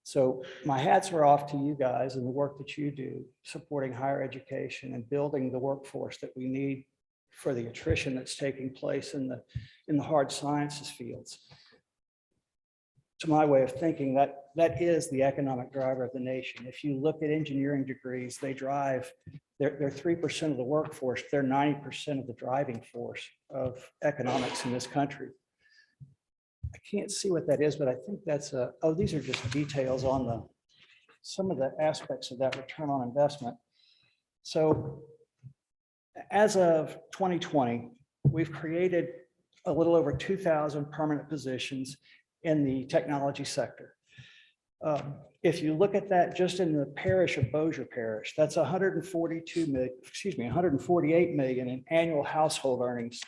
Speaker 12: So my hats are off to you guys and the work that you do supporting higher education and building the workforce that we need for the attrition that's taking place in the hard sciences fields. To my way of thinking, that is the economic driver of the nation. If you look at engineering degrees, they're 3% of the workforce, they're 90% of the driving force of economics in this country. I can't see what that is, but I think that's these are just details on some of the aspects of that return on investment. So as of 2020, we've created a little over 2,000 permanent positions in the technology sector. If you look at that just in the parish of Bossier Parish, that's 148 million in annual household earnings.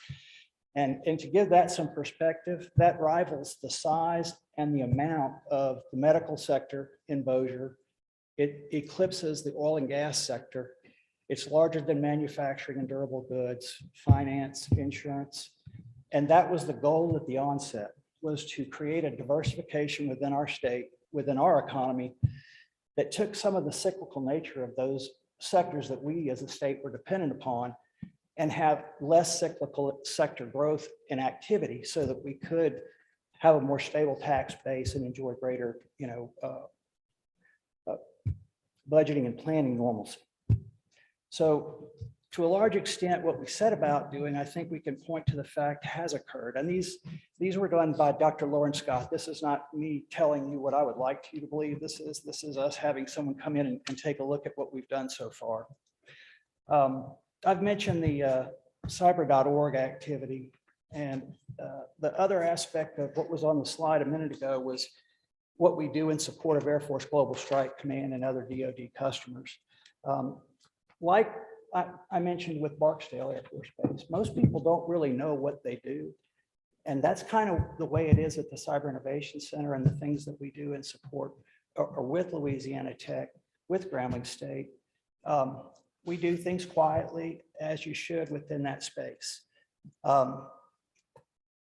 Speaker 12: And to give that some perspective, that rivals the size and the amount of the medical sector in Bossier. It eclipses the oil and gas sector. It's larger than manufacturing and durable goods, finance, insurance. And that was the goal at the onset, was to create a diversification within our state, within our economy, that took some of the cyclical nature of those sectors that we as a state were dependent upon and have less cyclical sector growth and activity so that we could have a more stable tax base and enjoy greater, budgeting and planning normalcy. So to a large extent, what we set about doing, I think we can point to the fact has occurred. And these were done by Dr. Lauren Scott. This is not me telling you what I would like you to believe. This is us having someone come in and take a look at what we've done so far. I've mentioned the cyber.org activity, and the other aspect of what was on the slide a minute ago was what we do in support of Air Force Global Strike Command and other DoD customers. Like I mentioned with Barksdale Air Force Base, most people don't really know what they do. And that's kind of the way it is at the Cyber Innovation Center and the things that we do in support or with Louisiana Tech, with Grambling State. We do things quietly, as you should within that space. But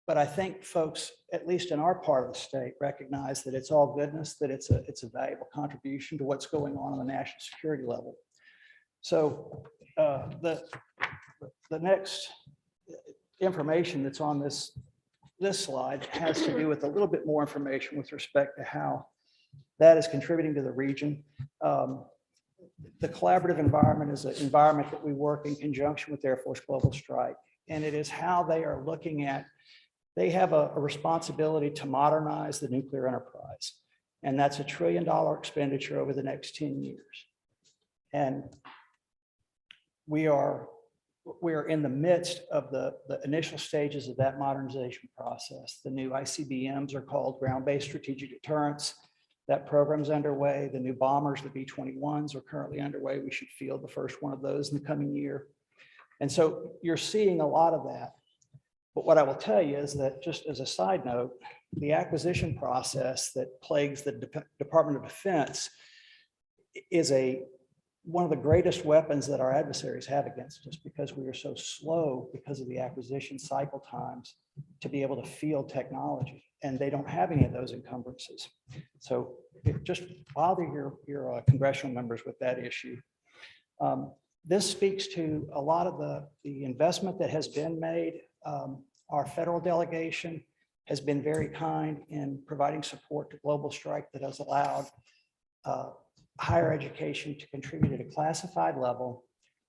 Speaker 12: I think folks, at least in our part of the state, recognize that it's all goodness, that it's a valuable contribution to what's going on the national security level. So the next information that's on this slide has to do with a little bit more information with respect to how that is contributing to the region. The collaborative environment is an environment that we work in conjunction with Air Force Global Strike, and it is how they are looking at, they have a responsibility to modernize the nuclear enterprise, and that's $1 trillion expenditure over the next 10 years. And we are in the midst of the initial stages of that modernization process. The new ICBMs are called Ground-Based Strategic Deterrence. That program's underway. The new bombers, the B-21s, are currently underway. We should field the first one of those in the coming year. And so you're seeing a lot of that. But what I will tell you is that, just as a side note, the acquisition process that plagues the Department of Defense is one of the greatest weapons that our adversaries have against us, because we are so slow because of the acquisition cycle times to be able to field technology, and they don't have any of those encumbrances. So just bother your congressional members with that issue. This speaks to a lot of the investment that has been made. Our federal delegation has been very kind in providing support to Global Strike that has allowed higher education to contribute at a classified level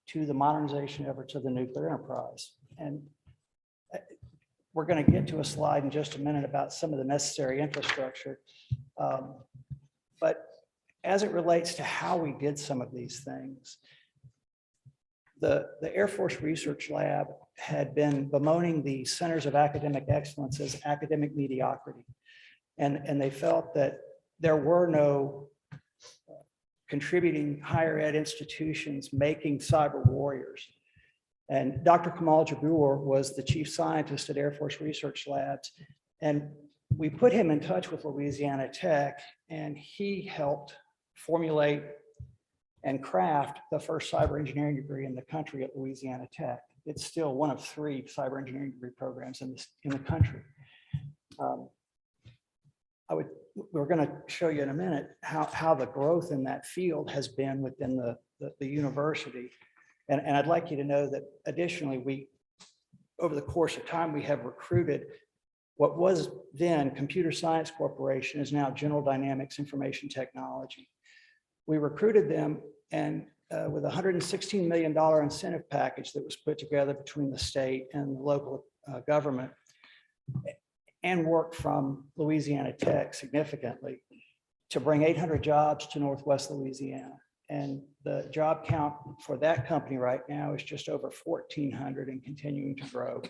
Speaker 12: to the modernization efforts of the nuclear enterprise. And we're going to get to a slide in just a minute about some of the necessary infrastructure. But as it relates to how we did some of these things, the Air Force Research Lab had been bemoaning the centers of academic excellence as academic mediocrity. And they felt that there were no contributing higher ed institutions making cyber warriors. And Dr. Kamal Jabbour was the chief scientist at Air Force Research Labs. And we put him in touch with Louisiana Tech, and he helped formulate and craft the first cyber engineering degree in the country at Louisiana Tech. It's still one of 3 cyber engineering degree programs in the country. We're going to show you in a minute how the growth in that field has been within the university. And I'd like you to know that additionally, over the course of time, we have recruited what was then Computer Science Corporation, is now General Dynamics Information Technology. We recruited them, and with a $116 million incentive package that was put together between the state and the local government, and worked from Louisiana Tech significantly to bring 800 jobs to Northwest Louisiana. And the job count for that company right now is just over 1,400 and continuing to grow.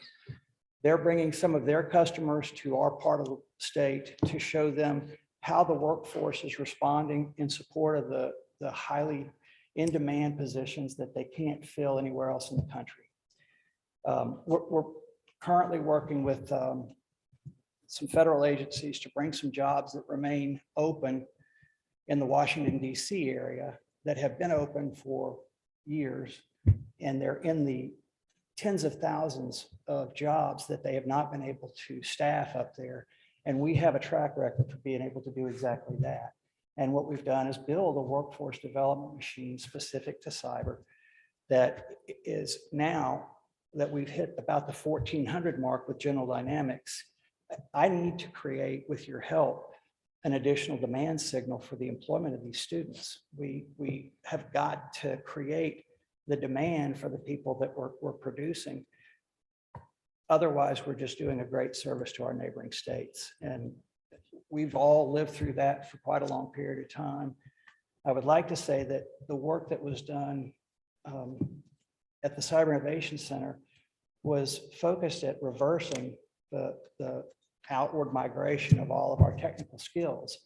Speaker 12: They're bringing some of their customers to our part of the state to show them how the workforce is responding in support of the highly in-demand positions that they can't fill anywhere else in the country. We're currently working with some federal agencies to bring some jobs that remain open in the Washington, D.C. area that have been open for years, and they're in the tens of thousands of jobs that they have not been able to staff up there. And we have a track record for being able to do exactly that. And what we've done is build a workforce development machine specific to cyber that is, now that we've hit about the 1,400 mark with General Dynamics, I need to create, with your help, an additional demand signal for the employment of these students. We have got to create the demand for the people that we're producing. Otherwise, we're just doing a great service to our neighboring states. And we've all lived through that for quite a long period of time. I would like to say that the work that was done at the Cyber Innovation Center was focused at reversing the outward migration of all of our technical skills.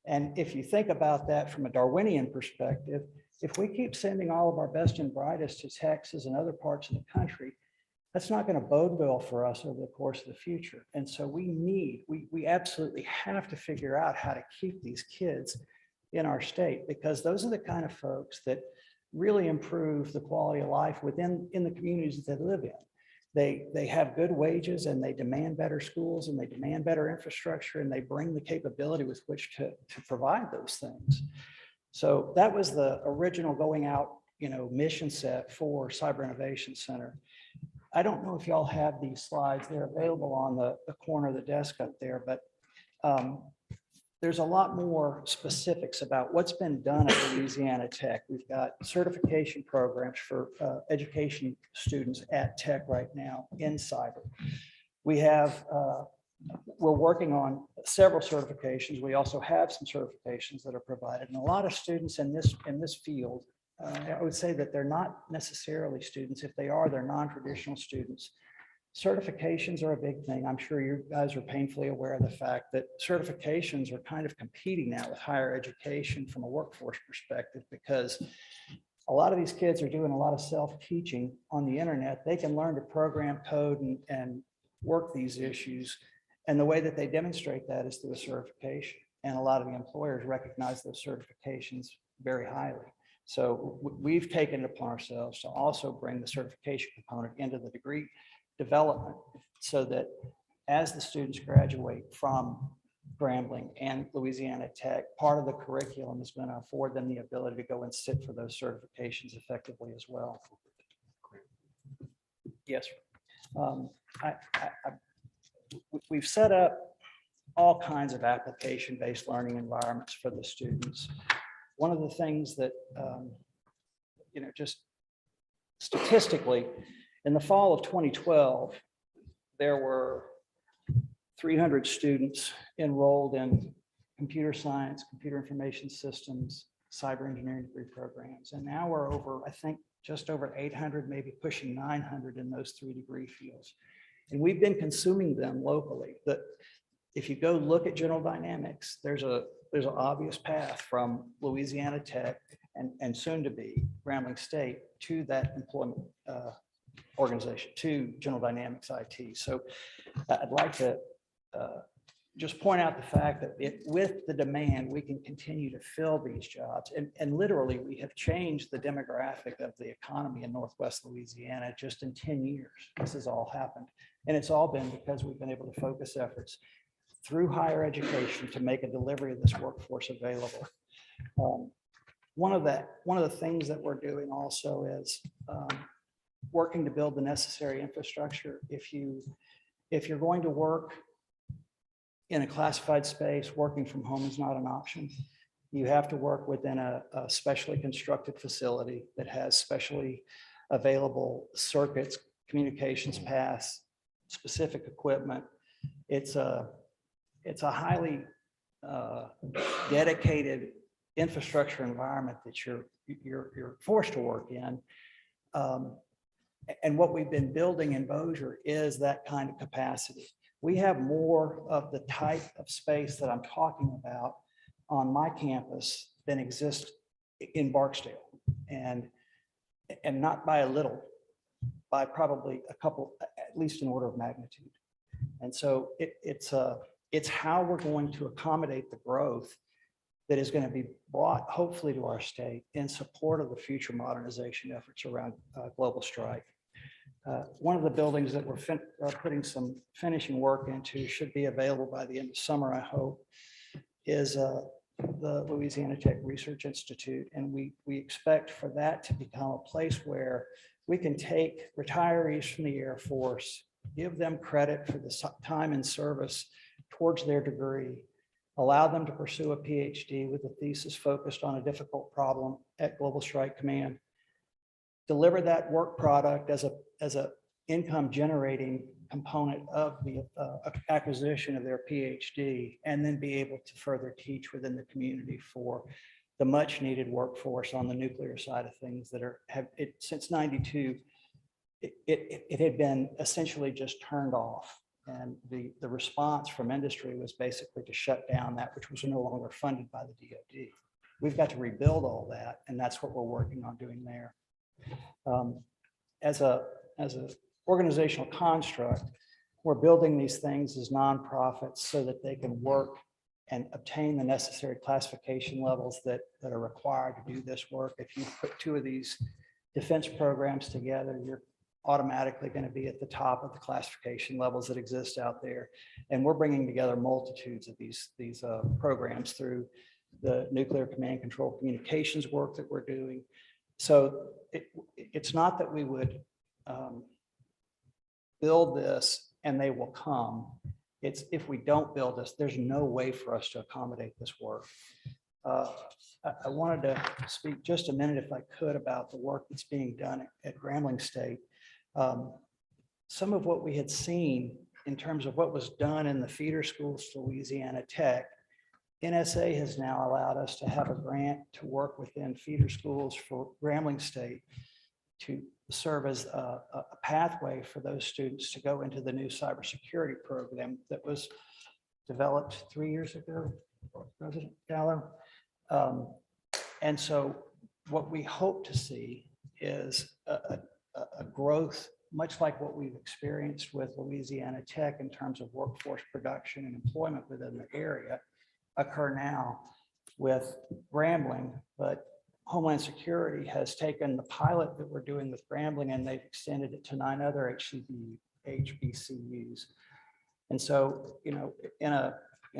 Speaker 12: And if you think about that from a Darwinian perspective, if we keep sending all of our best and brightest to Texas and other parts of the country, that's not going to bode well for us over the course of the future. And so we absolutely have to figure out how to keep these kids in our state, because those are the kind of folks that really improve the quality of life in the communities that they live in. They have good wages, and they demand better schools, and they demand better infrastructure, and they bring the capability with which to provide those things. So that was the original going out, mission set for Cyber Innovation Center. I don't know if y'all have these slides. They're available on the corner of the desk up there, but there's a lot more specifics about what's been done at Louisiana Tech. We've got certification programs for education students at Tech right now in cyber. We're working on several certifications. We also have some certifications that are provided, and a lot of students in this field, I would say that they're not necessarily students. If they are, they're non-traditional students. Certifications are a big thing. I'm sure you guys are painfully aware of the fact that certifications are kind of competing now with higher education from a workforce perspective, because a lot of these kids are doing a lot of self-teaching on the internet. They can learn to program code and work these issues And the way that they demonstrate that is through a certification. And a lot of the employers recognize those certifications very highly. So we've taken it upon ourselves to also bring the certification component into the degree development so that as the students graduate from Grambling and Louisiana Tech, part of the curriculum is going to afford them the ability to go and sit for those certifications effectively as well. Yes. We've set up all kinds of application-based learning environments for the students. One of the things that, just statistically, in the fall of 2012, there were 300 students enrolled in computer science, computer information systems, cyber engineering degree programs. And now we're over, I think, just over 800, maybe pushing 900 in those 3 degree fields. And we've been consuming them locally. But if you go look at General Dynamics, there's an obvious path from Louisiana Tech and soon to be Grambling State to that employment organization, to General Dynamics IT. So I'd like to just point out the fact that with the demand, we can continue to fill these jobs. And literally, we have changed the demographic of the economy in Northwest Louisiana just in 10 years. This has all happened. And it's all been because we've been able to focus efforts through higher education to make a delivery of this workforce available. One of the things that we're doing also is working to build the necessary infrastructure. If you're going to work in a classified space, working from home is not an option. You have to work within a specially constructed facility that has specially available circuits, communications paths, specific equipment. It's a highly dedicated infrastructure environment that you're forced to work in. And what we've been building in Bossier is that kind of capacity. We have more of the type of space that I'm talking about on my campus than exists in Barksdale, and not by a little, by probably a couple, at least an order of magnitude. And so it's how we're going to accommodate the growth that is going to be brought hopefully to our state in support of the future modernization efforts around global strike. One of the buildings that we're putting some finishing work into should be available by the end of summer, I hope, is the Louisiana Tech Research Institute. And we expect for that to become a place where we can take retirees from the Air Force, give them credit for the time and service towards their degree, allow them to pursue a PhD with a thesis focused on a difficult problem at Global Strike Command, deliver that work product as a income generating component of the acquisition of their PhD, and then be able to further teach within the community for the much needed workforce on the nuclear side of things that since 92, it had been essentially just turned off. And the response from industry was basically to shut down that which was no longer funded by the DoD. We've got to rebuild all that, and that's what we're working on doing there. As an organizational construct, we're building these things as nonprofits so that they can work and obtain the necessary classification levels that are required to do this work. If you put 2 of these defense programs together, you're automatically going to be at the top of the classification levels that exist out there. And we're bringing together multitudes of these programs through the nuclear command control communications work that we're doing. So it's not that we would build this and they will come. It's if we don't build this, there's no way for us to accommodate this work. I wanted to speak just a minute, if I could, about the work that's being done at Grambling State. Some of what we had seen in terms of what was done in the feeder schools to Louisiana Tech, NSA has now allowed us to have a grant to work within feeder schools for Grambling State to serve as a pathway for those students to go into the new cybersecurity program that was developed 3 years ago, President Gallo. And so what we hope to see is a growth much like what we've experienced with Louisiana Tech in terms of workforce production and employment within the area, occur now with Grambling. But Homeland Security has taken the pilot that we're doing with Grambling and they've extended it to 9 other HBCUs. And so, you know, in a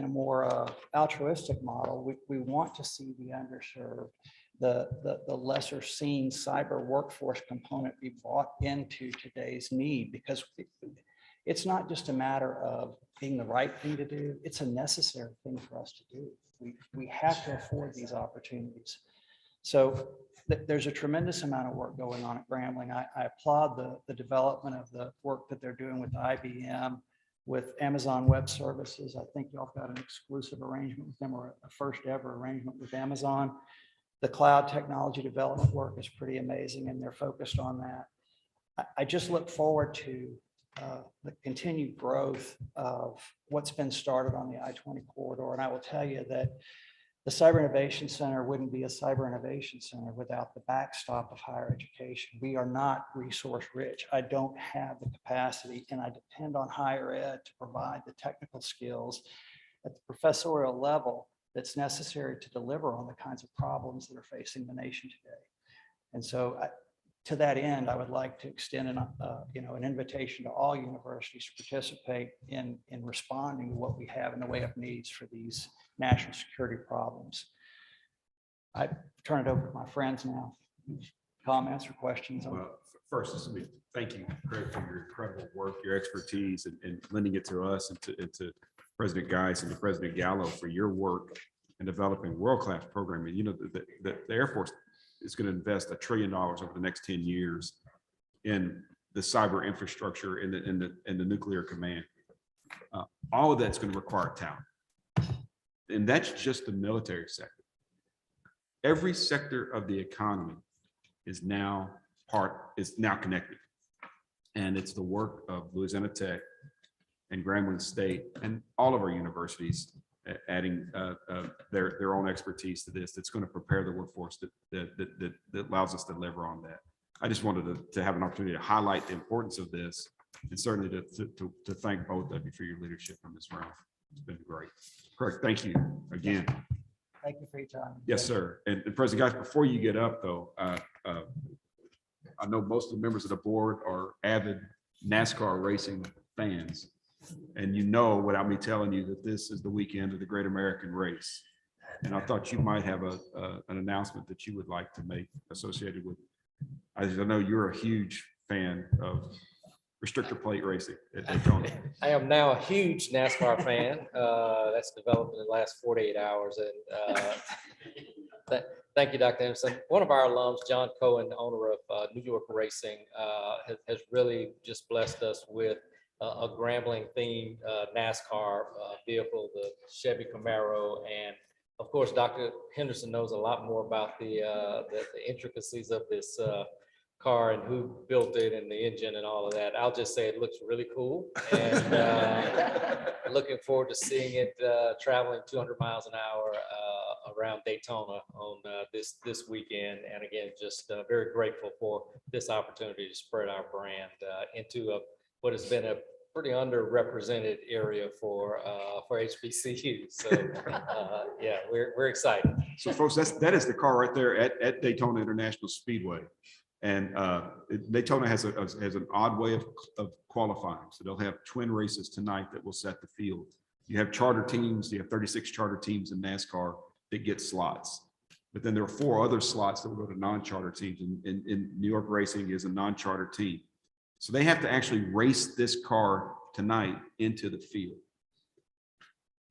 Speaker 12: more altruistic model, we want to see the underserved, the lesser seen cyber workforce component be brought into today's need, because it's not just a matter of being the right thing to do, it's a necessary thing for us to do. We have to afford these opportunities. So there's a tremendous amount of work going on at Grambling. I applaud the development of the work that they're doing with IBM, with Amazon Web Services. I think y'all got an exclusive arrangement with them, or a first ever arrangement with Amazon. The cloud technology development work is pretty amazing, and they're focused on that. I just look forward to the continued growth of what's been started on the I-20 corridor. And I will tell you that the Cyber Innovation Center wouldn't be a Cyber Innovation Center without the backstop of higher education. We are not resource rich. I don't have the capacity, and I depend on higher ed to provide the technical skills at the professorial level that's necessary to deliver on the kinds of problems that are facing the nation today. And so to that end, I would like to extend an invitation to all universities to participate in responding to what we have in the way of needs for these national security problems. I turn it over to my friends now. Comments or questions?
Speaker 10: Well, first, thank you, Craig, for your incredible work, your expertise, and lending it to us and to President Geis and to President Gallo for your work in developing world-class programming. You know, the Air Force is going to invest $1 trillion over the next 10 years in the cyber infrastructure and the nuclear command. All of that's going to require talent. And that's just the military sector. Every sector of the economy is now connected. And it's the work of Louisiana Tech and Grambling State and all of our universities adding their own expertise to this. That's going to prepare the workforce that allows us to deliver on that. I just wanted to have an opportunity to highlight the importance of this, and certainly to thank both of you for your leadership in this round. It's been great. Correct. Thank you again.
Speaker 12: Thank you for your time.
Speaker 10: Yes, sir. And President Geis, before you get up though, I know most of the members of the board are avid NASCAR racing fans. And you know, without me telling you, that this is the weekend of the Great American Race. And I thought you might have an announcement that you would like to make associated with, as I know you're a huge fan of restrictor plate racing at Daytona.
Speaker 9: I am now a huge NASCAR fan. That's developed in the last 48 hours. And thank you, Dr. Anderson. One of our alums, John Cohen, owner of New York Racing, has really just blessed us with a Grambling themed NASCAR vehicle, the Chevy Camaro. And of course, Dr. Henderson knows a lot more about the intricacies of this car and who built it and the engine and all of that. I'll just say it looks really cool, and looking forward to seeing it traveling 200 miles an hour around Daytona on this weekend. And again, just very grateful for this opportunity to spread our brand into what has been a pretty underrepresented area for HBCUs. So yeah, we're excited.
Speaker 10: So folks, that is the car right there at Daytona International Speedway. And Daytona has an odd way of qualifying. So they'll have twin races tonight that will set the field. You have charter teams, you have 36 charter teams in NASCAR that get slots. But then there are 4 other slots that will go to non-charter teams. In New York Racing is a non-charter team. So they have to actually race this car tonight into the field.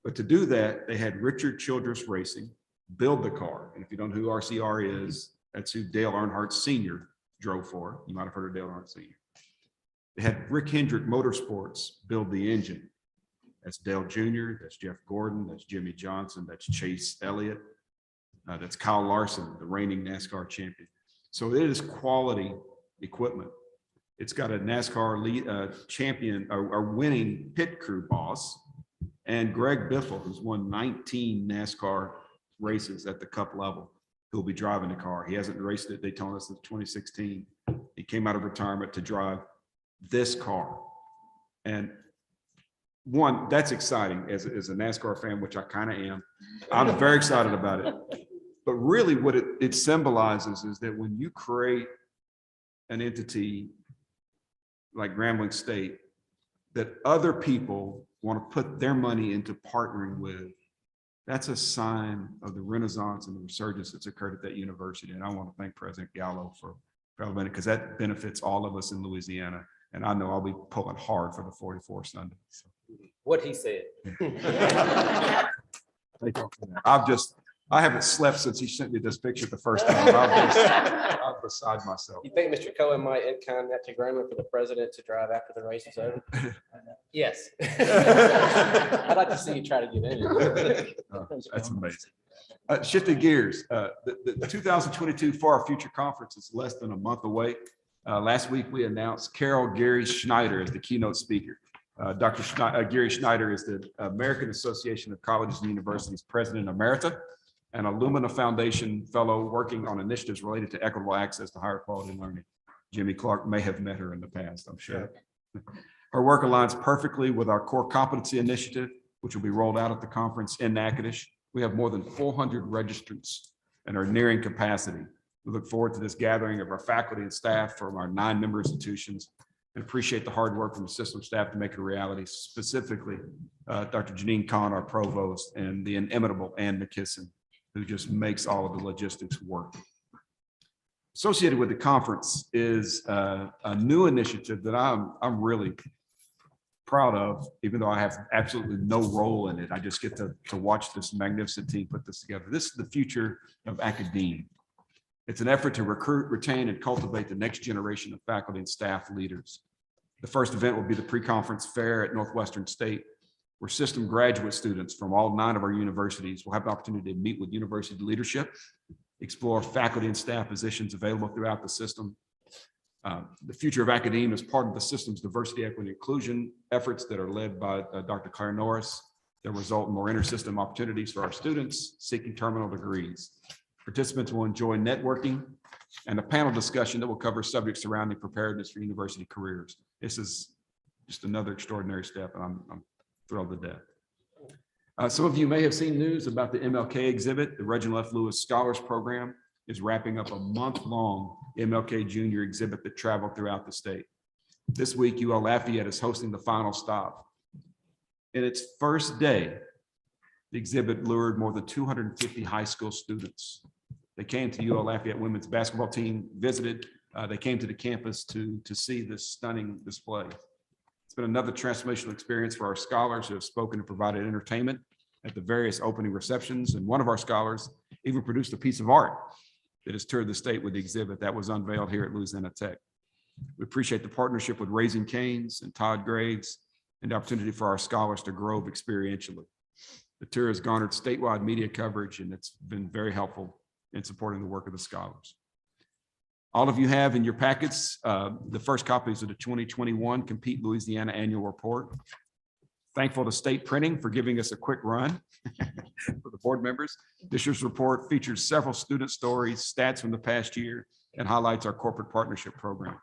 Speaker 10: But to do that, they had Richard Childress Racing build the car. And if you don't know who RCR is, that's who Dale Earnhardt Sr. drove for. You might have heard of Dale Earnhardt Sr. They had Rick Hendrick Motorsports build the engine. That's Dale Jr., that's Jeff Gordon, that's Jimmy Johnson, that's Chase Elliott, that's Kyle Larson, the reigning NASCAR champion. So it is quality equipment. It's got a NASCAR champion or winning pit crew boss, and Greg Biffle, who's won 19 NASCAR races at the cup level, who'll be driving the car. He hasn't raced at Daytona since 2016. He came out of retirement to drive this car. And one, that's exciting as a NASCAR fan, which I kind of am. I'm very excited about it. But really what it symbolizes is that when you create an entity like Grambling State, that other people want to put their money into partnering with, that's a sign of the renaissance and the resurgence that's occurred at that university. And I want to thank President Gallo for elevating, because that benefits all of us in Louisiana. And I know I'll be pulling hard for the 44 Sunday. So.
Speaker 9: What he said.
Speaker 10: I haven't slept since he sent me this picture the first time. I'm beside myself.
Speaker 14: You think Mr. Cohen might in-kind that to Grambling for the president to drive after the race is over? Yes. I'd like to see you try to get in.
Speaker 10: Oh, that's amazing. Shifting gears, the 2022 For Our Future Conference is less than a month away. Last week, we announced Carol Gary Schneider as the keynote speaker. Dr. Gary Schneider is the American Association of Colleges and Universities President Emerita and a Lumina Foundation Fellow working on initiatives related to equitable access to higher quality learning. Jimmy Clark may have met her in the past, I'm sure. Her work aligns perfectly with our core competency initiative, which will be rolled out at the conference in Natchitoches. We have more than 400 registrants and are nearing capacity. We look forward to this gathering of our faculty and staff from our 9 member institutions and appreciate the hard work from the system staff to make it a reality, specifically Dr. Janine Kahn, our provost, and the inimitable Ann McKisson, who just makes all of the logistics work. Associated with the conference is a new initiative that I'm really proud of, even though I have absolutely no role in it. I just get to watch this magnificent team put this together. This is the future of academia. It's an effort to recruit, retain, and cultivate the next generation of faculty and staff leaders. The first event will be the pre-conference fair at Northwestern State, where system graduate students from all 9 of our universities will have the opportunity to meet with university leadership, explore faculty and staff positions available throughout the system. The future of academia is part of the system's diversity, equity, and inclusion efforts that are led by Dr. Claire Norris that result in more inter-system opportunities for our students seeking terminal degrees. Participants will enjoy networking and a panel discussion that will cover subjects surrounding preparedness for university careers. This is just another extraordinary step, and I'm thrilled to death. Some of you may have seen news about the MLK exhibit. The Reginald F. Lewis Scholars Program is wrapping up a month-long MLK Junior exhibit that traveled throughout the state. This week, UL Lafayette is hosting the final stop. In its first day, the exhibit lured more than 250 high school students. They came to UL Lafayette women's basketball team, visited. They came to the campus to see this stunning display. It's been another transformational experience for our scholars who have spoken and provided entertainment at the various opening receptions. And one of our scholars even produced a piece of art that has toured the state with the exhibit that was unveiled here at Louisiana Tech. We appreciate the partnership with Raising Cane's and Todd Graves and the opportunity for our scholars to grow experientially. The tour has garnered statewide media coverage, and it's been very helpful in supporting the work of the scholars. All of you have in your packets the first copies of the 2021 Compete Louisiana Annual Report. Thankful to State Printing for giving us a quick run for the board members. This year's report features several student stories, stats from the past year, and highlights our corporate partnership program.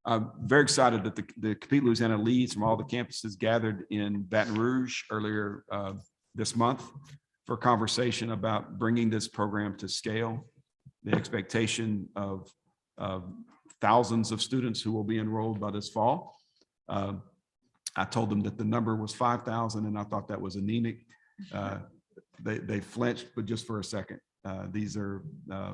Speaker 10: I'm very excited that the Compete Louisiana leads from all the campuses gathered in Baton Rouge earlier this month for a conversation about bringing this program to scale, the expectation of thousands of students who will be enrolled by this fall. I told them that the number was 5,000, and I thought that was anemic. They flinched, but just for a second. These are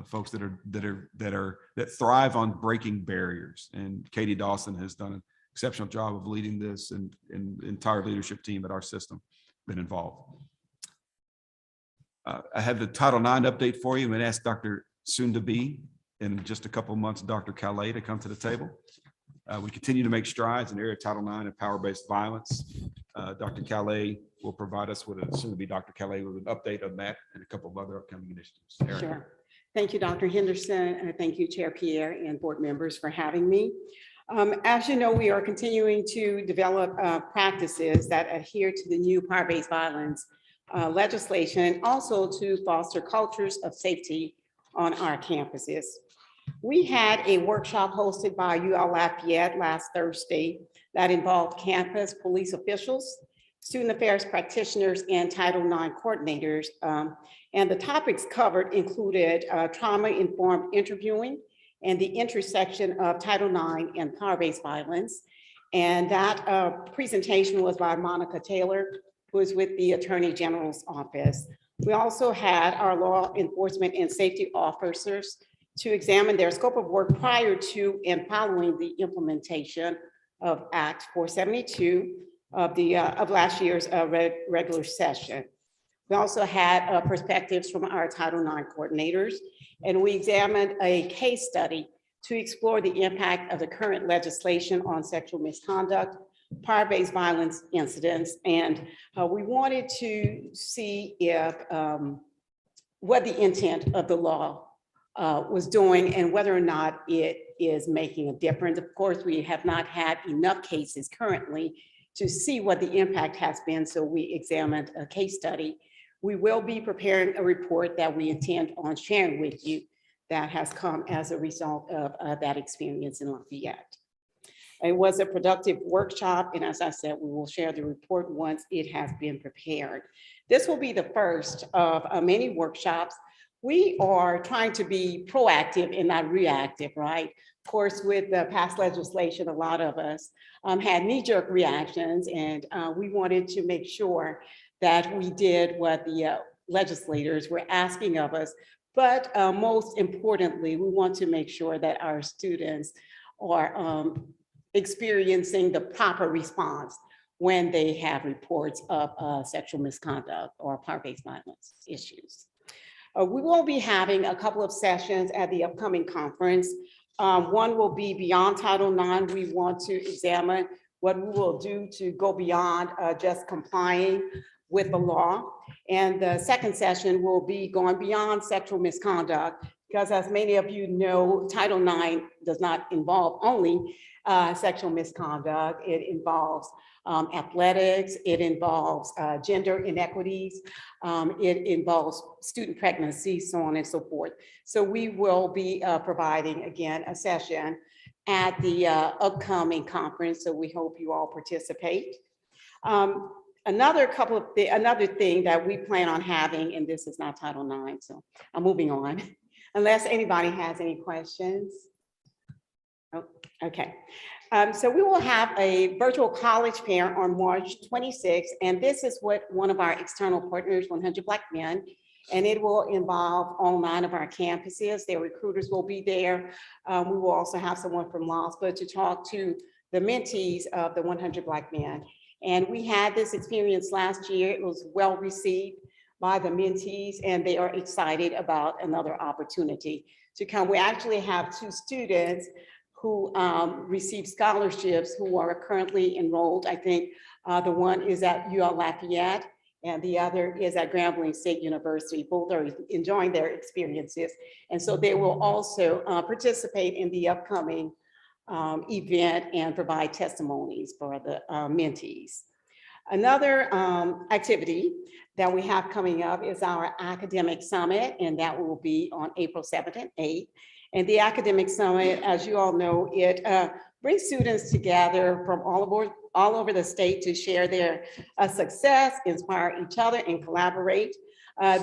Speaker 10: folks that thrive on breaking barriers, and Katie Dawson has done an exceptional job of leading this, and the entire leadership team at our system been involved. I have the Title IX update for you. I'm going to ask Dr. soon-to-be, in just a couple of months, Dr. Calais to come to the table. We continue to make strides in the area of Title IX and power-based violence. Dr. Calais will provide us with soon-to-be Dr. Calais with an update on that and a couple of other upcoming initiatives. Erin.
Speaker 11: Sure. Thank you, Dr. Henderson, and thank you, Chair Pierre and board members for having me. As you know, we are continuing to develop practices that adhere to the new power-based violence legislation, and also to foster cultures of safety on our campuses. We had a workshop hosted by UL Lafayette last Thursday that involved campus police officials, student affairs practitioners, and Title IX coordinators. And the topics covered included trauma-informed interviewing and the intersection of Title IX and power-based violence. And that presentation was by Monica Taylor, who is with the Attorney General's office. We also had our law enforcement and safety officers to examine their scope of work prior to and following the implementation of Act 472 of last year's regular session. We also had perspectives from our Title IX coordinators, and we examined a case study to explore the impact of the current legislation on sexual misconduct, power-based violence incidents, and we wanted to see if what the intent of the law was doing and whether or not it is making a difference. Of course, we have not had enough cases currently to see what the impact has been, so we examined a case study. We will be preparing a report that we intend on sharing with you that has come as a result of that experience in Lafayette. It was a productive workshop, and as I said, we will share the report once it has been prepared. This will be the first of many workshops. We are trying to be proactive and not reactive, right? Of course, with the past legislation, a lot of us had knee-jerk reactions, and we wanted to make sure that we did what the legislators were asking of us. But most importantly, we want to make sure that our students are experiencing the proper response when they have reports of sexual misconduct or power-based violence issues. We will be having a couple of sessions at the upcoming conference. One will be beyond Title IX. We want to examine what we will do to go beyond just complying with the law. And the second session will be going beyond sexual misconduct, because as many of you know, Title IX does not involve only sexual misconduct. It involves athletics, it involves gender inequities, it involves student pregnancy, so on and so forth. So we will be providing, again, a session at the upcoming conference, so we hope you all participate. Another thing that we plan on having, and this is not Title IX, so I'm moving on, unless anybody has any questions. Oh, okay. So we will have a virtual college fair on March 26th, and this is what one of our external partners, 100 Black Men, and it will involve all 9 of our campuses. Their recruiters will be there. We will also have someone from LASPA to talk to the mentees of the 100 Black Men. And we had this experience last year. It was well received by the mentees, and they are excited about another opportunity to come. We actually have 2 students who received scholarships who are currently enrolled. I think the one is at UL Lafayette and the other is at Grambling State University. Both are enjoying their experiences. And so they will also participate in the upcoming event and provide testimonies for the mentees. Another activity that we have coming up is our academic summit, and that will be on April 7th and 8th. And the academic summit, as you all know, it brings students together from all over the state to share their success, inspire each other, and collaborate.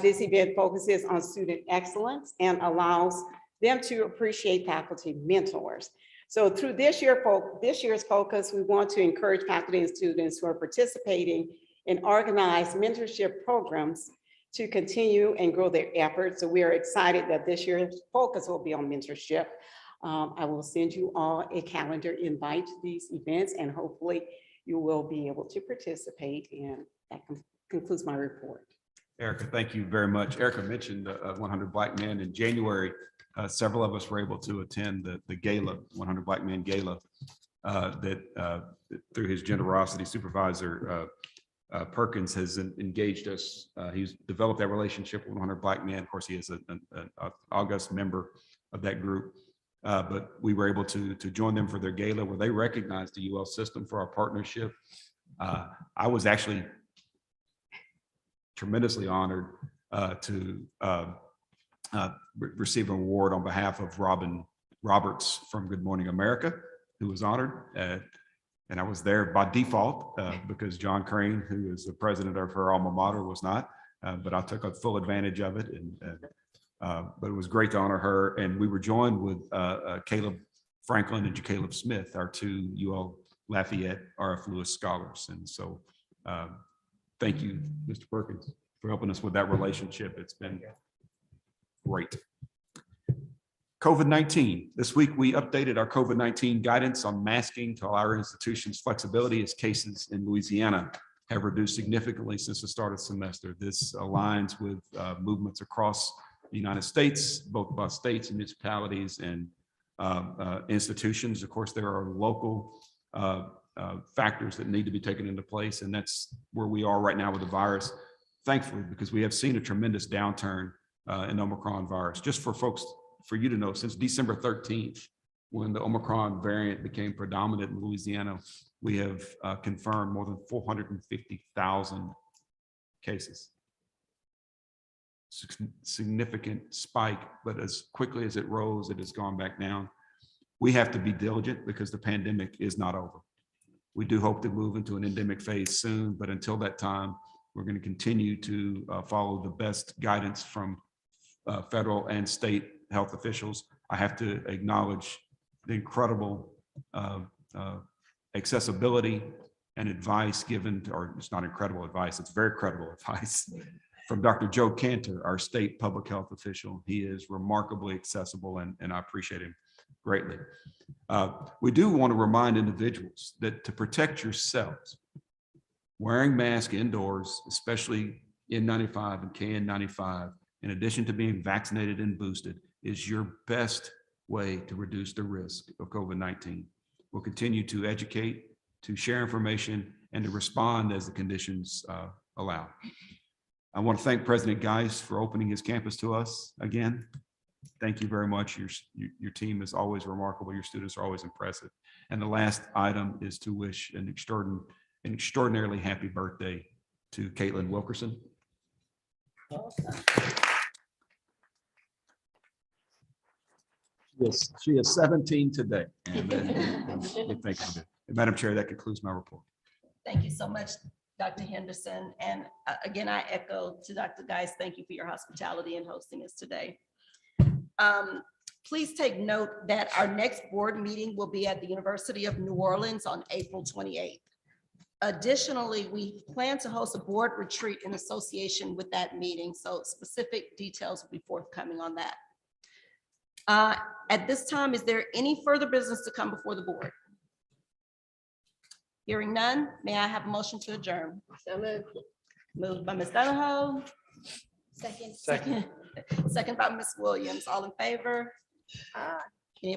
Speaker 11: This event focuses on student excellence and allows them to appreciate faculty mentors. So through this year's focus, we want to encourage faculty and students who are participating in organized mentorship programs to continue and grow their efforts. So we are excited that this year's focus will be on mentorship. I will send you all a calendar invite to these events, and hopefully you will be able to participate. And that concludes my report.
Speaker 10: Erica, thank you very much. Erica mentioned 100 Black Men in January. Several of us were able to attend the gala, 100 Black Men Gala, that through his generosity, Supervisor Perkins has engaged us. He's developed that relationship with 100 Black Men. Of course, he is an august member of that group, but we were able to join them for their gala where they recognized the UL system for our partnership. I was actually tremendously honored to receive an award on behalf of Robin Roberts from Good Morning America, who was honored. And I was there by default because John Crane, who is the president of her alma mater, was not. But I took a full advantage of it. But it was great to honor her. And we were joined with Caleb Franklin and Caleb Smith, our two UL Lafayette RF Lewis scholars. And so thank you, Mr. Perkins, for helping us with that relationship. It's been great. COVID-19. This week, we updated our COVID-19 guidance on masking to allow our institutions flexibility as cases in Louisiana have reduced significantly since the start of the semester. This aligns with movements across the United States, both by states and municipalities and institutions. Of course, there are local factors that need to be taken into place, and that's where we are right now with the virus, thankfully, because we have seen a tremendous downturn in Omicron virus. Just for folks, for you to know, since December 13th, when the Omicron variant became predominant in Louisiana, we have confirmed more than 450,000 cases. Significant spike, but as quickly as it rose, it has gone back down. We have to be diligent because the pandemic is not over. We do hope to move into an endemic phase soon, but until that time, we're going to continue to follow the best guidance from federal and state health officials. I have to acknowledge the incredible accessibility and advice given, or it's not incredible advice, it's very credible advice from Dr. Joe Cantor, our state public health official. He is remarkably accessible and I appreciate him greatly. We do want to remind individuals that to protect yourselves, wearing masks indoors, especially N95 and KN95, in addition to being vaccinated and boosted, is your best way to reduce the risk of COVID-19. We'll continue to educate, to share information, and to respond as the conditions allow. I want to thank President Geis for opening his campus to us again. Thank you very much. Your team is always remarkable. Your students are always impressive. And the last item is to wish an extraordinarily happy birthday to Caitlin Wilkerson. Yes, she is 17 today. And thank you. Madam Chair, that concludes my report.
Speaker 1: Thank you so much, Dr. Henderson. And again, I echo to Dr. Geis, thank you for your hospitality and hosting us today. Please take note that our next board meeting will be at the University of New Orleans on April 28th. Additionally, we plan to host a board retreat in association with that meeting, so specific details will be forthcoming on that. At this time, is there any further business to come before the board? Hearing none, may I have a motion to adjourn? So moved. Moved by Ms. Donahoe. Second by Ms. Williams. All in favor? Aye.